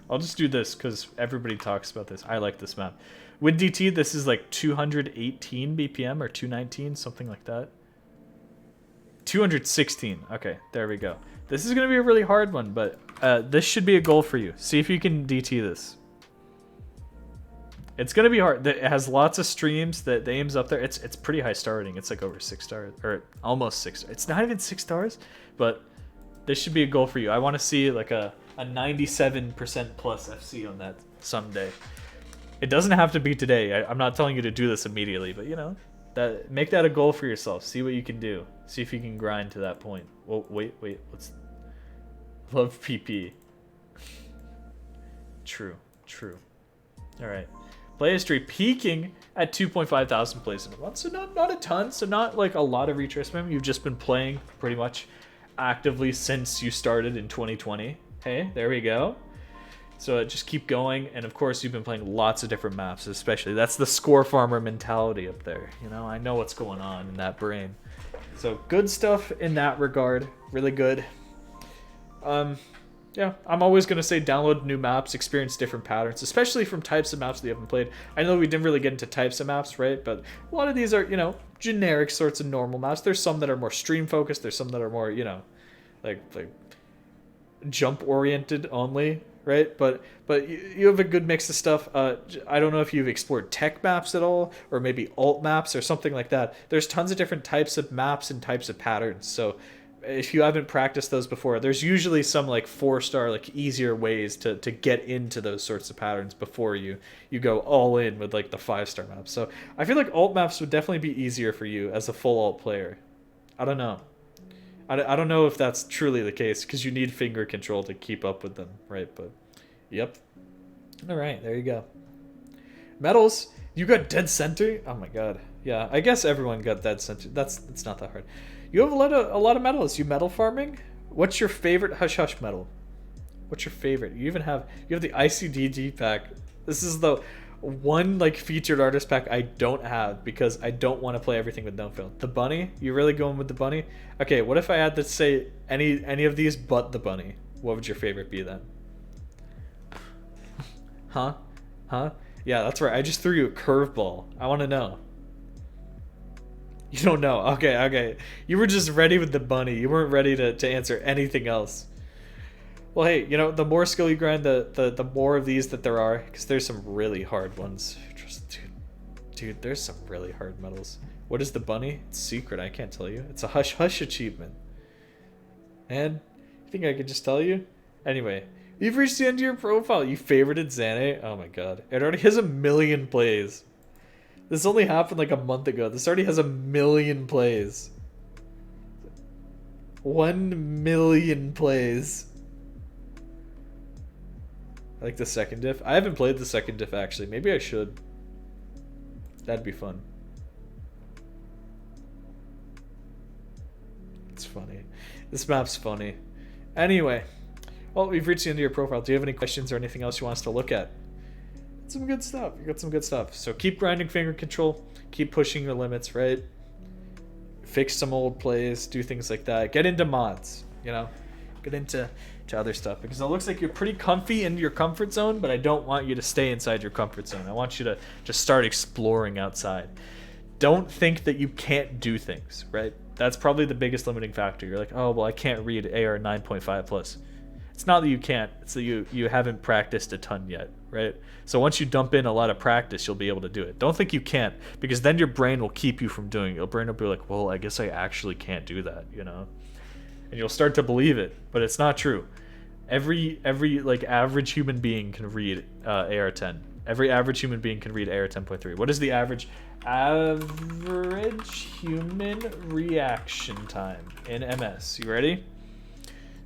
I'll just do this because everybody talks about this. I like this map. With DT, this is like 218 BPM or 219, something like that. 216. Okay, there we go. This is going to be a really hard one, but this should be a goal for you. See if you can DT this. It's going to be hard. It has lots of streams. The aim's up there. It's pretty high star rating. It's like over 6 stars, or almost 6 stars. It's not even 6 stars, but this should be a goal for you. I want to see like a 97% plus FC on that someday. It doesn't have to be today. I'm not telling you to do this immediately, but you know, make that a goal for yourself. See what you can do. See if you can grind to that point. Well, wait. Let's love PP. True. All right. Play history peaking at 2.5 thousand plays in a month, so not a ton. So not like a lot of retracement. You've just been playing pretty much actively since you started in 2020. Hey, there we go. So just keep going, and of course you've been playing lots of different maps, especially. That's the score farmer mentality up there. You know, I know what's going on in that brain. So good stuff in that regard. Really good. Yeah, I'm always going to say download new maps, experience different patterns, especially from types of maps that you haven't played. I know we didn't really get into types of maps, right? But a lot of these are, you know, generic sorts of normal maps. There's some that are more stream focused. There's some that are more, you know, like jump oriented only, right? But you have a good mix of stuff. I don't know if you've explored tech maps at all, or maybe alt maps or something like that. There's tons of different types of maps and types of patterns. So if you haven't practiced those before, there's usually some like 4-star, like easier ways to get into those sorts of patterns before you go all in with like the 5-star maps. So I feel like alt maps would definitely be easier for you as a full alt player. I don't know. I don't know if that's truly the case, because you need finger control to keep up with them, right? But yep. All right, there you go. Medals. You got dead center? Oh my god. Yeah, I guess everyone got dead center. It's not that hard. You have a lot of medals. You medal farming? What's your favorite Hush Hush medal? What's your favorite? You have the ICDG pack. This is the one like featured artist pack I don't have because I don't want to play everything with no fill. The bunny? You really going with the bunny? Okay, what if I had to say any of these but the bunny? What would your favorite be then? Huh? Yeah, that's right. I just threw you a curveball. I want to know. You don't know. Okay. You were just ready with the bunny. You weren't ready to answer anything else. Well, hey, you know, the more skill you grind, the more of these that there are, because there's some really hard ones. Dude, there's some really hard medals. What is the bunny? It's secret. I can't tell you. It's a Hush Hush achievement. And you think I could just tell you? Anyway, you've reached the end of your profile. You favorited Xane. Oh my god. It already has 1 million plays. This only happened like a month ago. This already has 1 million plays. 1 million plays. I like the second diff. I haven't played the second diff actually. Maybe I should. That'd be fun. It's funny. This map's funny. Anyway. Well, we've reached the end of your profile. Do you have any questions or anything else you want us to look at? Some good stuff. You got some good stuff. So keep grinding finger control. Keep pushing your limits, right? Fix some old plays. Do things like that. Get into mods, you know? Get into other stuff. Because it looks like you're pretty comfy in your comfort zone, but I don't want you to stay inside your comfort zone. I want you to just start exploring outside. Don't think that you can't do things, right? That's probably the biggest limiting factor. You're like, oh, well, I can't read AR 9.5 plus. It's not that you can't, it's that you haven't practiced a ton yet, right? So once you dump in a lot of practice, you'll be able to do it. Don't think you can't, because then your brain will keep you from doing it. Your brain will be like, well, I guess I actually can't do that, you know? And you'll start to believe it, but it's not true. Every like average human being can read AR10. Every average human being can read AR 10.3. What is the average human reaction time in MS? You ready?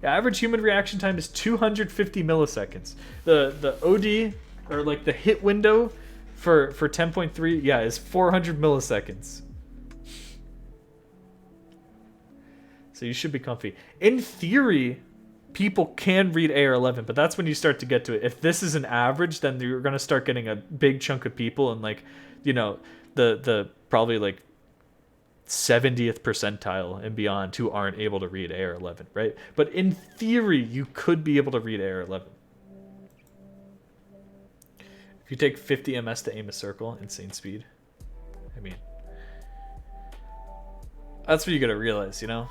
The average human reaction time is 250 milliseconds. The OD, or like the hit window for 10.3, yeah, is 400 milliseconds. So you should be comfy. In theory, people can read AR11, but that's when you start to get to it. If this is an average, then you're going to start getting a big chunk of people and like, you know, the probably like 70th percentile and beyond who aren't able to read AR11, right? But in theory, you could be able to read AR11. If you take 50 ms to aim a circle, insane speed. I mean, that's what you gotta realize, you know?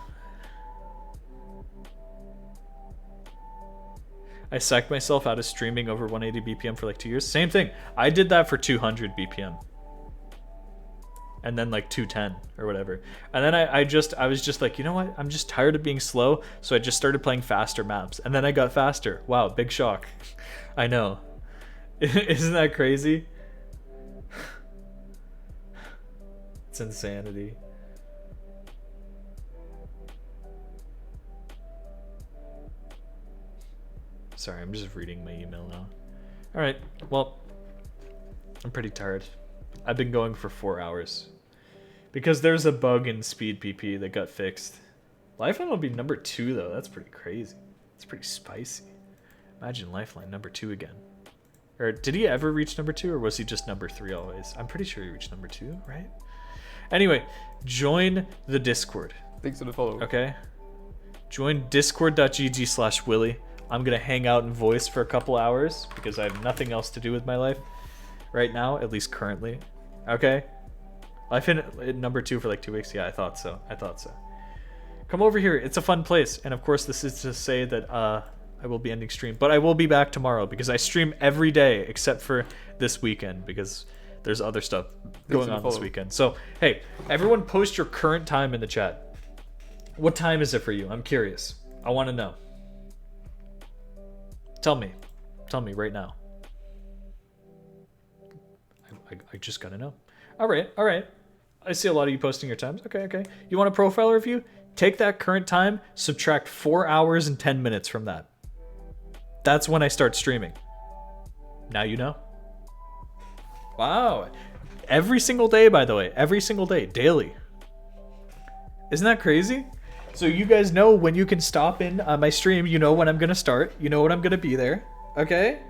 I psyched myself out of streaming over 180 BPM for like 2 years. Same thing. I did that for 200 BPM. And then like 210 or whatever. And then I was just like, you know what? I'm just tired of being slow. So I just started playing faster maps. And then I got faster. Wow, big shock. I know. Isn't that crazy? It's insanity. Sorry, I'm just reading my email now. Alright, well, I'm pretty tired. I've been going for 4 hours. Because there's a bug in Speed PP that got fixed. Lifeline will be number 2 though, that's pretty crazy. It's pretty spicy. Imagine Lifeline number 2 again. Or did he ever reach number 2, or was he just number 3 always? I'm pretty sure he reached number 2, right? Anyway, join the Discord. Thanks for the follow. Okay? Join discord.gg/Willy. I'm going to hang out in voice for a couple hours because I have nothing else to do with my life right now, at least currently. Okay? I've been at number 2 for like 2 weeks. Yeah, I thought so. Come over here. It's a fun place. And of course, this is to say that I will be ending stream. But I will be back tomorrow because I stream every day except for this weekend because there's other stuff going on this weekend. So, hey, everyone post your current time in the chat. What time is it for you? I'm curious. I want to know. Tell me right now. I just gotta know. All right. I see a lot of you posting your times. Okay. You want a profile review? Take that current time, subtract 4 hours and 10 minutes from that. That's when I start streaming. Now you know. Wow. Every single day, by the way. Every single day. Daily. Isn't that crazy? So you guys know when you can stop in on my stream. You know when I'm going to start. You know when I'm going to be there. Okay?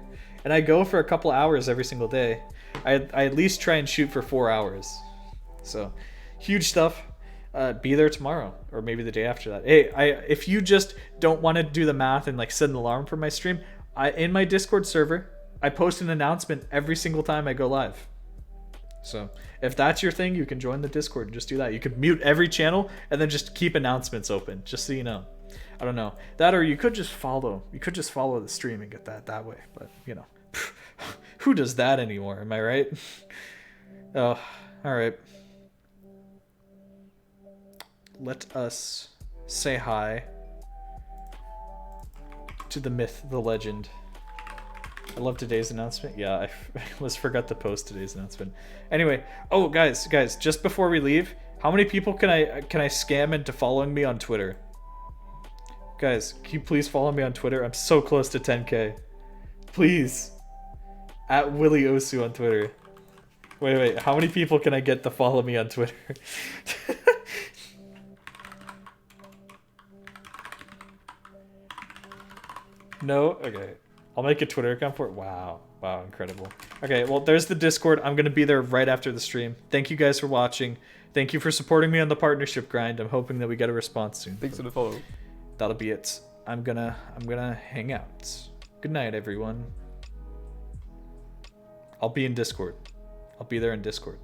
And I go for a couple hours every single day. I at least try and shoot for 4 hours. So, huge stuff. Be there tomorrow. Or maybe the day after that. Hey, if you just don't want to do the math and like set an alarm for my stream, in my Discord server, I post an announcement every single time I go live. So if that's your thing, you can join the Discord and just do that. You could mute every channel and then just keep announcements open, just so you know. I don't know. That, or you could just follow. You could just follow the stream and get that way. But, you know, who does that anymore? Am I right? Oh, all right. Let us say hi to the myth, the legend. I love today's announcement. Yeah, I almost forgot to post today's announcement. Anyway, oh guys, just before we leave, how many people can I scam into following me on Twitter? Guys, can you please follow me on Twitter? I'm so close to 10K. Please. At Willy Osu on Twitter. Wait, how many people can I get to follow me on Twitter? No? Okay. I'll make a Twitter account for it. Wow, incredible. Okay, well, there's the Discord. I'm going to be there right after the stream. Thank you guys for watching. Thank you for supporting me on the partnership grind. I'm hoping that we get a response soon. Thanks for the follow. That'll be it. I'm gonna hang out. Good night, everyone. I'll be in Discord. I'll be there in Discord.